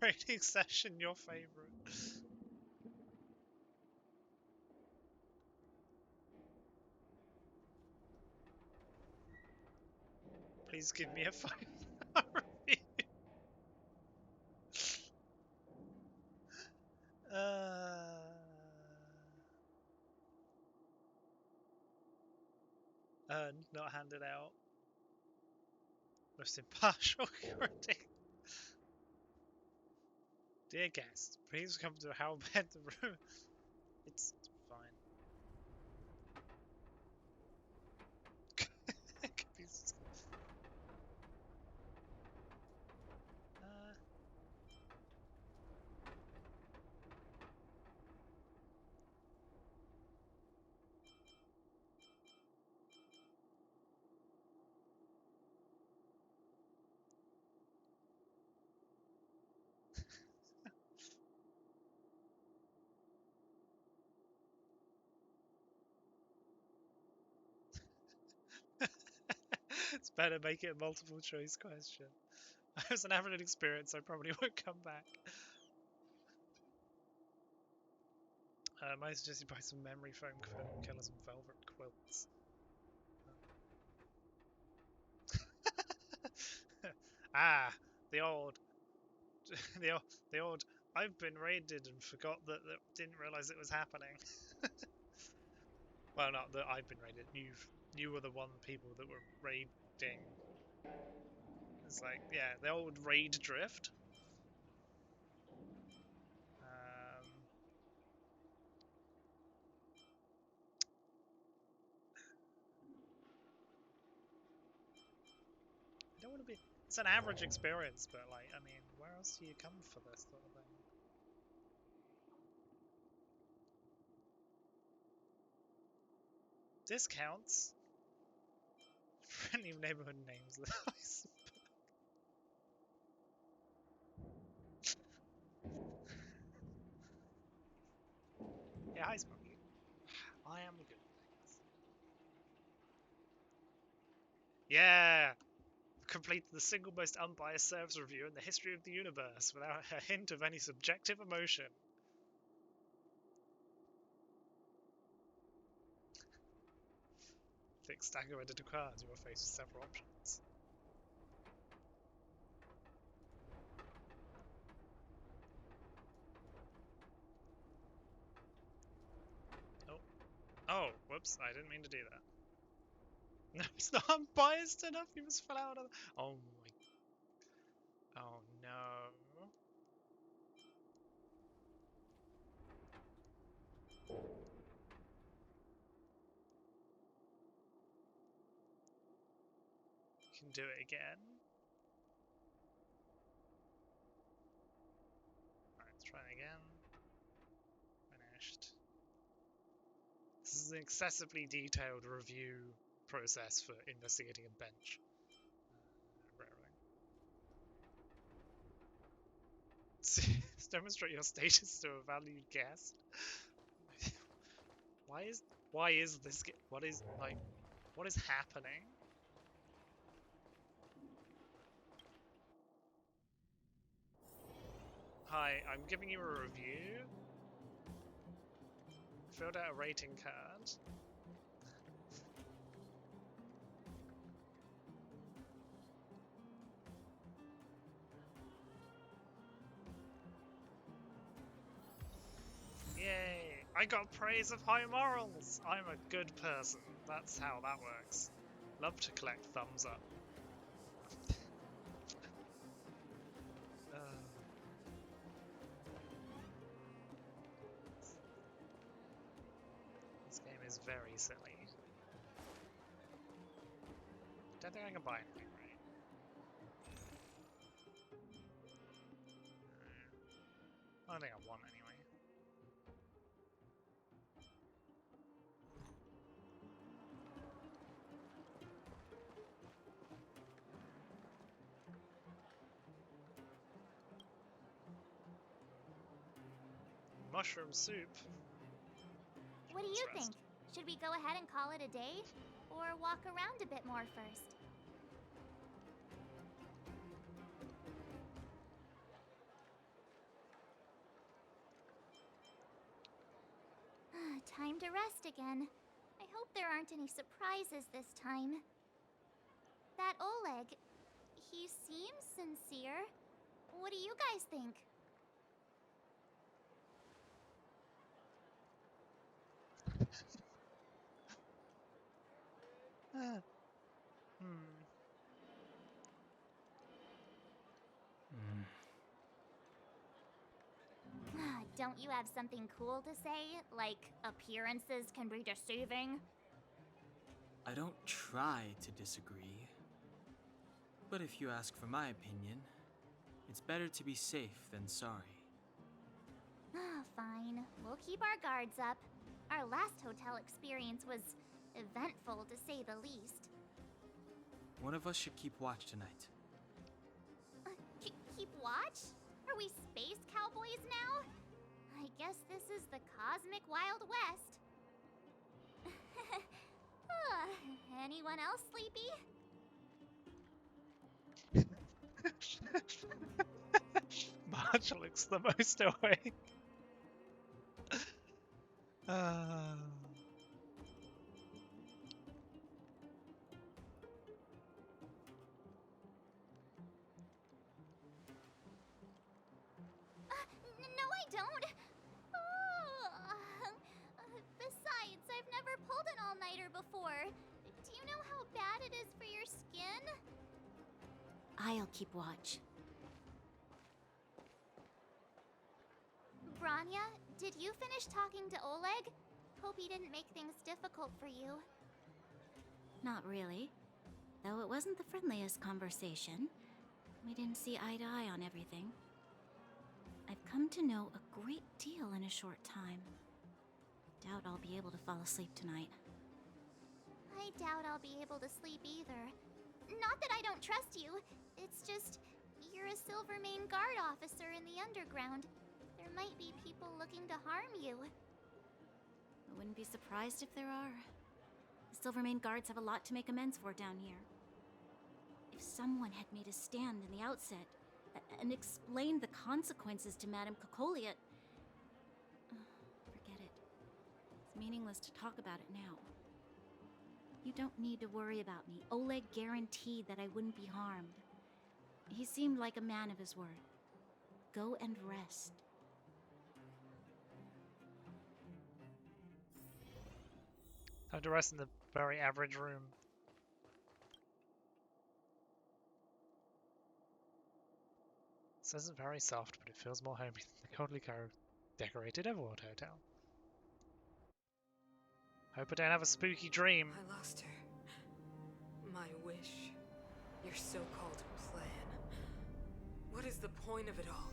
Rating session, your favorite. Please give me a 5-star review. Not handed out. Most impartial critic. Dear guest, please come to how bad the room. It's fine. It's better make it a multiple choice question. It was an average experience, I probably won't come back. Might suggest you buy some memory foam killers and velvet quilts. Ah, the old, the old. I've been raided and forgot that didn't realize it was happening. Well, not that I've been raided. You were the one people that were raiding. It's like, yeah, the old raid drift. I don't want to be. It's an average experience, but like, I mean, where else do you come for this sort of thing? Discounts. Friendly neighborhood names. Yeah, hi Smokey. I am the good things. Yeah! Completed the single most unbiased service review in the history of the universe without a hint of any subjective emotion. Thick stack of edited cards, you are faced with several options. Oh. Oh, whoops, I didn't mean to do that. No, it's not unbiased enough, you must fill out another. Oh my. Oh no. You can do it again. Alright, let's try it again. Finished. This is an excessively detailed review process for investigating a bench. Demonstrate your status to a valued guest. Why is this? What is like? What is happening? Hi, I'm giving you a review. Filled out a rating card. Yay! I got praise of high morals! I'm a good person. That's how that works. Love to collect thumbs up. This game is very silly. don't think I can buy anything, right? I don't think I want anyway. Mushroom soup. What do you think? Should we go ahead and call it a day? Or walk around a bit more first? Time to rest again. I hope there aren't any surprises this time. That Oleg, he seems sincere. What do you guys think? Don't you have something cool to say? Like, appearances can be deceiving? I don't try to disagree. But if you ask for my opinion, it's better to be safe than sorry. Fine. We'll keep our guards up. Our last hotel experience was eventful, to say the least. One of us should keep watch tonight. Keep watch? Are we space cowboys now? I guess this is the cosmic Wild West. Anyone else sleepy? March looks the most awake. No, I don't. Besides, I've never pulled an all-nighter before. Do you know how bad it is for your skin? I'll keep watch. Branya, did you finish talking to Oleg? Hope he didn't make things difficult for you. Not really. Though it wasn't the friendliest conversation. We didn't see eye to eye on everything. I've come to know a great deal in a short time. Doubt I'll be able to fall asleep tonight. I doubt I'll be able to sleep either. Not that I don't trust you. It's just, you're a Silvermane Guard officer in the underground. There might be people looking to harm you. I wouldn't be surprised if there are. The Silvermane Guards have a lot to make amends for down here. If someone had made a stand in the outset and explained the consequences to Madame Kokolia... forget it. It's meaningless to talk about it now. You don't need to worry about me. Oleg guaranteed that I wouldn't be harmed. He seemed like a man of his word. Go and rest. Time to rest in the very average room. This isn't very soft, but it feels more homey than the coldly decorated Everworld Hotel. Hope I don't have a spooky dream. I lost her. My wish. Your so-called plan. What is the point of it all?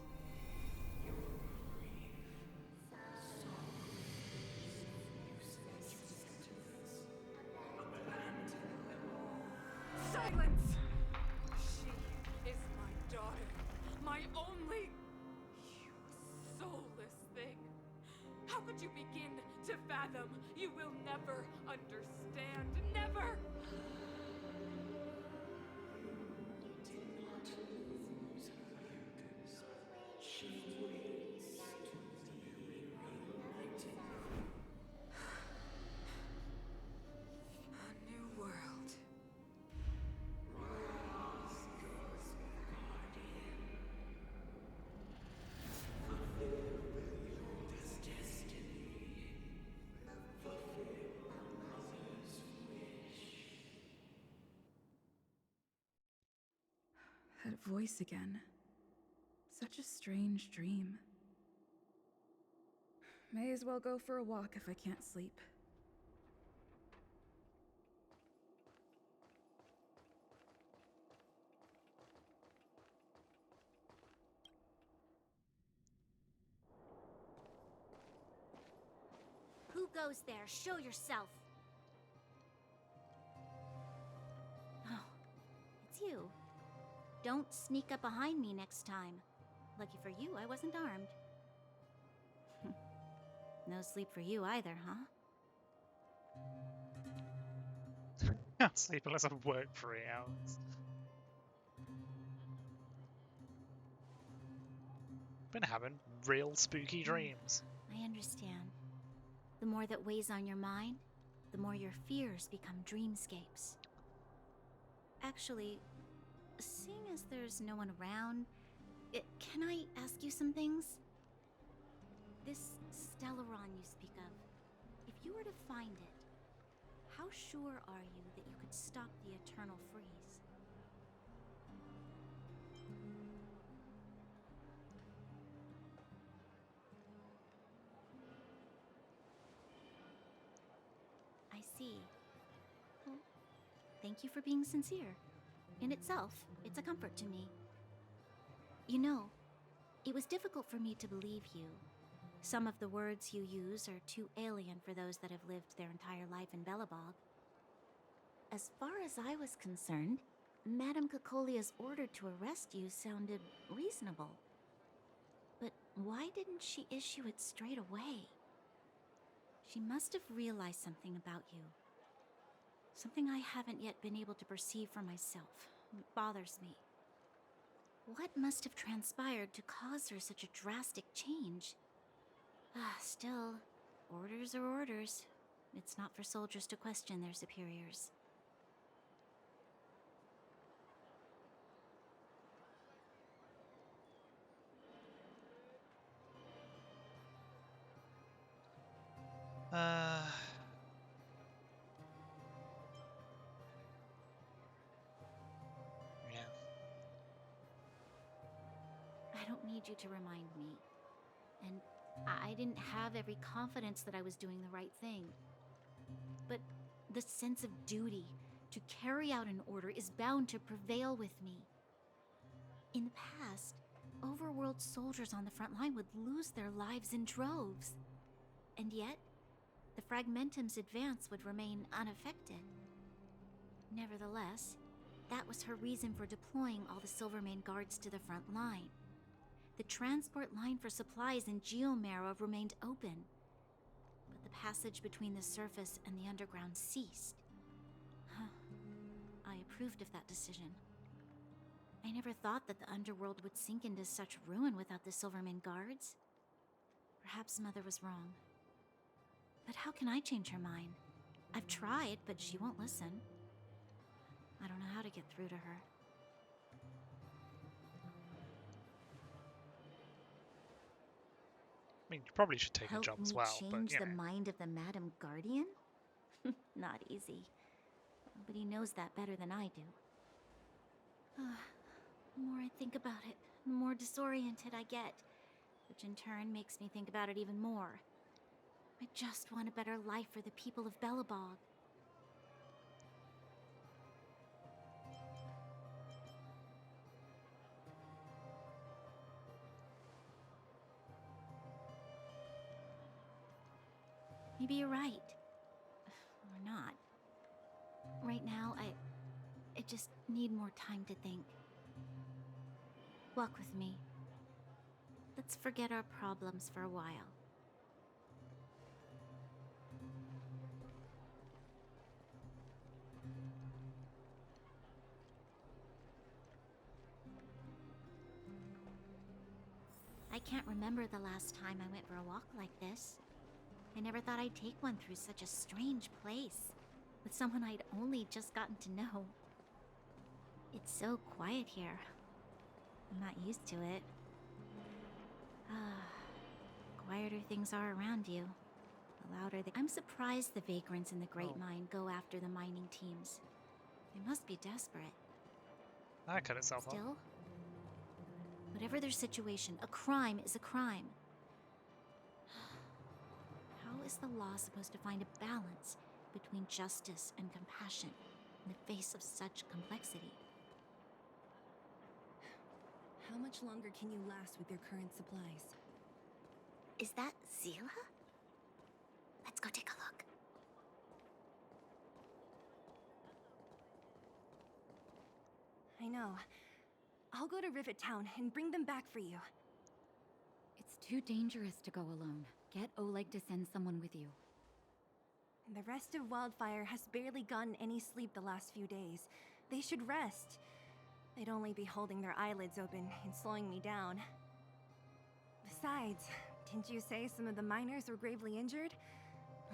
Silence! She is my daughter. My only... You soulless thing. How could you begin to fathom? You will never understand. Never! A new world. That voice again. Such a strange dream. May as well go for a walk if I can't sleep. goes there? Show yourself. Oh, it's you. Don't sneak up behind me next time. Lucky for you, I wasn't armed. No sleep for you either, huh? Can't sleep unless I've worked for 8 hours. Been having real spooky dreams. I understand. The more that weighs on your mind, the more your fears become dreamscapes. Actually, seeing as there's no one around, can I ask you some things? This Stellaron you speak of, if you were to find it, how sure are you that you could stop the eternal freeze? I see. Well, thank you for being sincere. In itself, it's a comfort to me. You know, it was difficult for me to believe you. Some of the words you use are too alien for those that have lived their entire life in Belobog. As far as I was concerned, Madame Cocolia's order to arrest you sounded reasonable. But why didn't she issue it straight away? She must have realized something about you. Something I haven't yet been able to perceive for myself. It bothers me. What must have transpired to cause her such a drastic change? Still, orders are orders. It's not for soldiers to question their superiors. Yeah. I don't need you to remind me. And I didn't have every confidence that I was doing the right thing. But the sense of duty to carry out an order is bound to prevail with me. In the past, overworld soldiers on the front line would lose their lives in droves. And yet, the Fragmentum's advance would remain unaffected. Nevertheless, that was her reason for deploying all the Silvermane guards to the front line. The transport line for supplies in Geomarrow remained open, but the passage between the surface and the underground ceased. I approved of that decision. I never thought that the underworld would sink into such ruin without the Silvermane guards. Perhaps Mother was wrong. But how can I change her mind? I've tried, but she won't listen. I don't know how to get through to her. I mean, you probably should take a Help job me as well, but change you the know. mind of the Madam Guardian? Not easy. Nobody knows that better than I do. The more I think about it, the more disoriented I get, which in turn makes me think about it even more. I just want a better life for the people of Belobog. Maybe you're right. Or not. Right now, I just need more time to think. Walk with me. Let's forget our problems for a while. I can't remember the last time I went for a walk like this. I never thought I'd take one through such a strange place, with someone I'd only just gotten to know. It's so quiet here. I'm not used to it. Quieter things are around you, the louder they... I'm surprised the vagrants in the Great Mine go after the mining teams. They must be desperate. That cut itself off. Still, whatever their situation, a crime is a crime. How is the law supposed to find a balance between justice and compassion in the face of such complexity? How much longer can you last with your current supplies? Is that Zila? Let's go take a look. I know. I'll go to Rivet Town and bring them back for you. It's too dangerous to go alone. Get Oleg to send someone with you. The rest of Wildfire has barely gotten any sleep the last few days. They should rest. They'd only be holding their eyelids open and slowing me down. Besides, didn't you say some of the miners were gravely injured?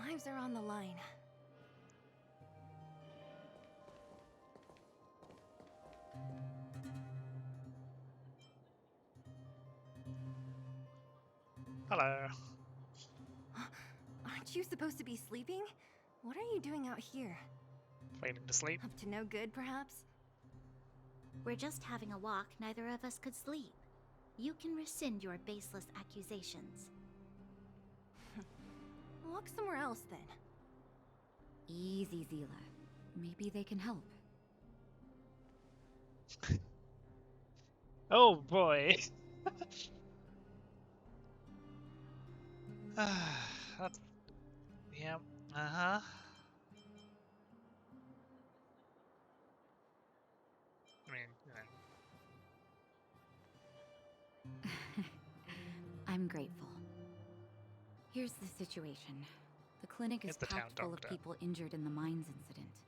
Lives are on the line. Hello. Aren't you supposed to be sleeping? What are you doing out here? Waiting to sleep. Up to no good, perhaps? We're just having a walk. Neither of us could sleep. You can rescind your baseless accusations. Walk somewhere else, then. Easy, Zila. Maybe they can help. Oh boy. That's... Yeah. Uh-huh. I mean, you know. I'm grateful. Here's the situation. The clinic is It's the town packed full of doctor. people injured in the mines incident.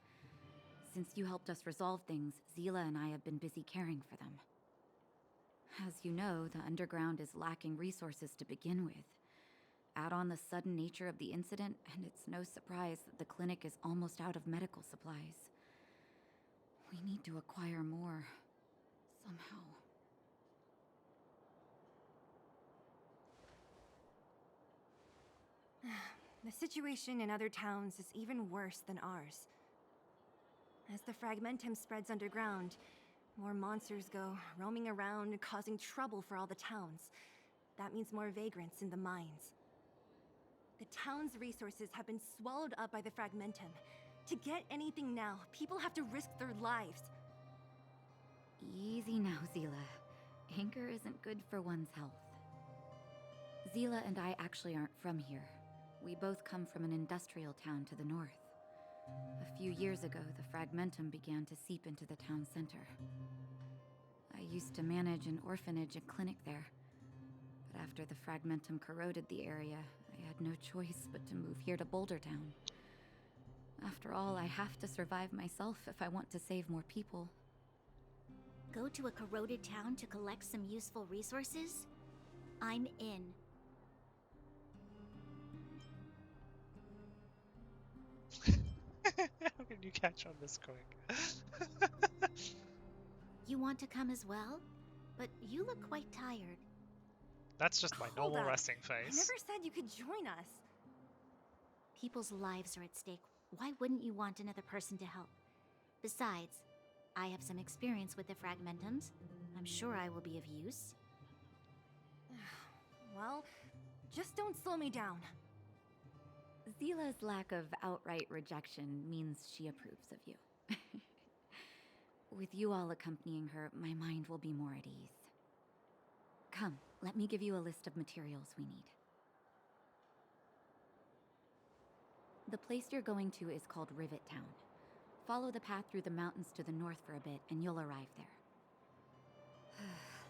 Since you helped us resolve things, Zila and I have been busy caring for them. As you know, the underground is lacking resources to begin with. Add on the sudden nature of the incident, and it's no surprise that the clinic is almost out of medical supplies. We need to acquire more, somehow. The situation in other towns is even worse than ours. As the fragmentum spreads underground, more monsters go roaming around, causing trouble for all the towns. That means more vagrants in the mines. The town's resources have been swallowed up by the fragmentum. To get anything now, people have to risk their lives. Easy now, Zila. Anger isn't good for one's health. Zila and I actually aren't from here. We both come from an industrial town to the north. A few years ago, the fragmentum began to seep into the town center. I used to manage an orphanage and clinic there. But after the fragmentum corroded the area, I had no choice but to move here to Boulder Town. After all, I have to survive myself if I want to save more people. Go to a corroded town to collect some useful resources? I'm in. How can you catch on this quick? You want to come as well? But you look quite tired. That's just my Hold normal up. resting I face. never said you could join us. People's lives are at stake. Why wouldn't you want another person to help? Besides, I have some experience with the fragmentums. I'm sure I will be of use. Well, just don't slow me down. Zila's lack of outright rejection means she approves of you. With you all accompanying her, my mind will be more at ease. Come, let me give you a list of materials we need. The place you're going to is called Rivet Town. Follow the path through the mountains to the north for a bit, and you'll arrive there.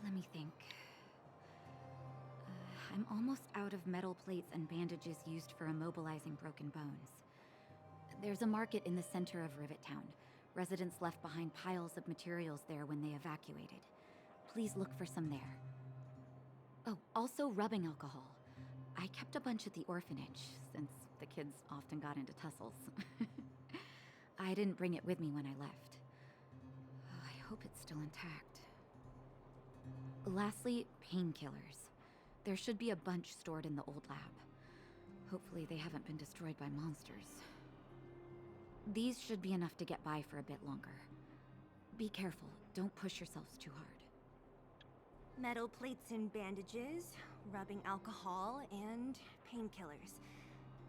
Let me think. I'm almost out of metal plates and bandages used for immobilizing broken bones. There's a market in the center of Rivet Town. Residents left behind piles of materials there when they evacuated. Please look for some there. Oh, also rubbing alcohol. I kept a bunch at the orphanage, since the kids often got into tussles. I didn't bring it with me when I left. I hope it's still intact. Lastly, painkillers. There should be a bunch stored in the old lab. Hopefully they haven't been destroyed by monsters. These should be enough to get by for a bit longer. Be careful, don't push yourselves too hard. Metal plates and bandages, rubbing alcohol, and painkillers.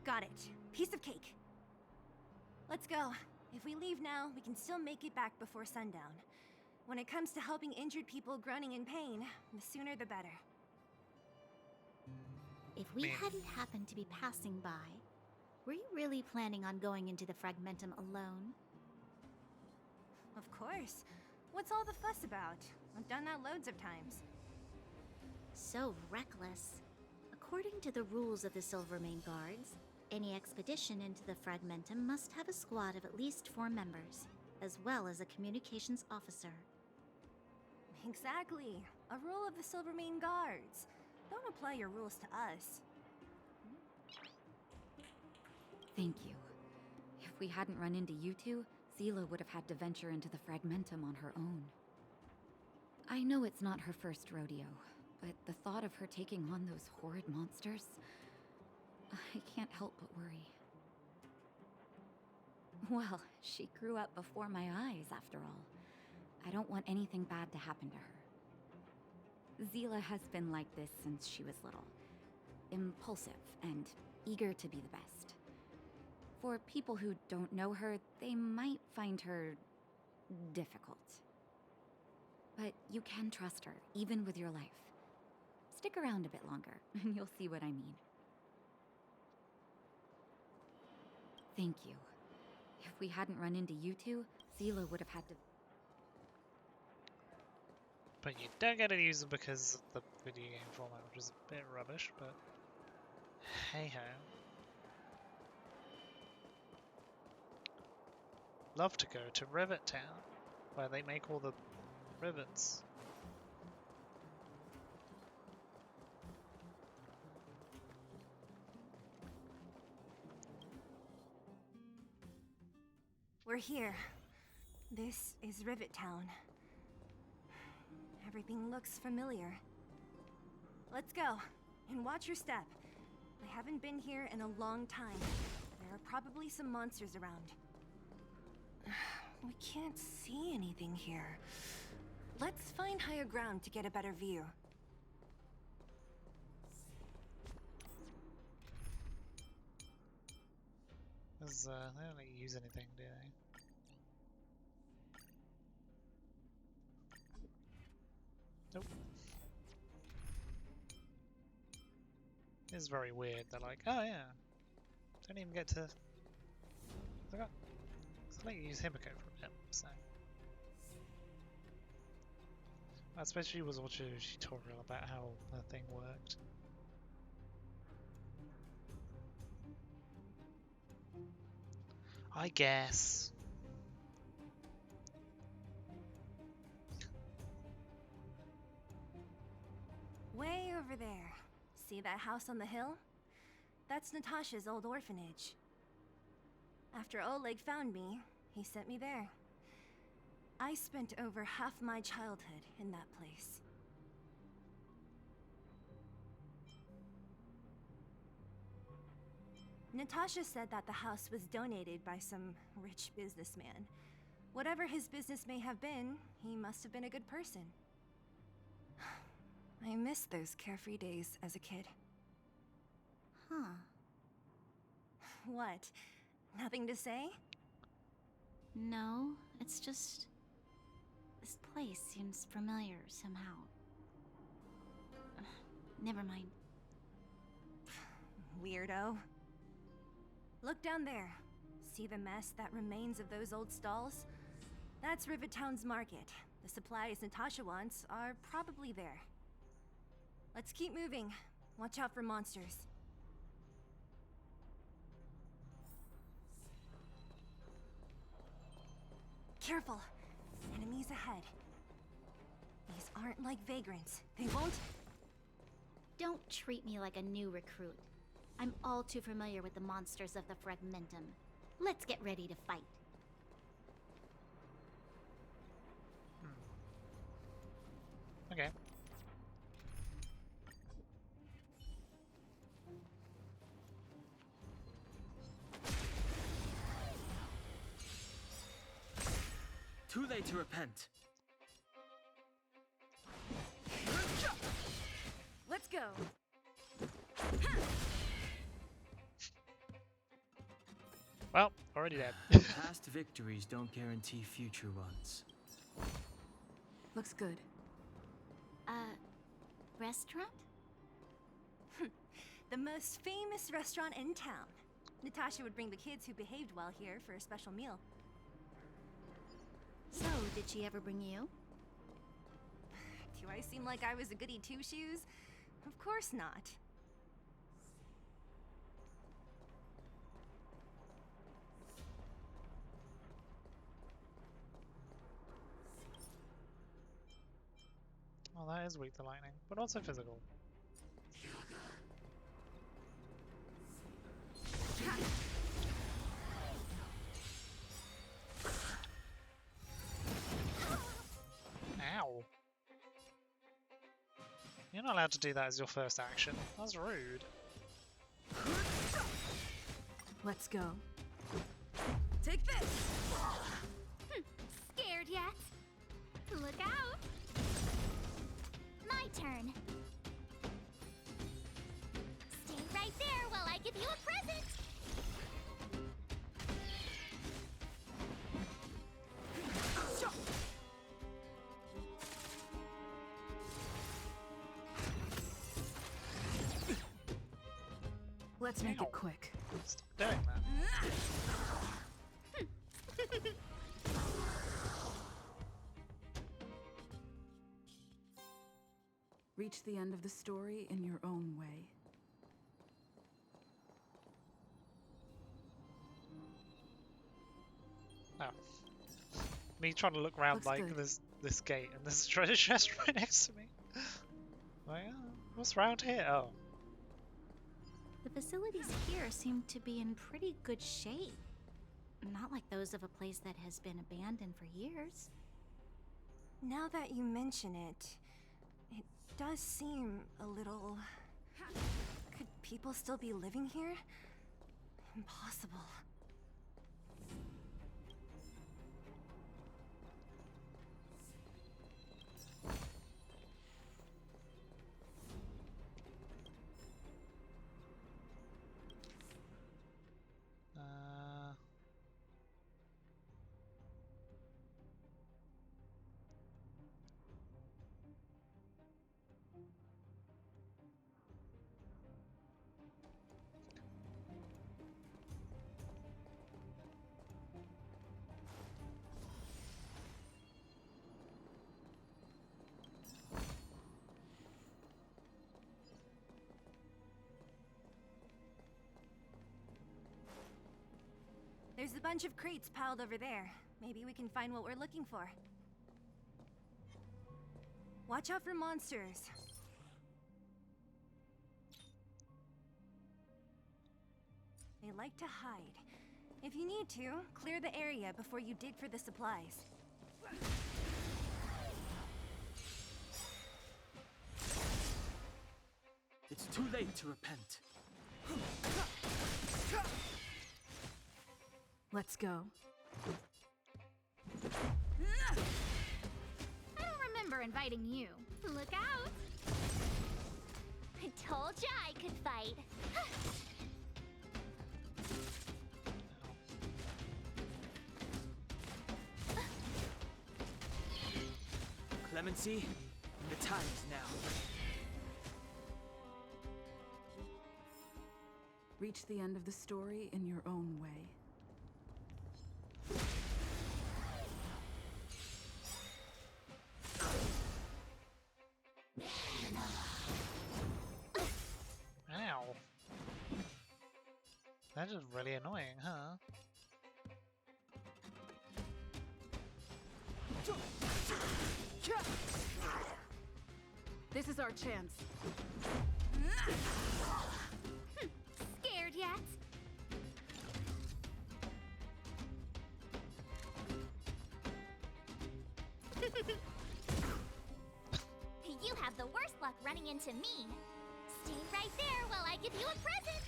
Got it. Piece of cake. Let's go. If we leave now, we can still make it back before sundown. When it comes to helping injured people groaning in pain, the sooner the better. If we hadn't happened to be passing by, Were you really planning on going into the Fragmentum alone? Of course. What's all the fuss about? I've done that loads of times. So reckless. According to the rules of the Silvermane Guards, any expedition into the Fragmentum must have a squad of at least 4 members, as well as a communications officer. Exactly. A rule of the Silvermane Guards. Don't apply your rules to us. Thank you. If we hadn't run into you two, Zila would have had to venture into the Fragmentum on her own. I know it's not her first rodeo, but the thought of her taking on those horrid monsters, I can't help but worry. Well, she grew up before my eyes, after all. I don't want anything bad to happen to her. Zila has been like this since she was little. Impulsive and eager to be the best. For people who don't know her, they might find her difficult. But you can trust her, even with your life. Stick around a bit longer, and you'll see what I mean. Thank you. If we hadn't run into you two, Zila would have had to... But you don't get to use them because of the video game format, which is a bit rubbish, but hey ho. Love to go to Rivet Town, where they make all the rivets. We're here. This is Rivet Town. Everything looks familiar. Let's go, and watch your step. I haven't been here in a long time. There are probably some monsters around. We can't see anything here. Let's find higher ground to get a better view. Because they don't let you use anything, do they? Nope. It's very weird. They're like, oh yeah, don't even get to. I got. Let's let you use Himiko for a bit. So. I suppose she was watching a tutorial about how the thing worked. I guess. Way over there. See that house on the hill? That's Natasha's old orphanage. After Oleg found me, he sent me there. I spent over half my childhood in that place. Natasha said that the house was donated by some rich businessman. Whatever his business may have been, he must have been a good person. I miss those carefree days as a kid. Huh. What? Nothing to say? No, it's just... this place seems familiar somehow. Never mind. Weirdo. Look down there. See the mess that remains of those old stalls? That's Rivet Town's market. The supplies Natasha wants are probably there. Let's keep moving. Watch out for monsters. Careful! Enemies ahead. These aren't like vagrants. They won't... Don't treat me like a new recruit. I'm all too familiar with the monsters of the Fragmentum. Let's get ready to fight. Okay. Too late to repent. Let's go. Well, already dead. Past victories don't guarantee future ones. Looks good. Restaurant? The most famous restaurant in town. Natasha would bring the kids who behaved well here for a special meal. So, did she ever bring you? Do I seem like I was a goody two-shoes? Of course not. Well, that is weak to lightning, but also physical. Ow. You're not allowed to do that as your first action. That's rude. Let's go. Take this! Scared yet? Look out! My turn. Stay right there while I give you a present! Let's make it quick. Stop doing that. Reach the end of the story in your own way. Oh. Me trying to look around Looks like good. there's this gate and there's a treasure chest right next to me. Like, what's around here? Oh. The facilities here seem to be in pretty good shape. Not like those of a place that has been abandoned for years. Now that you mention it, it does seem a little... Could people still be living here? Impossible. There's a bunch of crates piled over there. Maybe we can find what we're looking for. Watch out for monsters. They like to hide. If you need to, clear the area before you dig for the supplies. It's too late to repent. Let's go. I don't remember inviting you. Look out! I told ya I could fight. Clemency, the time is now. Reach the end of the story in your own way. Ow. That is really annoying, huh? This is our chance. Scared yet? You have the worst luck running into me. Stay right there while I give you a present.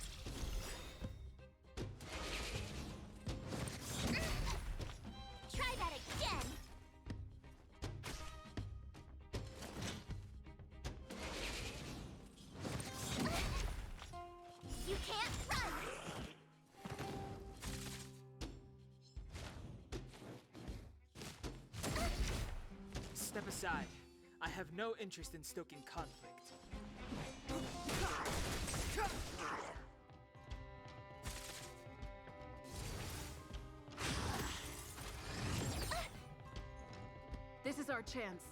Try that again. You can't run. Step aside. I have no interest in stoking conflict. is our chance.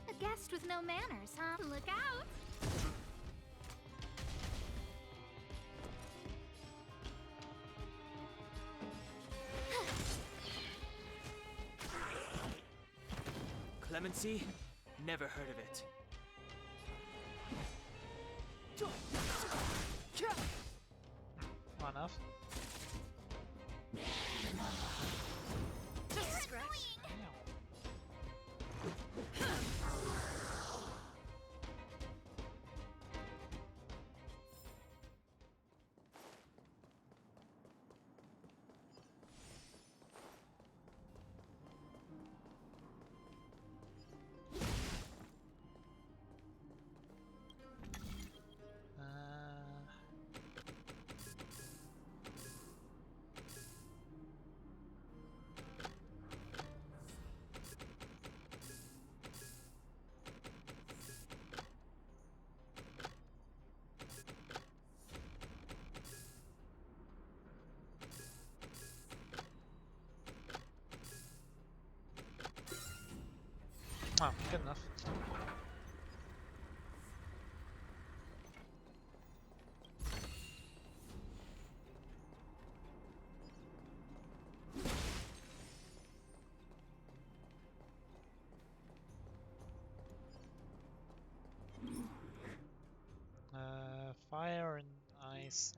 A guest with no manners, huh? Look out! Clemency? Never heard of it. Not enough. Just a scratch. Oh, good enough. Fire and ice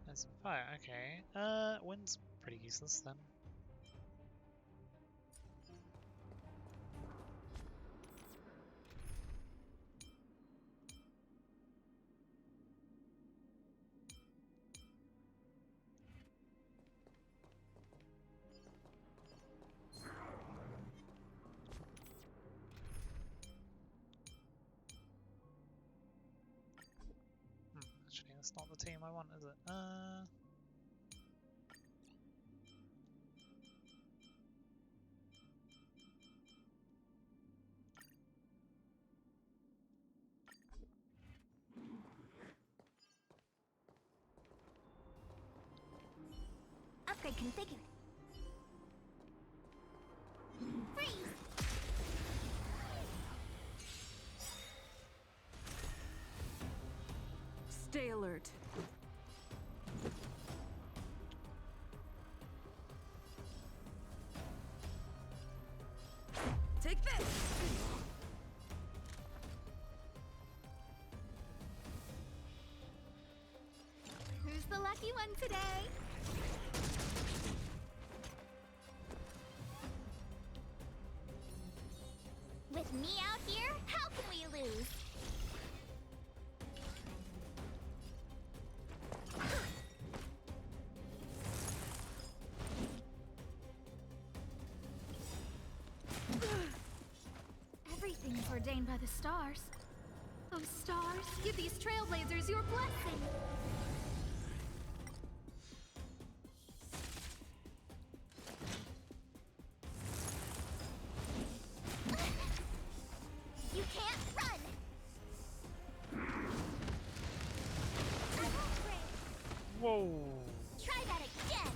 and some fire, okay. Wind's pretty useless then. Actually, that's not the team I want, is it? Upgrade configured. Freeze! Stay alert. Take this! Who's the lucky one today? With me out here, how can we lose? Everything's ordained by the stars. Oh, stars, give these trailblazers your blessing. You can't run! I won't break. Whoa! Try that again!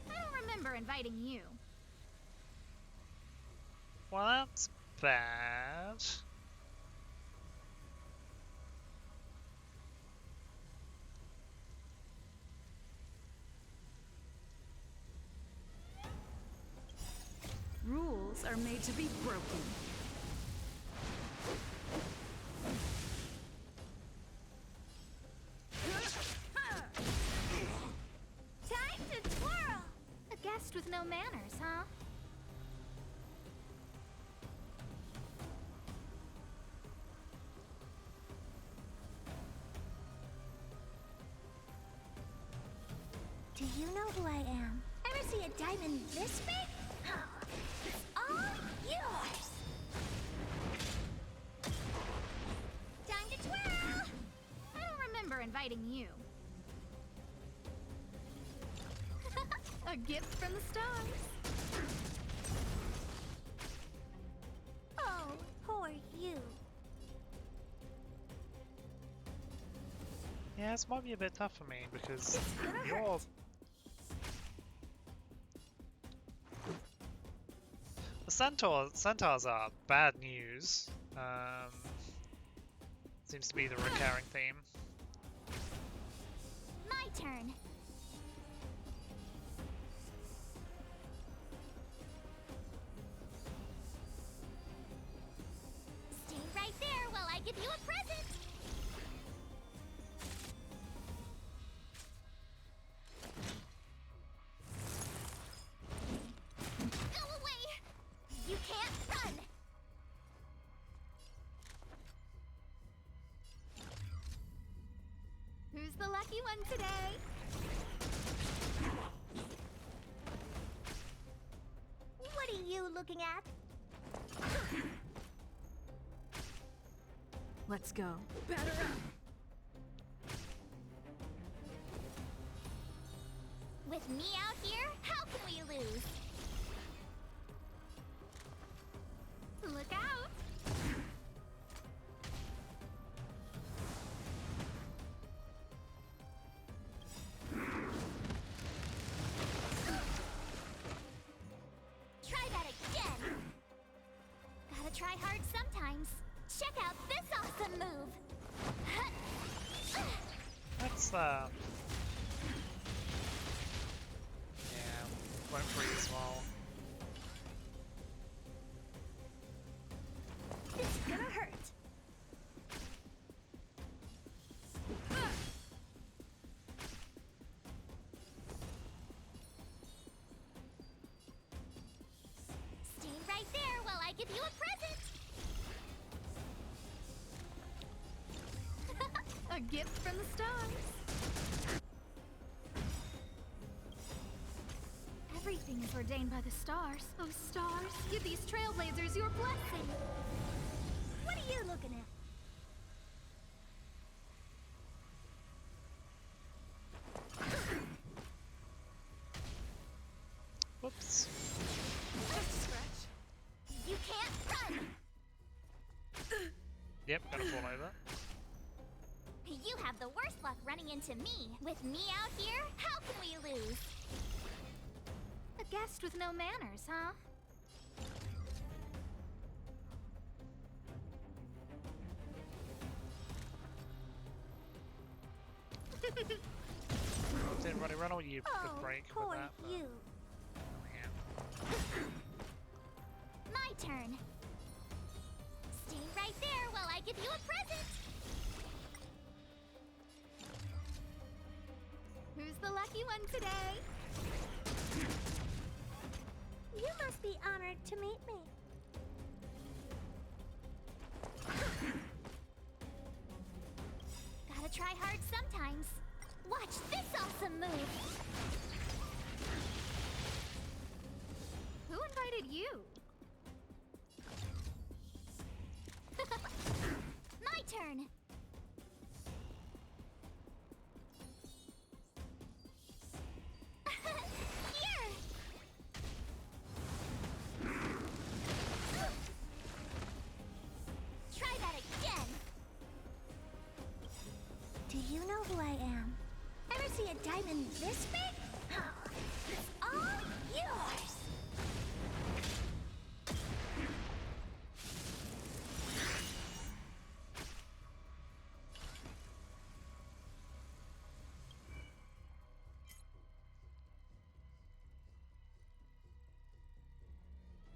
I don't remember inviting you. Well, that's bad. Rules are made to be broken. Time to twirl! A guest with no manners, huh? Do you know who I am? Ever see a diamond this big? Oh, it's all yours! Time to twirl! I don't remember inviting you. A gift from the stars. Oh, who are you? Yeah, this might be a bit tough for me because you're... The centaurs are bad news. Seems to be the recurring theme. My turn. Stay right there while I give you a present. Go away! You can't run! Who's the lucky one today? What are you looking at? Let's go. Batter up! With me out here, how can we lose? Look out! Try that again! Gotta try hard sometimes. Check out this awesome move! That's yeah, won't freeze well. It's gonna hurt. Stay right there while I give you a present. A gift from the stars. Everything is ordained by the stars. Oh, stars, give these trailblazers your blessing. What are you looking at? Whoops. Just a scratch. You can't run. Yep, gonna fall over. You have the worst luck running into me. With me out here, how can we lose? A guest with no manners, huh? Didn't really run all you could break with poor that. But... you. My turn. Stay right there while I give you a present. Who's the lucky one today? You must be honored to meet me. Gotta try hard sometimes. Watch this awesome move. Who invited you? My turn. Here. Try that again. Do you know who I am? Ever see a diamond this big? It's all yours.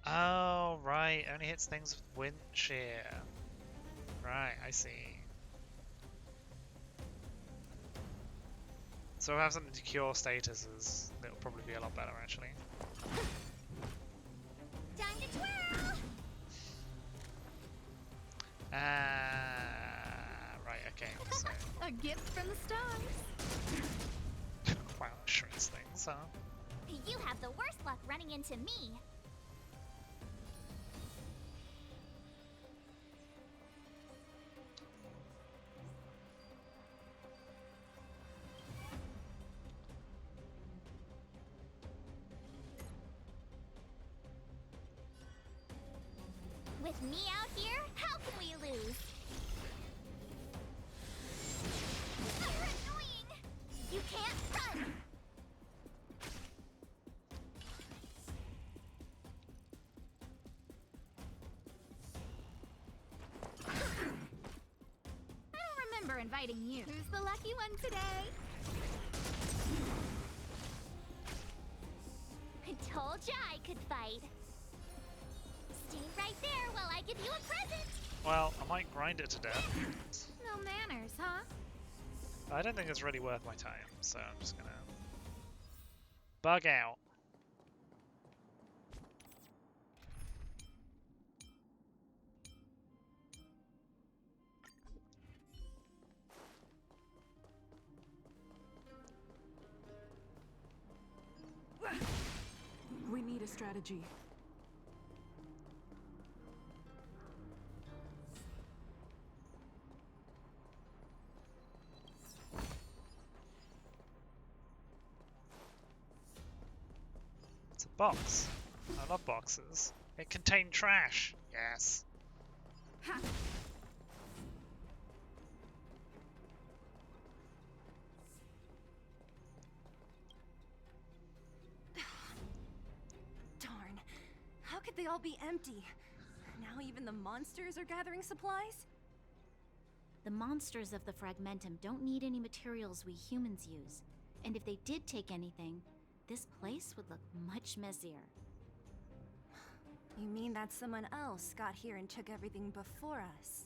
Oh, right. Only hits things with wind shear. Right, I see. So we'll have something to cure statuses. That'll probably be a lot better, actually. Time to twirl. Right, okay. So, A gift from the stars. wow, that shrinks things, huh? You have the worst luck running into me. With me out here, how can we lose? for inviting you. Who's the lucky one today? I told ya I could fight. Stay right there while I give you a present. Well, I might grind it to death. No manners, huh? I don't think it's really worth my time, so I'm just gonna bug out. We need a strategy. It's a box. I love boxes. It contained trash. Yes. Ha. Darn. How could they all be empty? Now even the monsters are gathering supplies? The monsters of the Fragmentum don't need any materials we humans use. And if they did take anything, this place would look much messier. You mean that someone else got here and took everything before us?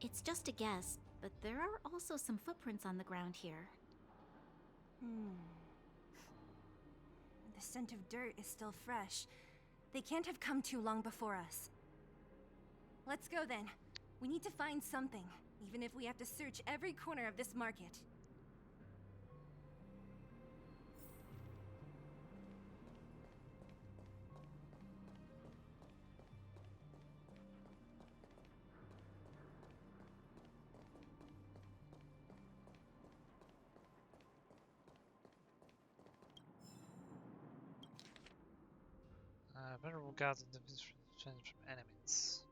It's just a guess, but there are also some footprints on the ground here. The scent of dirt is still fresh. They can't have come too long before us. Let's go then. We need to find something, even if we have to search every corner of this market. Venerable guards and defense from enemies.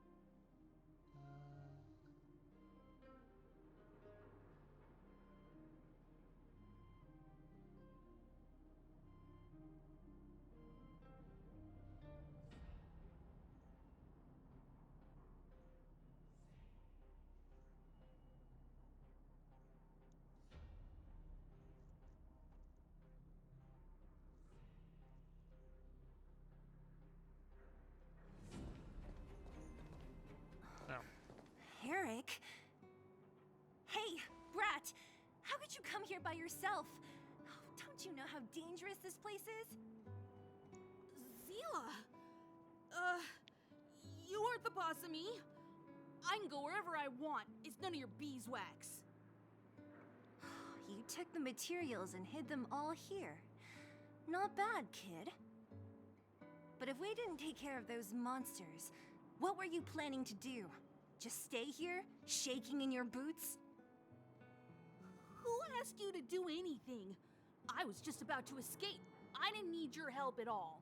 Eric? Hey, Brat! How could you come here by yourself? Don't you know how dangerous this place is? Zila! You aren't the boss of me. I can go wherever I want. It's none of your beeswax. You took the materials and hid them all here. Not bad, kid. But if we didn't take care of those monsters, what were you planning to do? Just stay here, shaking in your boots? Who asked you to do anything? I was just about to escape. I didn't need your help at all.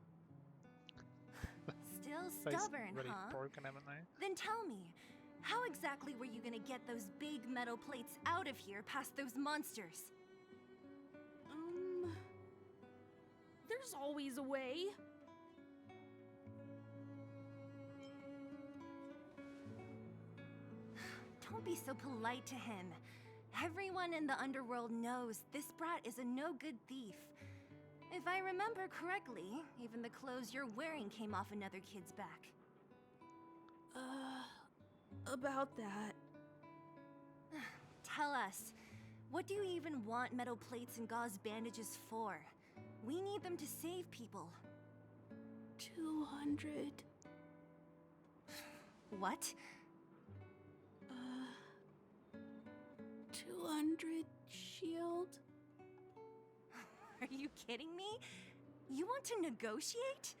Still stubborn, really huh? broken, haven't they? Then tell me, how exactly were you gonna get those big metal plates out of here past those monsters? There's always a way. Don't be so polite to him. Everyone in the underworld knows this brat is a no-good thief. If I remember correctly, even the clothes you're wearing came off another kid's back. About that. Tell us, what do you even want metal plates and gauze bandages for? We need them to save people. 200. What? 200 shield? Are you kidding me? You want to negotiate?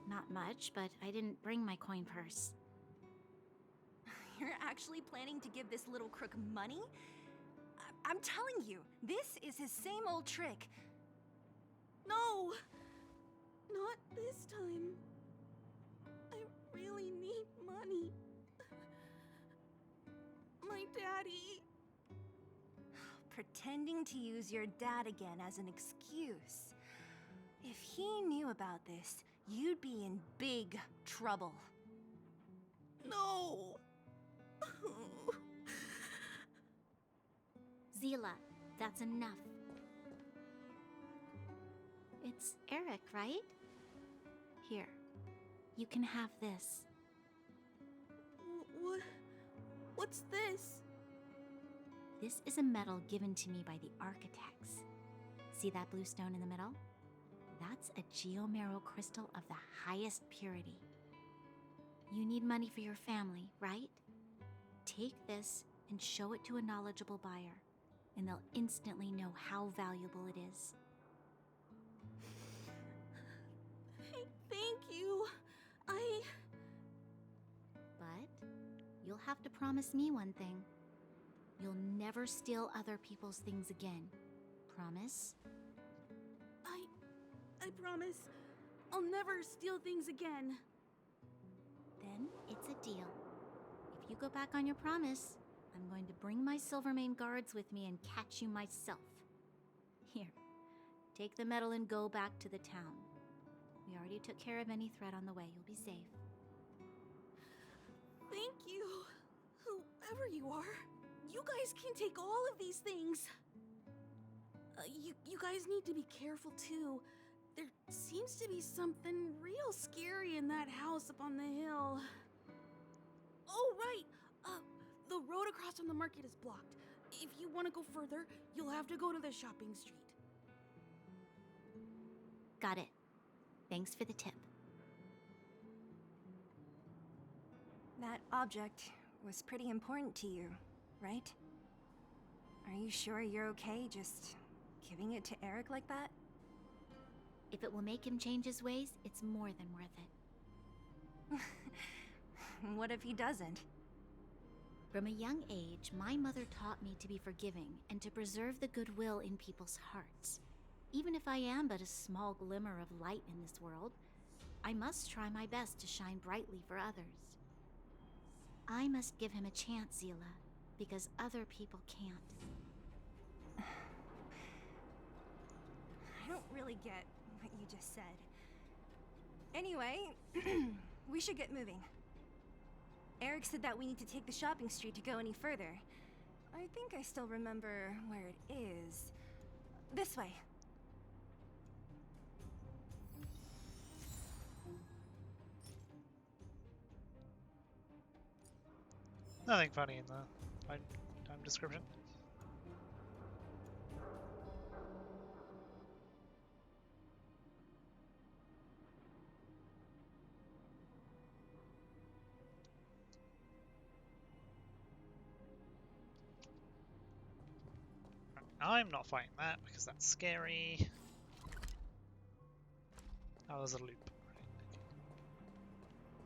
Not much, but I didn't bring my coin purse. You're actually planning to give this little crook money? I'm telling you, this is his same old trick. No! Not this time. I really need money. My daddy. Pretending to use your dad again as an excuse. If he knew about this, you'd be in big trouble. No! Zila, that's enough. It's Eric, right? Here, you can have this. What's this? This is a medal given to me by the architects. See that blue stone in the middle? That's a geomerald crystal of the highest purity. You need money for your family, right? Take this and show it to a knowledgeable buyer, and they'll instantly know how valuable it is. Thank you. But you'll have to promise me one thing. You'll never steal other people's things again. Promise? I promise. I'll never steal things again. Then it's a deal. If you go back on your promise, I'm going to bring my Silvermane guards with me and catch you myself. Here, take the medal and go back to the town. We already took care of any threat on the way. You'll be safe. Thank you. Whoever you are, you guys can take all of these things. You guys need to be careful too. There seems to be something real scary in that house up on the hill. Oh, right. The road across from the market is blocked. If you want to go further, you'll have to go to the shopping street. Got it. Thanks for the tip. That object was pretty important to you, right? Are you sure you're okay just giving it to Eric like that? If it will make him change his ways, it's more than worth it. What if he doesn't? From a young age, my mother taught me to be forgiving and to preserve the goodwill in people's hearts. Even if I am but a small glimmer of light in this world, I must try my best to shine brightly for others. I must give him a chance, Zila, because other people can't. I don't really get what you just said. Anyway, we should get moving. Eric said that we need to take the shopping street to go any further. I think I still remember where it is. This way. Nothing funny in the time description. I'm not fighting that because that's scary. That was a loop.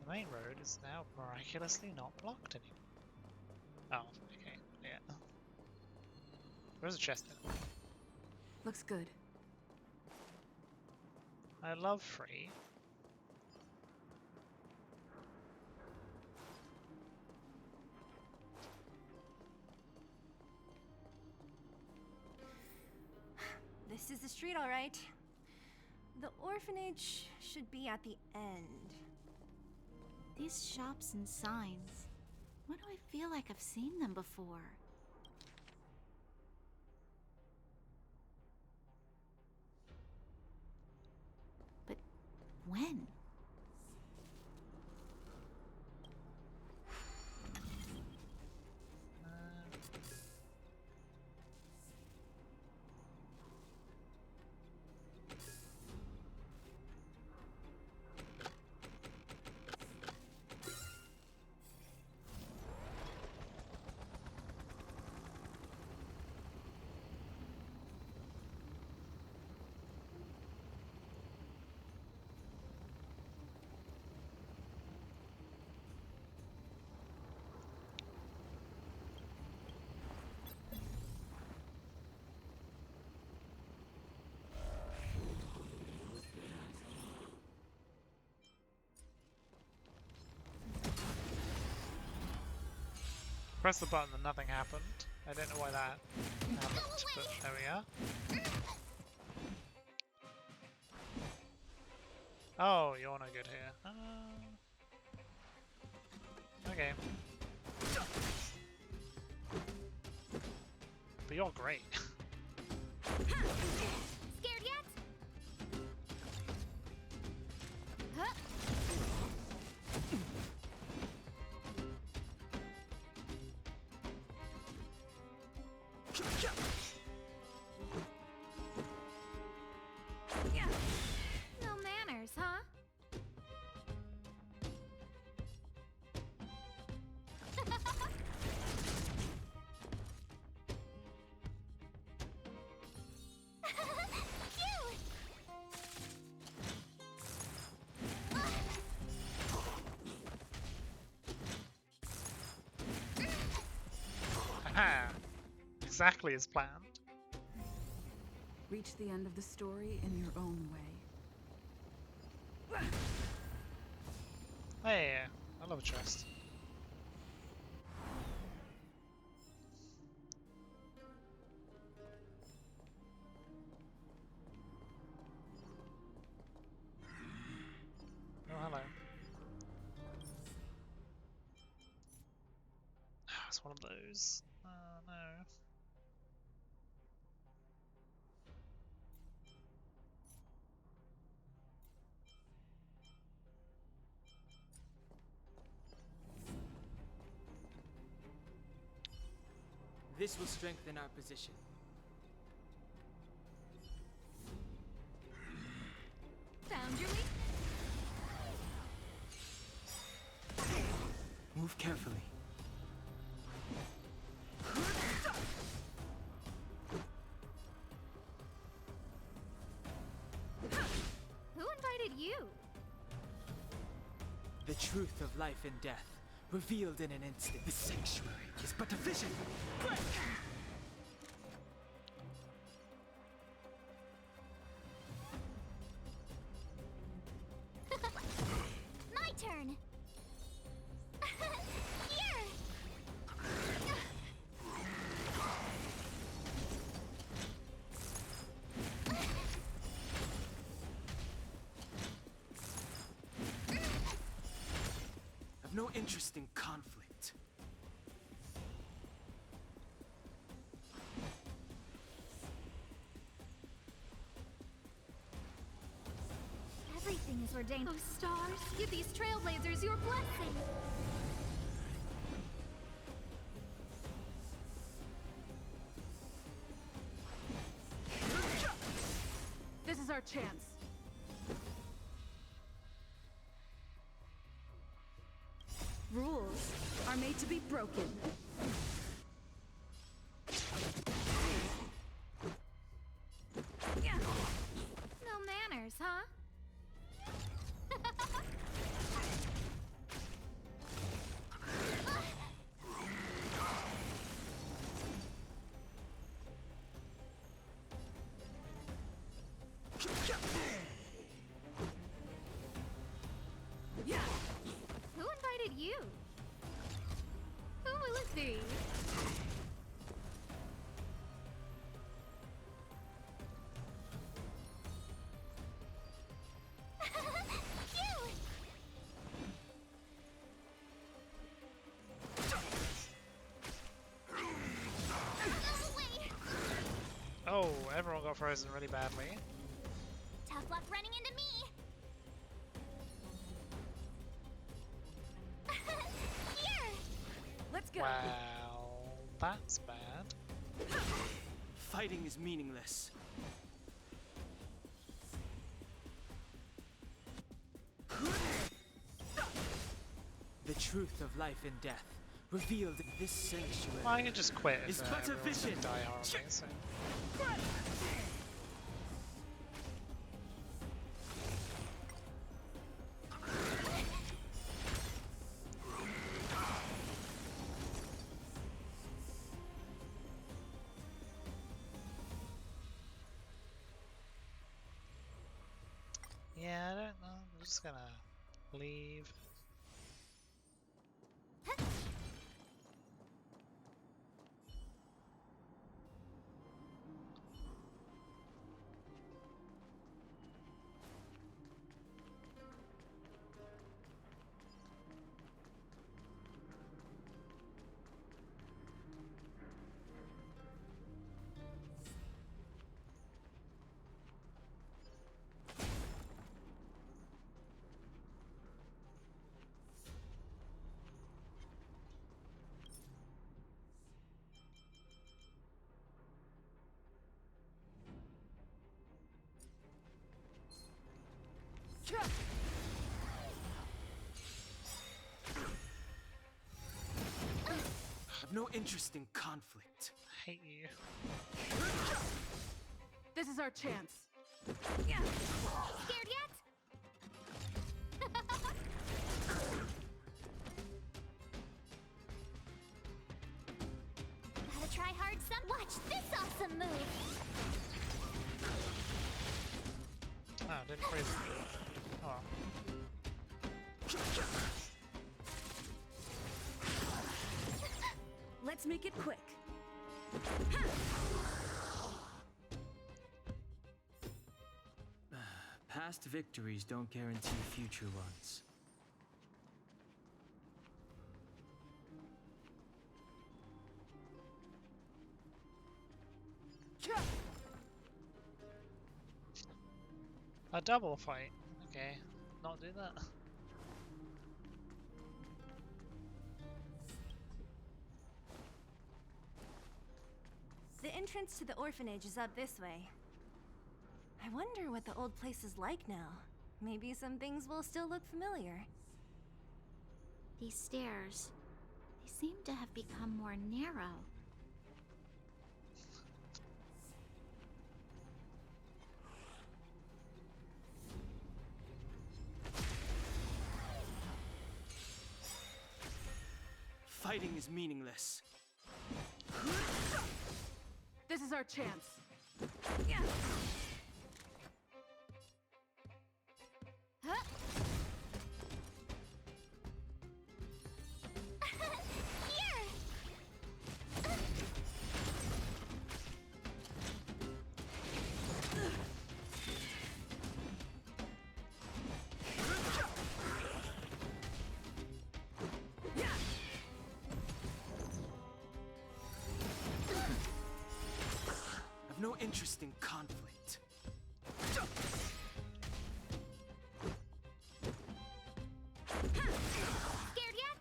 The main road is now miraculously not blocked anymore. Oh, okay, yeah. There's a chest in it. Looks good. I love free. This is the street, all right. The orphanage should be at the end. These shops and signs. Why do I feel like I've seen them before? But when? Press the button and nothing happened. I don't know why that happened, but there we are. Oh, you're no good here. Okay. But you're great. Scared yet? Huh? No manners, huh? Cute! Haha. Exactly as planned. Reach the end of the story in your own way. Hey, I love a chest. Oh, hello. It's one of those. Oh, no. This will strengthen our position. Found your weakness. Move carefully. Who invited you? The truth of life and death, revealed in an instant. The sanctuary is but a vision. My turn. Here. I've no interest in conflict. Everything is ordained. Oh, stars, give these trailblazers your blessing. This is our chance. Rules are made to be broken. No manners, huh? Who invited you? Who will it be? Cute! Oh, everyone got frozen really badly. Tough luck running into me. Here. Let's go. Well, that's bad. Fighting is meaningless. The truth of life and death, revealed in this sanctuary. Well, I can just quit if It's but a everyone's gonna vision. die horribly, so. Yeah, I don't know. I'm just gonna leave. I've no interest in conflict. I hate you. This is our chance. Scared yet? Gotta try hard some. Watch this awesome move. Oh, didn't freeze. Oh well. Let's make it quick. Past victories don't guarantee future ones. A double fight. Okay, not do that. The entrance to the orphanage is up this way. I wonder what the old place is like now. Maybe some things will still look familiar. These stairs, they seem to have become more narrow. Fighting is meaningless. This is our chance. I've no interest in conflict. Scared yet?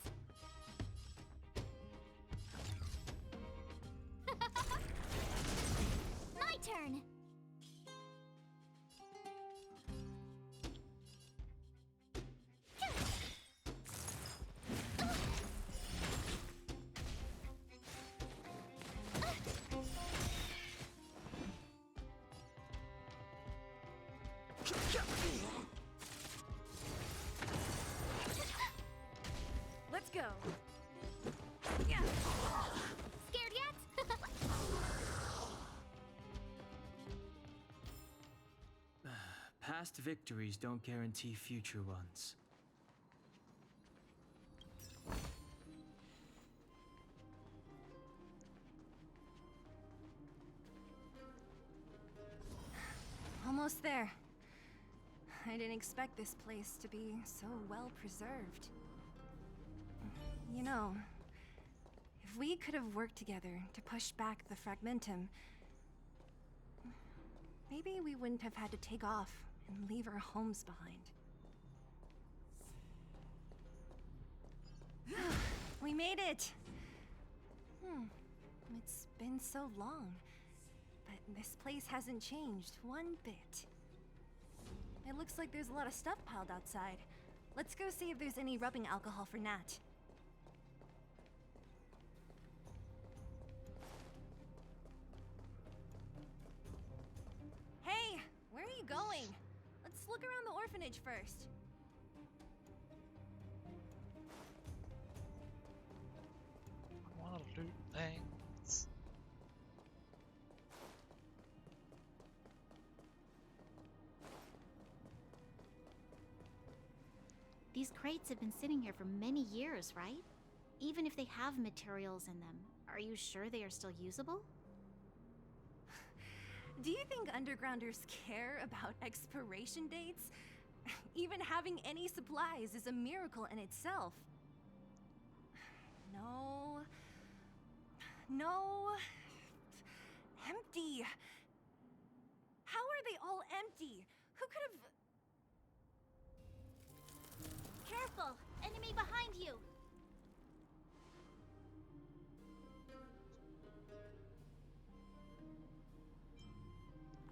My turn. Let's go. Scared yet? Past victories don't guarantee future ones. Almost there. I didn't expect this place to be so well preserved. You know, if we could have worked together to push back the Fragmentum, maybe we wouldn't have had to take off and leave our homes behind. We made it! It's been so long, but this place hasn't changed one bit. It looks like there's a lot of stuff piled outside. Let's go see if there's any rubbing alcohol for Nat. Hey, where are you going? Let's look around the orphanage first. I wanna loot things. These crates have been sitting here for many years, right? Even if they have materials in them, are you sure they are still usable? Do you think undergrounders care about expiration dates? Even having any supplies is a miracle in itself. No. No. Empty. How are they all empty? Who could have... Careful! Enemy behind you!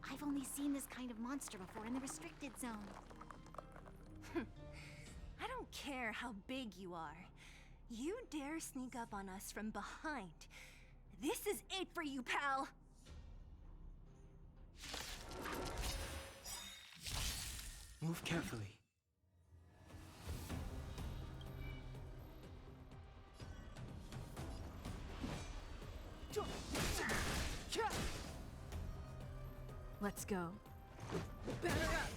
I've only seen this kind of monster before in the restricted zone. I don't care how big you are. You dare sneak up on us from behind. This is it for you, pal! Move carefully. Let's go. Batter up!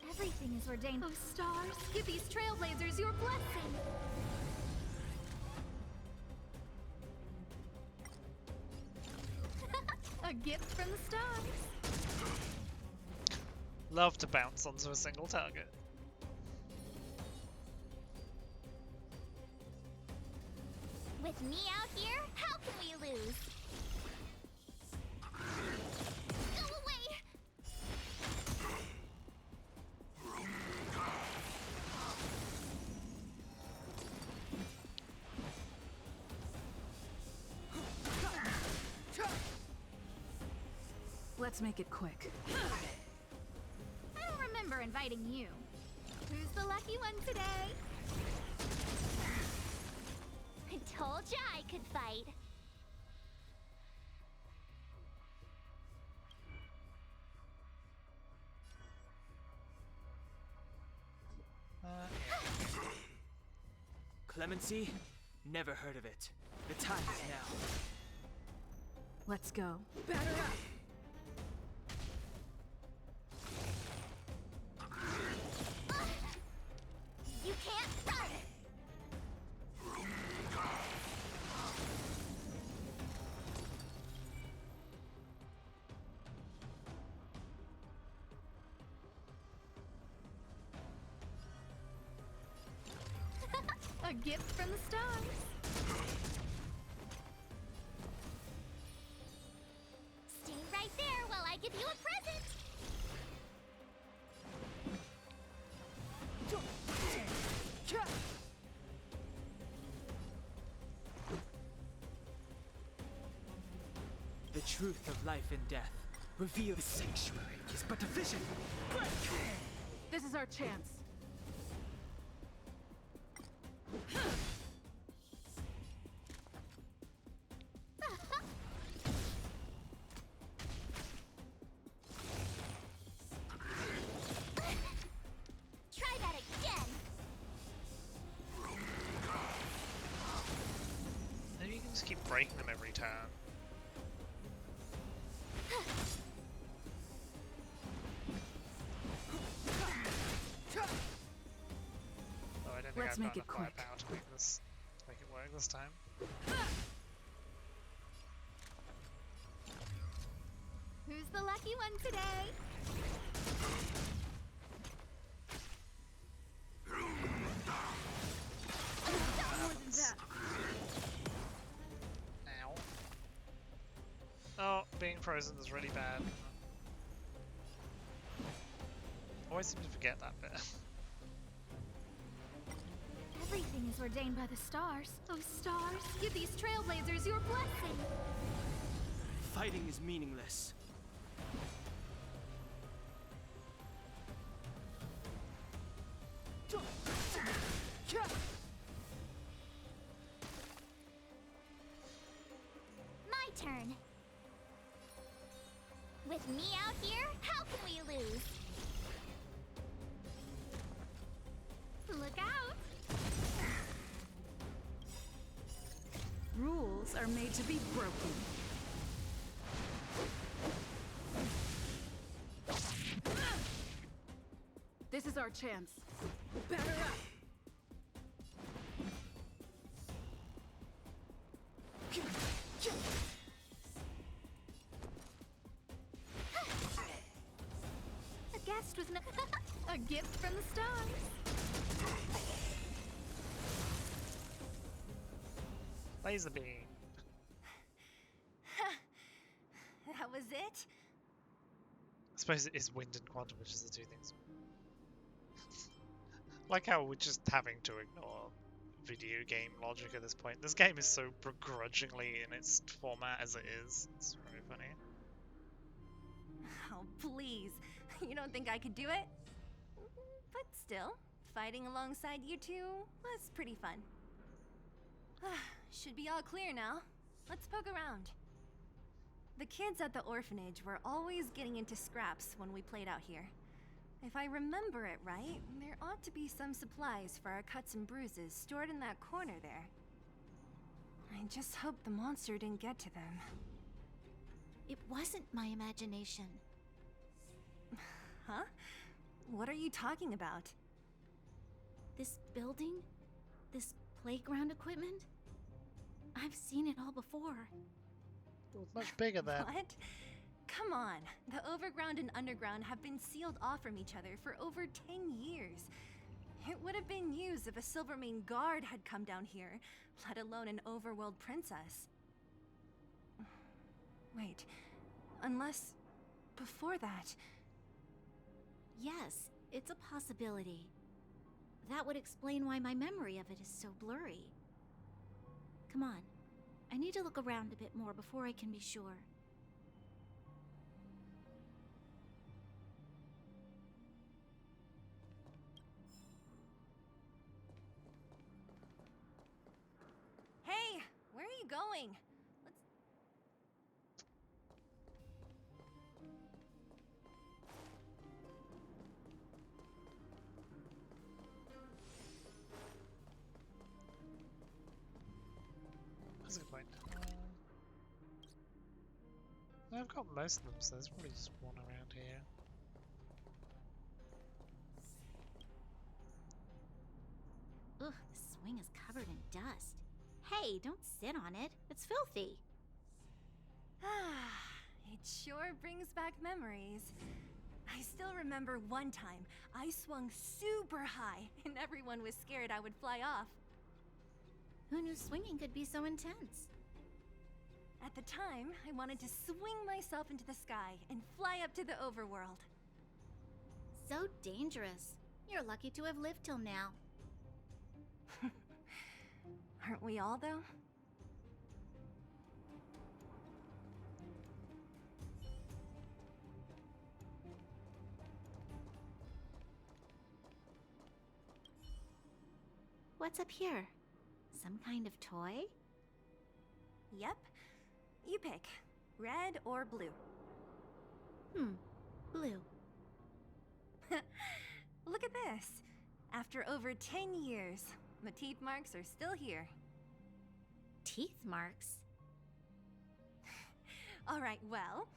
Everything is ordained. Oh, stars, give these trailblazers your blessing! A gift from the stars! Love to bounce onto a single target. With me out here, how can we lose? Go away! Let's make it quick. I don't remember inviting you. Who's the lucky one today? I told ya I could fight. Clemency? Never heard of it. The time is now. Let's go. Batter up! You can't run! A gift from the stars. Stay right there while I give you a present. The truth of life and death. Reveal the sanctuary is but a vision. This is our chance. Try that again. Maybe you can just keep breaking them every turn. Oh, I don't think Let's I've make got it enough quick. firepower to make it work this time. Who's the lucky one today? More than that. Ow. Oh, being frozen is really bad. Always seem to forget that bit. Everything is ordained by the stars. Oh, stars, give these trailblazers your blessing. Fighting is meaningless. My turn. With me out here, how can we lose? Look out! Rules are made to be broken. This is our chance. Batter up! A guest was no a gift from the stars. Laser beam. That was it? I suppose it is wind and quantum, which is the two things. Like how we're just having to ignore video game logic at this point. This game is so begrudgingly in its format as it is. It's very funny. Oh, please. You don't think I could do it? But still, fighting alongside you two was pretty fun. Should be all clear now. Let's poke around. The kids at the orphanage were always getting into scraps when we played out here. If I remember it right, there ought to be some supplies for our cuts and bruises stored in that corner there. I just hope the monster didn't get to them. It wasn't my imagination. Huh? What are you talking about? This building? This playground equipment? I've seen it all before. It was much bigger then. What? Come on. The overground and underground have been sealed off from each other for over 10 years. It would have been used if a Silvermane guard had come down here, let alone an overworld princess. Wait, unless before that... Yes, it's a possibility. That would explain why my memory of it is so blurry. Come on, I need to look around a bit more before I can be sure. Hey, where are you going? That's a good point. I've got most of them, so there's probably just one around here. Ugh, the swing is covered in dust. Hey, don't sit on it. It's filthy. It sure brings back memories. I still remember one time I swung super high and everyone was scared I would fly off. Who knew swinging could be so intense? At the time, I wanted to swing myself into the sky and fly up to the overworld. So dangerous. You're lucky to have lived till now. Aren't we all, though? What's up here? Some kind of toy? Yep. You pick. Red or blue. Blue. Look at this. After over 10 years, the teeth marks are still here. Teeth marks? Alright, well,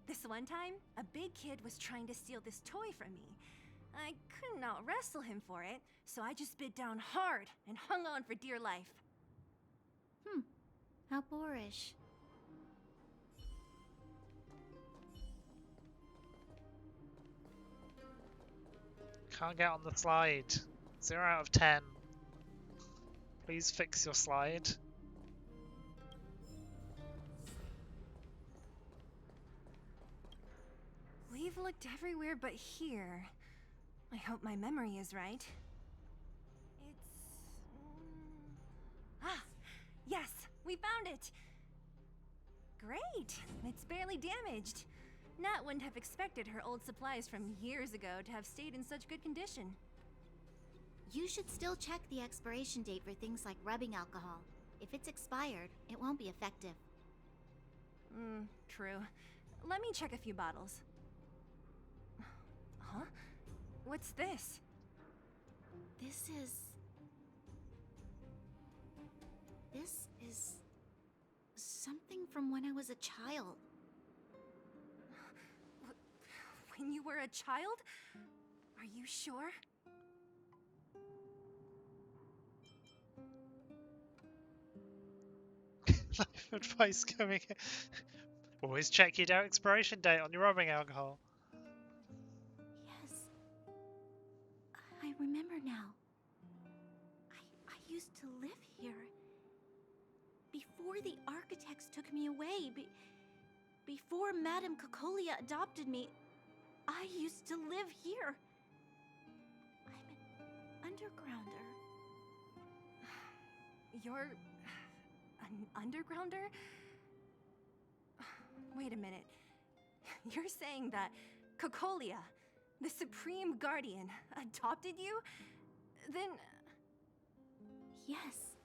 this one time, a big kid was trying to steal this toy from me. I could not wrestle him for it, so I just bit down hard and hung on for dear life. How boorish. Can't get on the slide. 0 out of 10. Please fix your slide. We've looked everywhere but here. I hope my memory is right. It's... Yes! We found it! Great! It's barely damaged. Nat wouldn't have expected her old supplies from years ago to have stayed in such good condition. You should still check the expiration date for things like rubbing alcohol. If it's expired, it won't be effective. True. Let me check a few bottles. Huh? What's this? This is something from when I was a child. When you were a child? Are you sure? Life advice coming in. Always check your expiration date on your rubbing alcohol. Yes. I remember now. I used to live here. Before the architects took me away, before Madame Cocolia adopted me, I used to live here. I'm an undergrounder. You're... an undergrounder? Wait a minute. You're saying that Cocolia, the Supreme Guardian, adopted you? Then... Yes.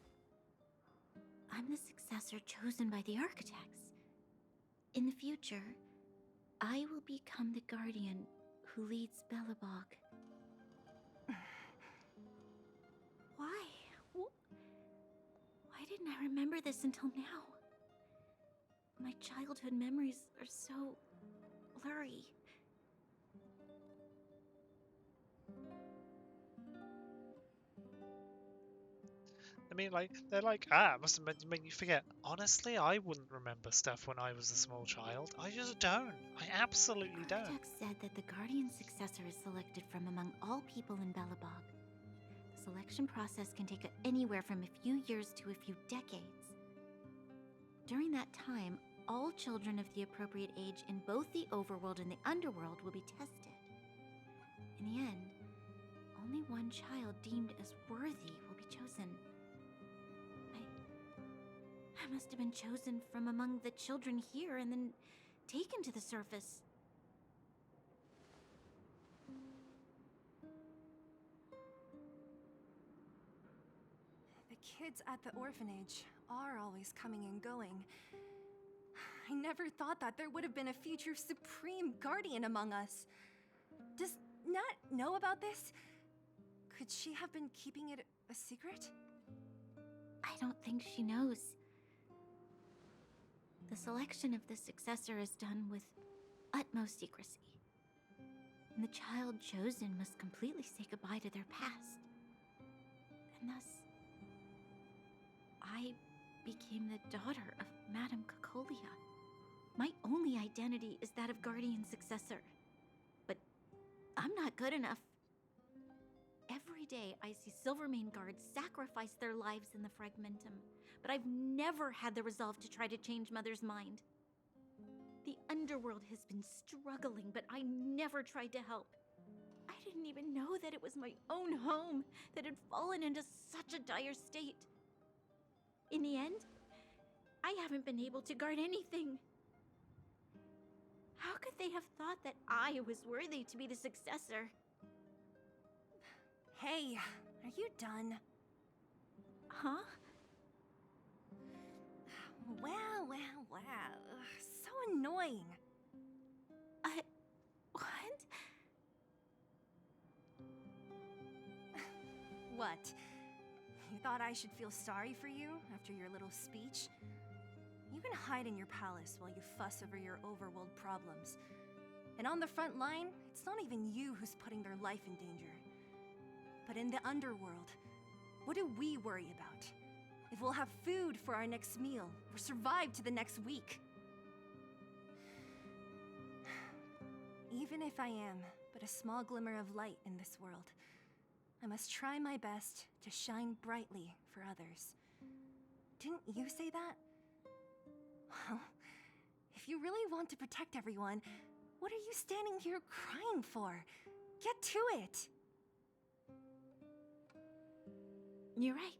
I'm the successor chosen by the architects. In the future, I will become the guardian who leads Belobog. Why? Why didn't I remember this until now? My childhood memories are so blurry. I mean, like, they're like, it must have made you forget. Honestly, I wouldn't remember stuff when I was a small child. I just don't. I absolutely don't. Architects said that the guardian successor is selected from among all people in Belobog. The selection process can take anywhere from a few years to a few decades. During that time, all children of the appropriate age in both the overworld and the underworld will be tested. In the end, only one child deemed as worthy will be chosen. I must have been chosen from among the children here and then taken to the surface. The kids at the orphanage are always coming and going. I never thought that there would have been a future Supreme Guardian among us. Does Nat know about this? Could she have been keeping it a secret? I don't think she knows. The selection of the successor is done with utmost secrecy. And the child chosen must completely say goodbye to their past. And thus, I became the daughter of Madame Cocolia. My only identity is that of guardian successor. But I'm not good enough. Every day I see Silvermane guards sacrifice their lives in the Fragmentum, but I've never had the resolve to try to change Mother's mind. The underworld has been struggling, but I never tried to help. I didn't even know that it was my own home that had fallen into such a dire state. In the end, I haven't been able to guard anything. How could they have thought that I was worthy to be the successor? Hey, are you done? Huh? Wow, wow, wow. So annoying. What? What? You thought I should feel sorry for you after your little speech? You can hide in your palace while you fuss over your overworld problems. And on the front line, it's not even you who's putting their life in danger. But in the underworld, what do we worry about? If we'll have food for our next meal, or survive to the next week. Even if I am but a small glimmer of light in this world, I must try my best to shine brightly for others. Didn't you say that? Well, if you really want to protect everyone, what are you standing here crying for? Get to it! You're right.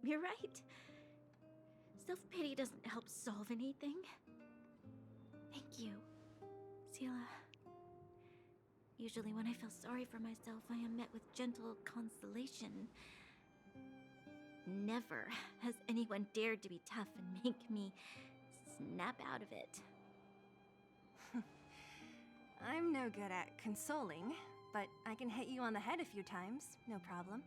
You're right. Self-pity doesn't help solve anything. Thank you, Seela. Usually when I feel sorry for myself, I am met with gentle consolation. Never has anyone dared to be tough and make me snap out of it. I'm no good at consoling, but I can hit you on the head a few times, no problem.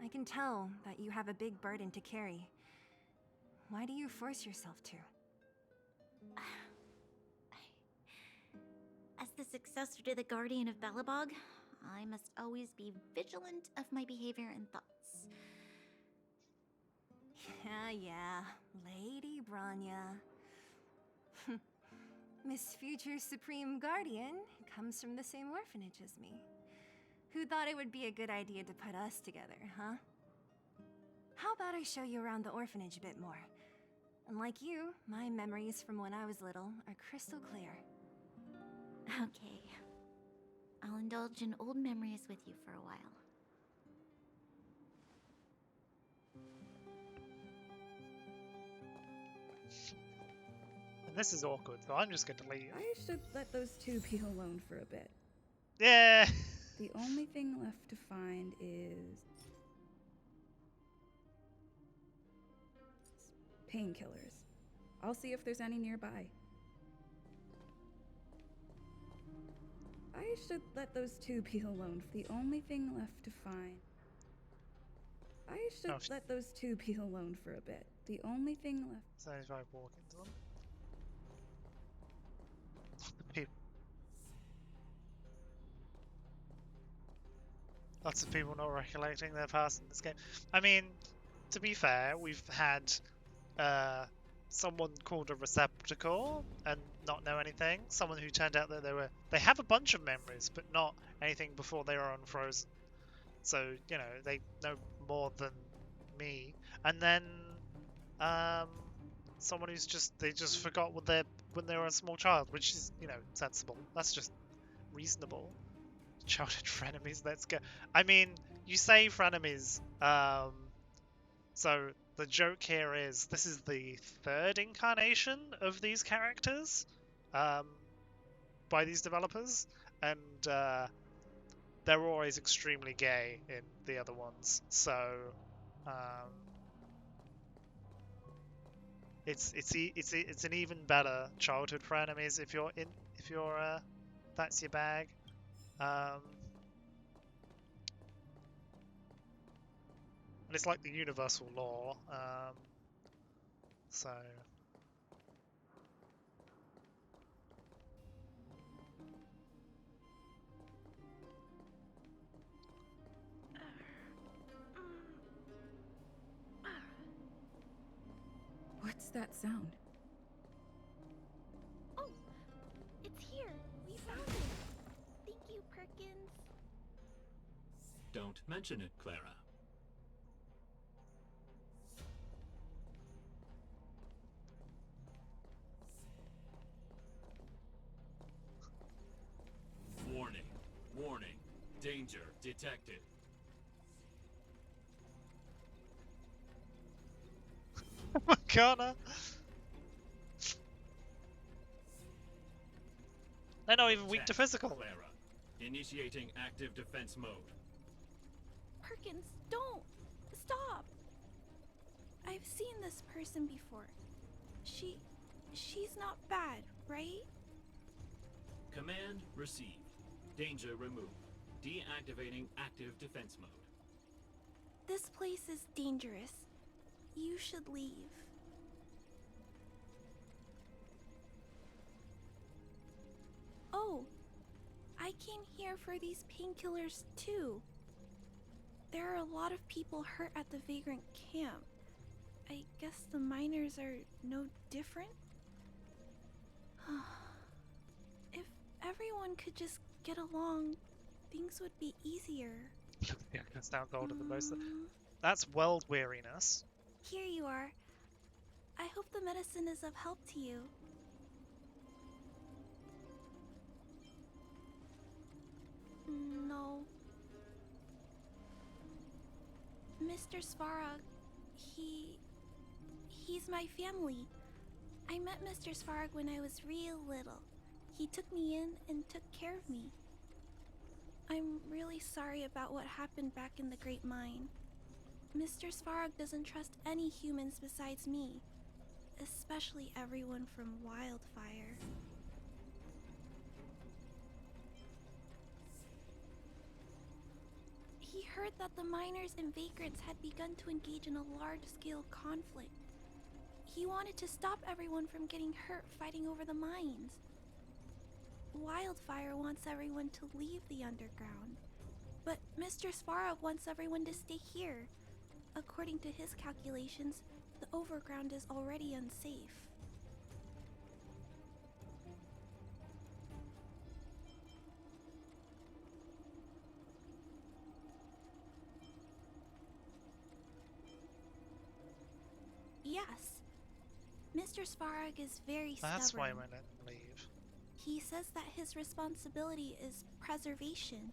I can tell that you have a big burden to carry. Why do you force yourself to? As the successor to the Guardian of Belobog, I must always be vigilant of my behavior and thoughts. Yeah, Lady Branya. Miss Future Supreme Guardian comes from the same orphanage as me. Who thought it would be a good idea to put us together, huh? How about I show you around the orphanage a bit more? Unlike you, my memories from when I was little are crystal clear. Okay. I'll indulge in old memories with you for a while. And this is awkward, so I'm just going to leave. I should let those two be alone for a bit. Yeah! The only thing left to find is painkillers. I'll see if there's any nearby. I should let those two be alone. The only thing left to find. I should let those two be alone for a bit. The only thing left. So if I walk into them. The people. Lots of people not recollecting their past in this game. I mean, to be fair, we've had someone called a receptacle and not know anything. Someone who turned out that they have a bunch of memories, but not anything before they were unfrozen. So, you know, they know more than me. And then someone who's they just forgot when they were a small child, which is, you know, sensible. That's just reasonable. Childhood frenemies, let's go. I mean, you say frenemies, so the joke here is this is the third incarnation of these characters by these developers, and they're always extremely gay in the other ones, so it's an even better childhood frenemies if you're that's your bag. And it's like the universal law, so What's that sound? Oh, it's here. We found it. Thank you, Perkins. Don't mention it, Clara. Warning. Warning. Danger detected. Connor. They're not even weak to physical. Clara, initiating active defense mode. Perkins, don't! Stop! I've seen this person before. She's not bad, right? Command received. Danger removed. Deactivating active defense mode. This place is dangerous. You should leave. Oh, I came here for these painkillers too. There are a lot of people hurt at the Vagrant camp. I guess the miners are no different? If everyone could just get along, things would be easier. Yeah, that's now golden the most. That's world weariness. Here you are. I hope the medicine is of help to you. No. Mr. Svarog, he's my family. I met Mr. Svarog when I was real little. He took me in and took care of me. I'm really sorry about what happened back in the Great Mine. Mr. Svarog doesn't trust any humans besides me, especially everyone from Wildfire. He heard that the miners and vagrants had begun to engage in a large-scale conflict. He wanted to stop everyone from getting hurt fighting over the mines. Wildfire wants everyone to leave the underground, but Mr. Svarog wants everyone to stay here. According to his calculations, the overground is already unsafe. Yes. Mr. Svarog is very stubborn. That's why we let him leave. He says that his responsibility is preservation.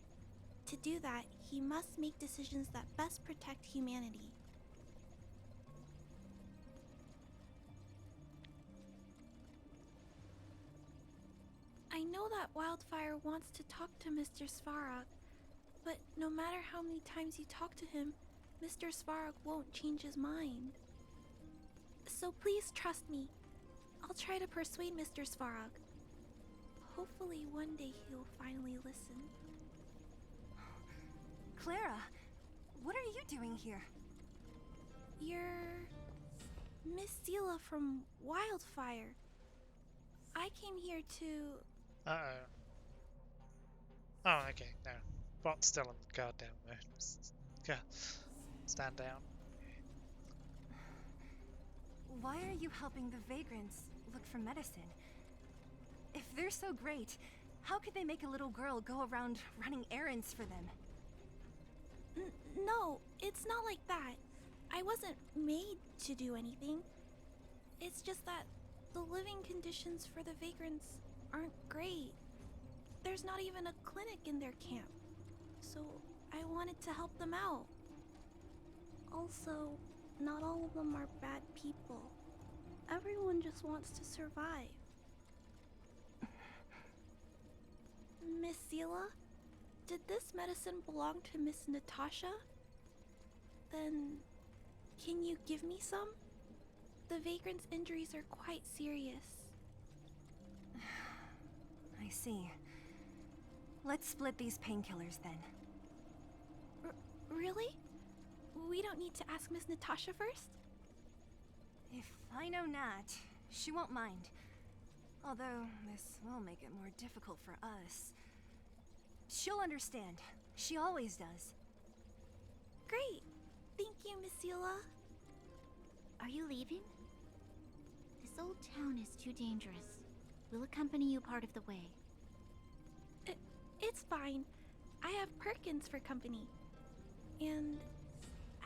To do that, he must make decisions that best protect humanity. know that Wildfire wants to talk to Mr. Svarog, but no matter how many times you talk to him, Mr. Svarog won't change his mind. So please trust me. I'll try to persuade Mr. Svarog. Hopefully one day he'll finally listen. Clara, what are you doing here? You're Miss Zila from Wildfire. I came here to... Uh-oh. Oh, okay, no. Bot's still on the guard down there. Stand down. Why are you helping the vagrants look for medicine? If they're so great, how could they make a little girl go around running errands for them? No, it's not like that. I wasn't made to do anything. It's just that the living conditions for the vagrants aren't great. There's not even a clinic in their camp. So I wanted to help them out. Also, not all of them are bad people. Everyone just wants to survive. Miss Zila, did this medicine belong to Miss Natasha? Then, can you give me some? The vagrant's injuries are quite serious. I see. Let's split these painkillers then. Really? We don't need to ask Miss Natasha first? If I know Nat, she won't mind. Although, this will make it more difficult for us. She'll understand. She always does. Great! Thank you, Miss Zila. Are you leaving? This old town is too dangerous. We'll accompany you part of the way. It's fine. I have Perkins for company. And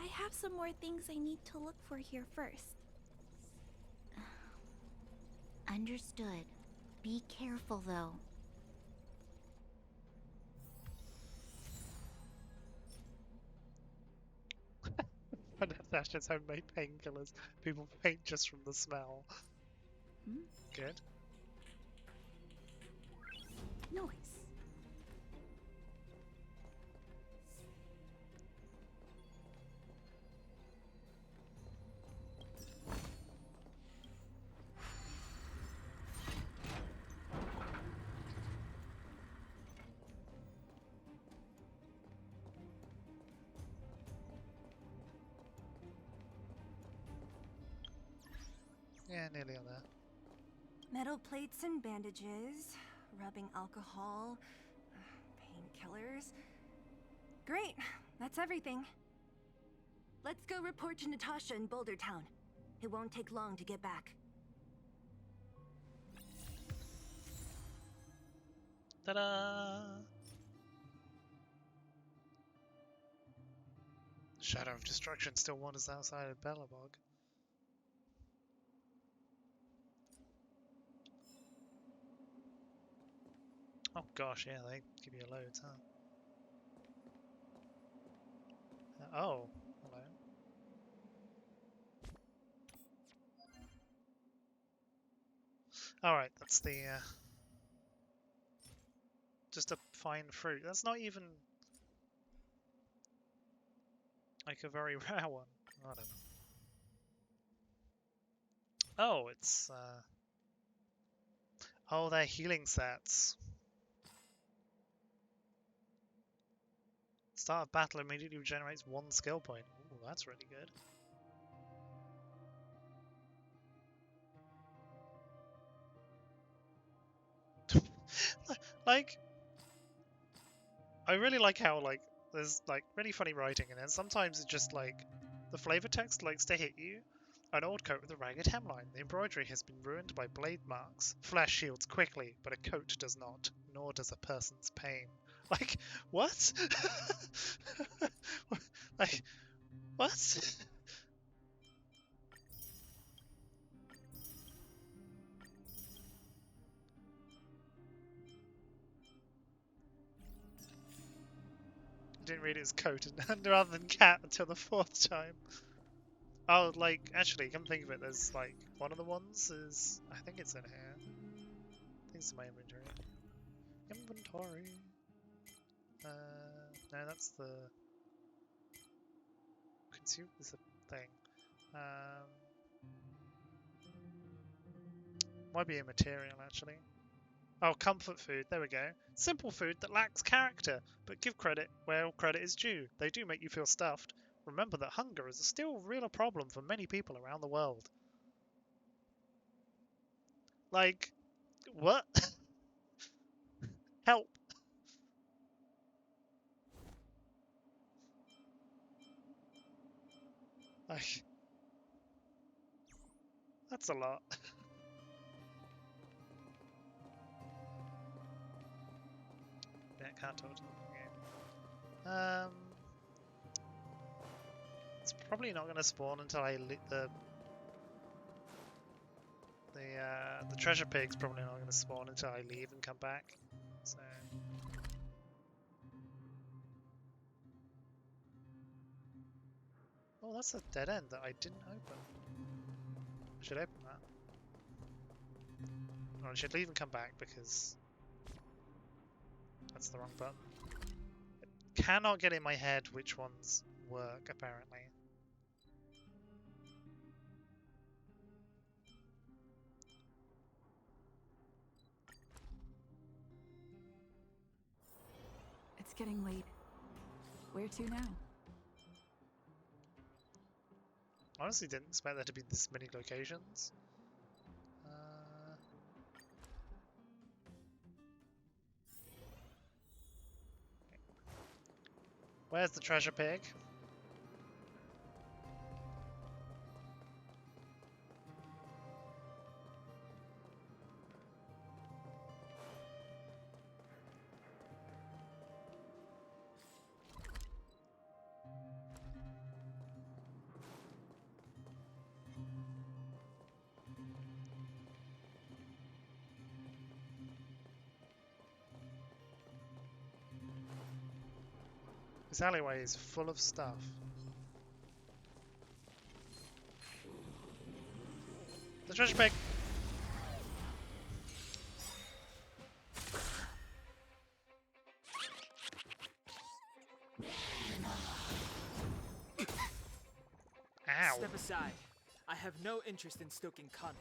I have some more things I need to look for here first. Understood. Be careful, though. Natasha's homemade painkillers. People faint just from the smell. Good. Noise. Yeah, nearly on there. Metal plates and bandages, rubbing alcohol, painkillers. Great, that's everything. Let's go report to Natasha in Boulder Town. It won't take long to get back. Ta-da! Shadow of Destruction still wanders outside of Bellabog. Oh gosh, yeah, they give you loads, huh? Oh, hello. Alright, that's the, just a fine fruit. That's not even, like, a very rare one. I don't know. Oh, it's, oh, they're healing sets. Start of battle immediately regenerates 1 skill point. Ooh, that's really good. Like, I really like how, like, there's, like, really funny writing, and then sometimes it's just, like, the flavor text likes to hit you. An old coat with a ragged hemline. The embroidery has been ruined by blade marks. Flesh shields quickly, but a coat does not, nor does a person's pain. Like, what? Like, what? I didn't read his coat and rather than cat until the 4th time. Oh, like, actually, come think of it, there's, like, one of the ones is, I think it's in here. I think it's in my inventory. Inventory. No, that's the consume is a thing. Might be immaterial actually. Oh, comfort food. There we go. Simple food that lacks character, but give credit where credit is due. They do make you feel stuffed. Remember that hunger is still a real problem for many people around the world. Like, what? Help. Like, that's a lot. Yeah, can't talk to them. Yeah. It's probably not going to spawn until I the treasure pig's probably not going to spawn until I leave and come back. So. Oh, that's a dead end that I didn't open. I should open that. Or I should leave and come back because that's the wrong button. I cannot get in my head which ones work, apparently. It's getting late. Where to now? Honestly, didn't expect there to be this many locations. Where's the treasure pig? This alleyway is full of stuff. The treasure pig! Ow! Step aside. I have no interest in stoking conflict.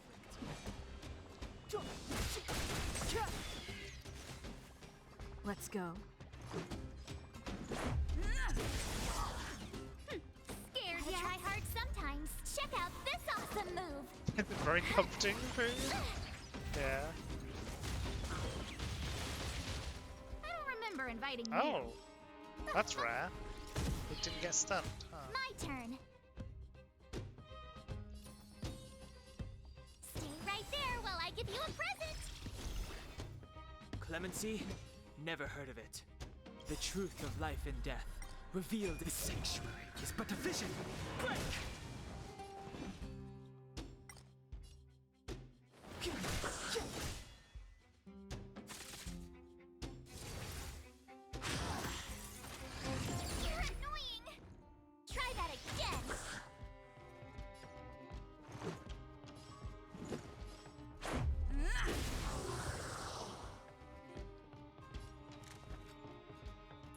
Let's go. Scared to try hard sometimes. Check out this awesome move. Very comforting food. Yeah. I don't remember inviting you. Oh, that's rare. It didn't get stunned. Huh. My turn. Stay right there while I give you a present. Clemency? Never heard of it. The truth of life and death, revealed in sanctuary, is but a vision. Break! You're annoying. Try that again.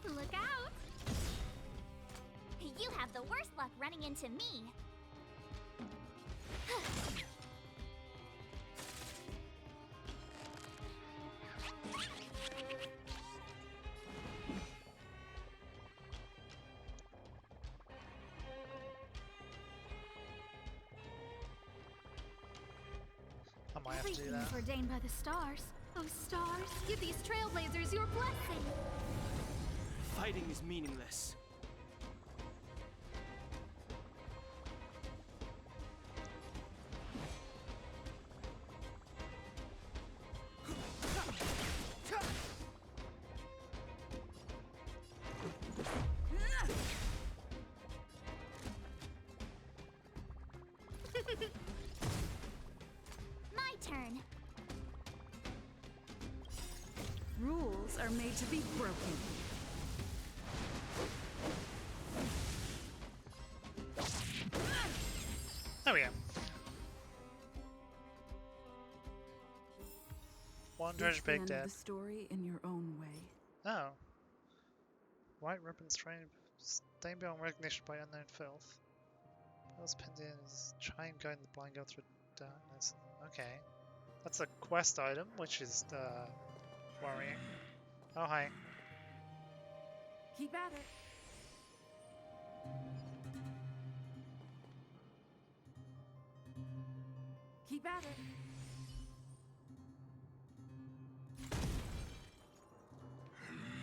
Look out! You have the worst luck running into me. I might have to do Everything that. is ordained by the stars. Oh, stars, give these trailblazers your blessing. Fighting is meaningless. My turn. Rules are made to be broken. There we go. One treasure Reach the pig end of dead. the story in your own Oh. White ribbons train staying beyond recognition by unknown filth. Pearl's pendant is try and guide the blind girl through darkness. Okay. That's a quest item, which is worrying. Oh hi. Keep at it. Keep at it.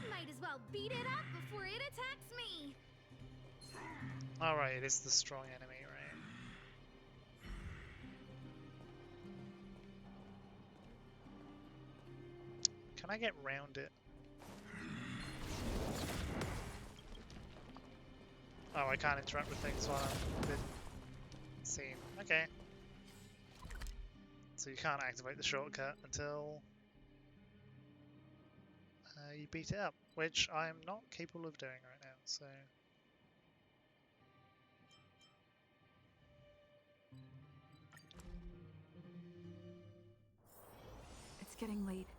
Might as well beat it up before it attacks me. Alright, it is the strong enemy, right? Can I get round it? Oh, I can't interact with things while I'm been seen. Okay. So you can't activate the shortcut until you beat it up, which I'm not capable of doing right now, so... It's getting late.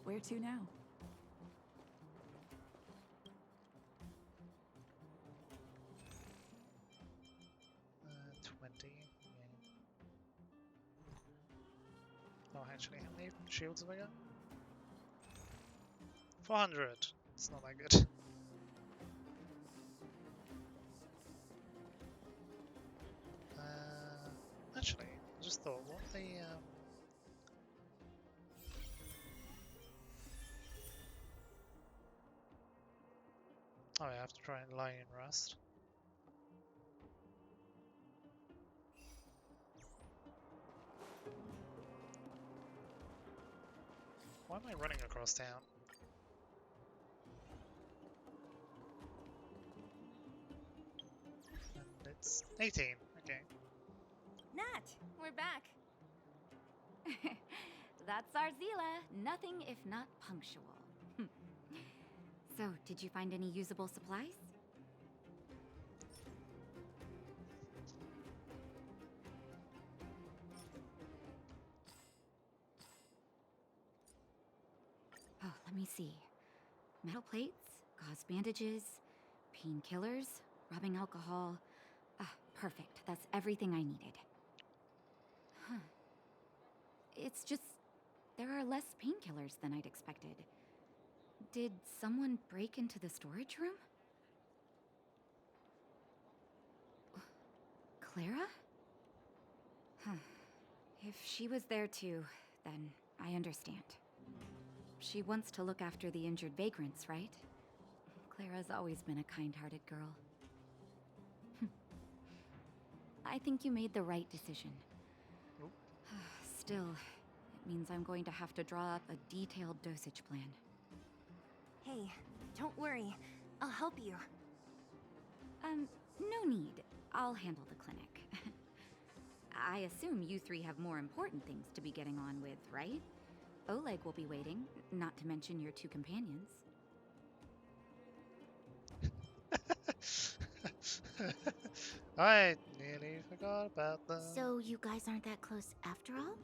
Where to now? 20. Yeah. Oh, actually, how many shields have I got? 400. It's not that good. Actually, I just thought, what the oh, I have to try and lie in rust. Why am I running across town? And it's 18. Okay. Nat, we're back. That's our Zila. Nothing if not punctual. So, did you find any usable supplies? Oh, let me see. Metal plates, gauze bandages, painkillers, rubbing alcohol. Ah, perfect. That's everything I needed. Huh. It's just, there are less painkillers than I'd expected. Did someone break into the storage room? Clara? Huh. If she was there too, then I understand. She wants to look after the injured vagrants, right? Clara's always been a kind-hearted girl. I think you made the right decision. Oh. Still, it means I'm going to have to draw up a detailed dosage plan. Hey, don't worry. I'll help you. No need. I'll handle the clinic. I assume you three have more important things to be getting on with, right? Oleg will be waiting, not to mention your two companions. I nearly forgot about them. So you guys aren't that close after all?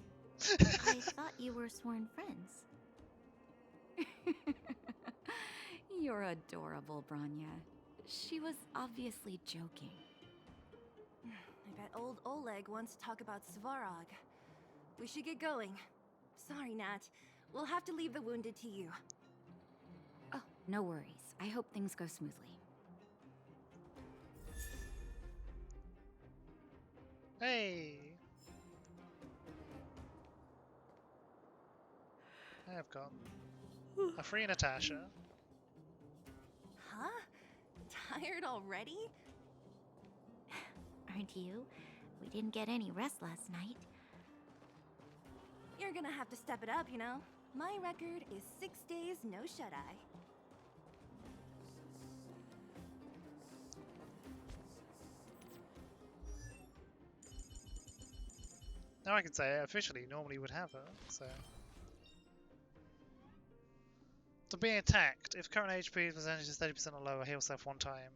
I thought you were sworn friends. You're adorable, Branya. She was obviously joking. I bet old Oleg wants to talk about Svarog. We should get going. Sorry, Nat. We'll have to leave the wounded to you. Oh, no worries. I hope things go smoothly. Hey! I have got a free Natasha. Huh? Tired already? Aren't you? We didn't get any rest last night. You're gonna have to step it up, you know? My record is 6 days no shut-eye. Now I can say I officially normally would have her, so... To be attacked, if current HP percentage is 30% or lower, heal self one time.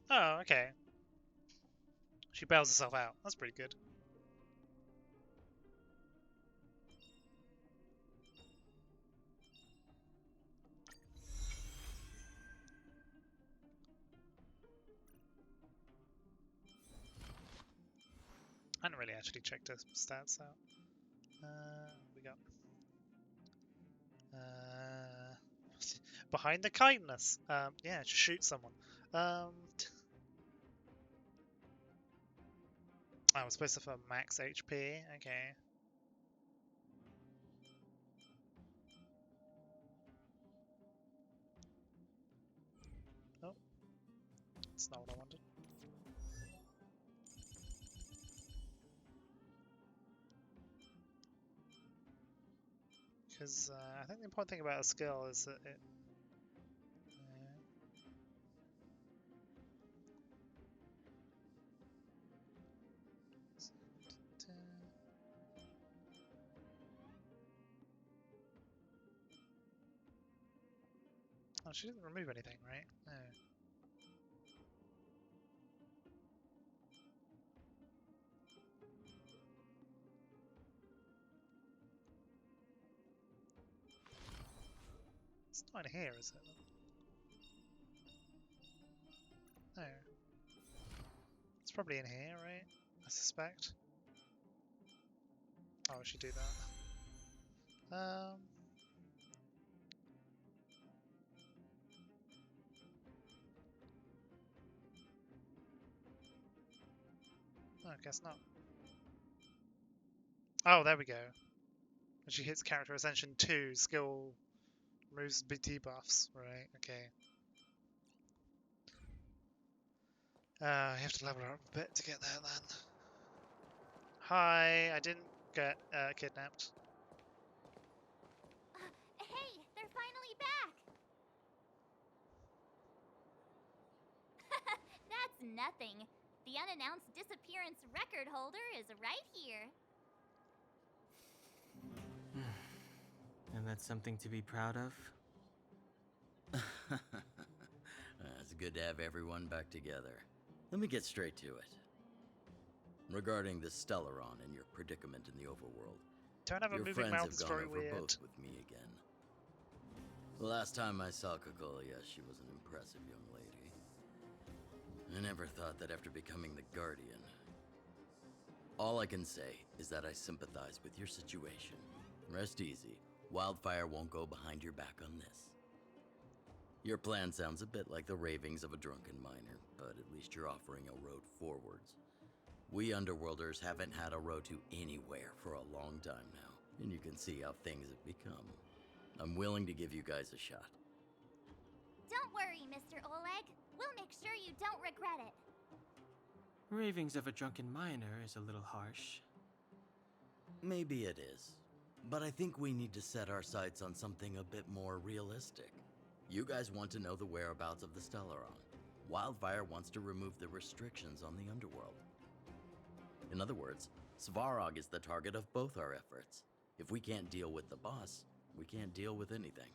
Oh, okay. She bails herself out. That's pretty good. I hadn't really actually checked his stats out. We got behind the kindness. Yeah, just shoot someone. I was supposed to for max HP. Okay. Oh, that's not what I wanted. Because I think the important thing about a skill is that it. Oh, she didn't remove anything, right? No. It's not in here, is it? No. It's probably in here, right? I suspect. Oh, we should do that. No, I guess not. Oh, there we go. When she hits character ascension 2, skill removes debuffs. Right, okay. You have to level her up a bit to get there then. Hi, I didn't get kidnapped. Hey, they're finally back! That's nothing. The unannounced disappearance record holder is right here. And that's something to be proud of? It's good to have everyone back together. Let me get straight to it. Regarding the Stellaron and your predicament in the overworld, Don't have a your moving friends mouth, have it's gone very over weird. both with me again. The last time I saw Kokolia, she was an impressive young lady. I never thought that after becoming the Guardian. All I can say is that I sympathize with your situation. Rest easy. Wildfire won't go behind your back on this. Your plan sounds a bit like the ravings of a drunken miner, but at least you're offering a road forwards. We Underworlders haven't had a road to anywhere for a long time now, and you can see how things have become. I'm willing to give you guys a shot. Don't worry, Mr. Oleg. We'll make sure you don't regret it. Ravings of a drunken miner is a little harsh. Maybe it is, but I think we need to set our sights on something a bit more realistic. You guys want to know the whereabouts of the Stellaron. Wildfire wants to remove the restrictions on the Underworld. In other words, Svarog is the target of both our efforts. If we can't deal with the boss, we can't deal with anything.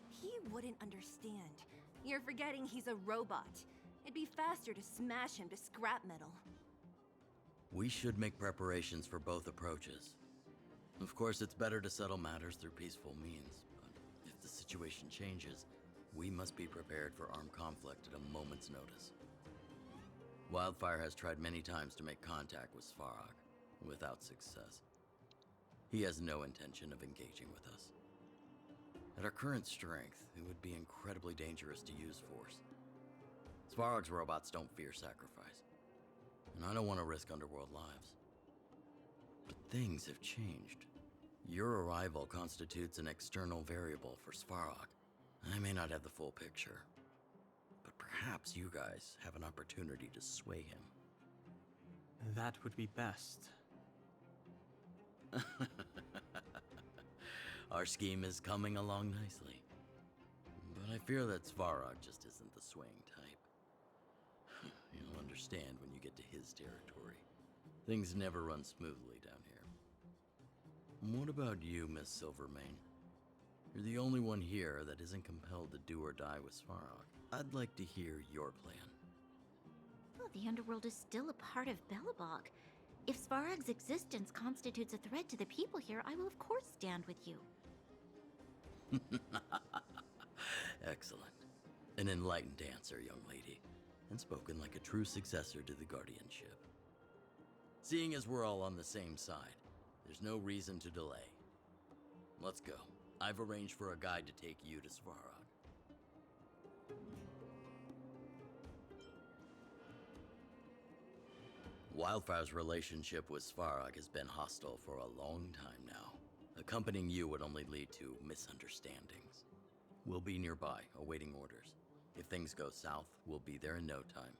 He wouldn't understand. You're forgetting he's a robot. It'd be faster to smash him to scrap metal. We should make preparations for both approaches. Of course, it's better to settle matters through peaceful means, but if the situation changes, we must be prepared for armed conflict at a moment's notice. Wildfire has tried many times to make contact with Svarog, without success. He has no intention of engaging with us. At our current strength, it would be incredibly dangerous to use force. Svarog's robots don't fear sacrifice, and I don't want to risk Underworld lives. But things have changed. Your arrival constitutes an external variable for Svarog. I may not have the full picture, but perhaps you guys have an opportunity to sway him. That would be best. Our scheme is coming along nicely, but I fear that Svarog just isn't the swaying type. You'll understand when you get to his territory. Things never run smoothly down here. What about you, Miss Silvermane? You're the only one here that isn't compelled to do or die with Svarog. I'd like to hear your plan. Well, the Underworld is still a part of Belobog. If Svarog's existence constitutes a threat to the people here, I will of course stand with you. Excellent. An enlightened answer, young lady, and spoken like a true successor to the guardianship. Seeing as we're all on the same side, there's no reason to delay. Let's go. I've arranged for a guide to take you to Svarog. Wildfire's relationship with Svarog has been hostile for a long time now. Accompanying you would only lead to misunderstandings. We'll be nearby, awaiting orders. If things go south, we'll be there in no time.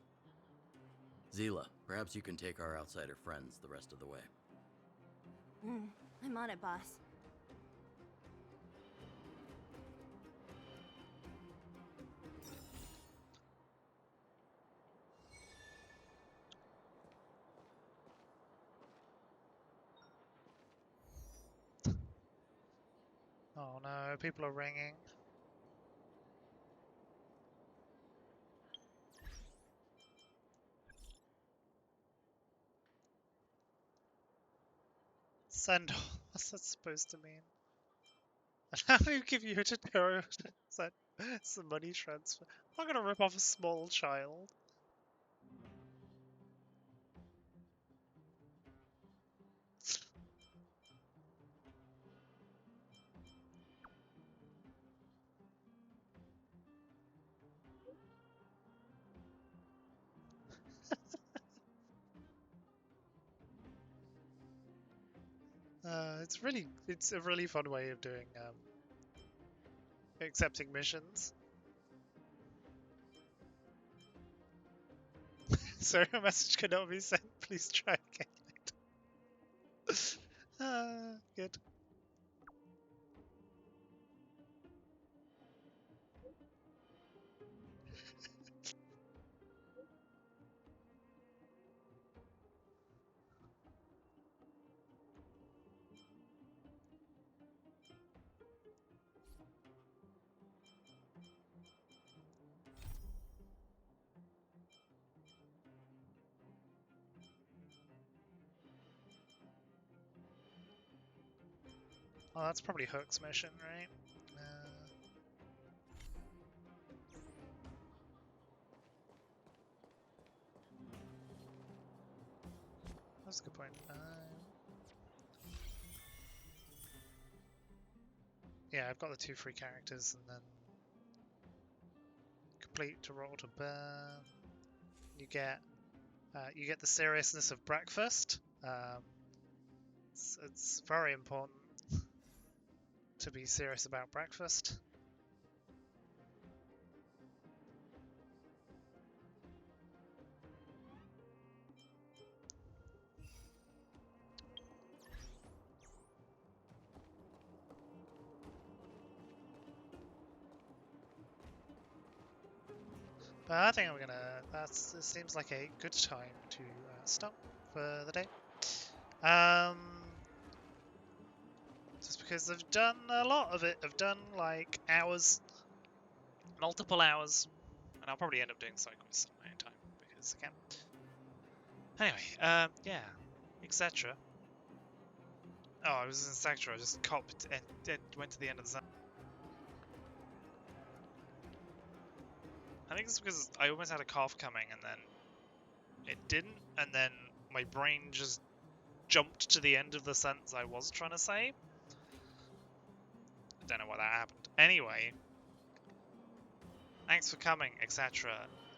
Zila, perhaps you can take our outsider friends the rest of the way. I'm on it, boss. Oh no, people are ringing. Send off. What's that supposed to mean? How do you give you a tutorial to send some money transfer? I'm gonna rip off a small child. It's a really fun way of doing accepting missions. So a message cannot be sent. Please try again. Good. Oh, that's probably Hook's mission, right? That's a good point. Yeah, I've got the 2 free characters, and then complete to roll to burn. You get the seriousness of breakfast. It's very important to be serious about breakfast. But I think I'm gonna. It seems like a good time to stop for the day. Just because I've done a lot of it. I've done like hours, multiple hours, and I'll probably end up doing side quests on my own time because I can. Anyway, yeah, etc. Oh, I was in Sector. I just copped and went to the end of the zone. I think it's because I almost had a cough coming and then it didn't, and then my brain just jumped to the end of the sentence I was trying to say. I don't know why that happened. Anyway, thanks for coming, etc.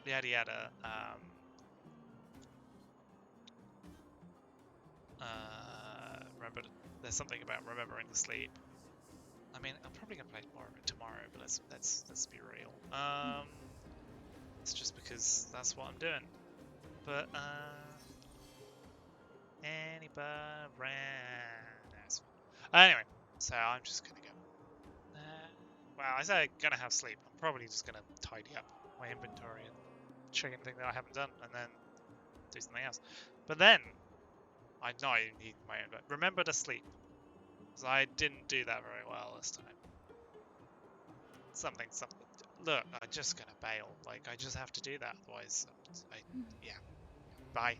Yada yada. Remember, there's something about remembering to sleep. I mean, I'm probably gonna play more of it tomorrow, but let's be real. It's just because that's what I'm doing. But anybody anyway, so I'm just gonna go. Well, I say I'm gonna have sleep. I'm probably just gonna tidy up my inventory and check anything that I haven't done, and then do something else. But then I know I need my own. Remember to sleep, because I didn't do that very well this time. Something. Look, I'm just gonna bail. Like I just have to do that, otherwise, yeah. Bye.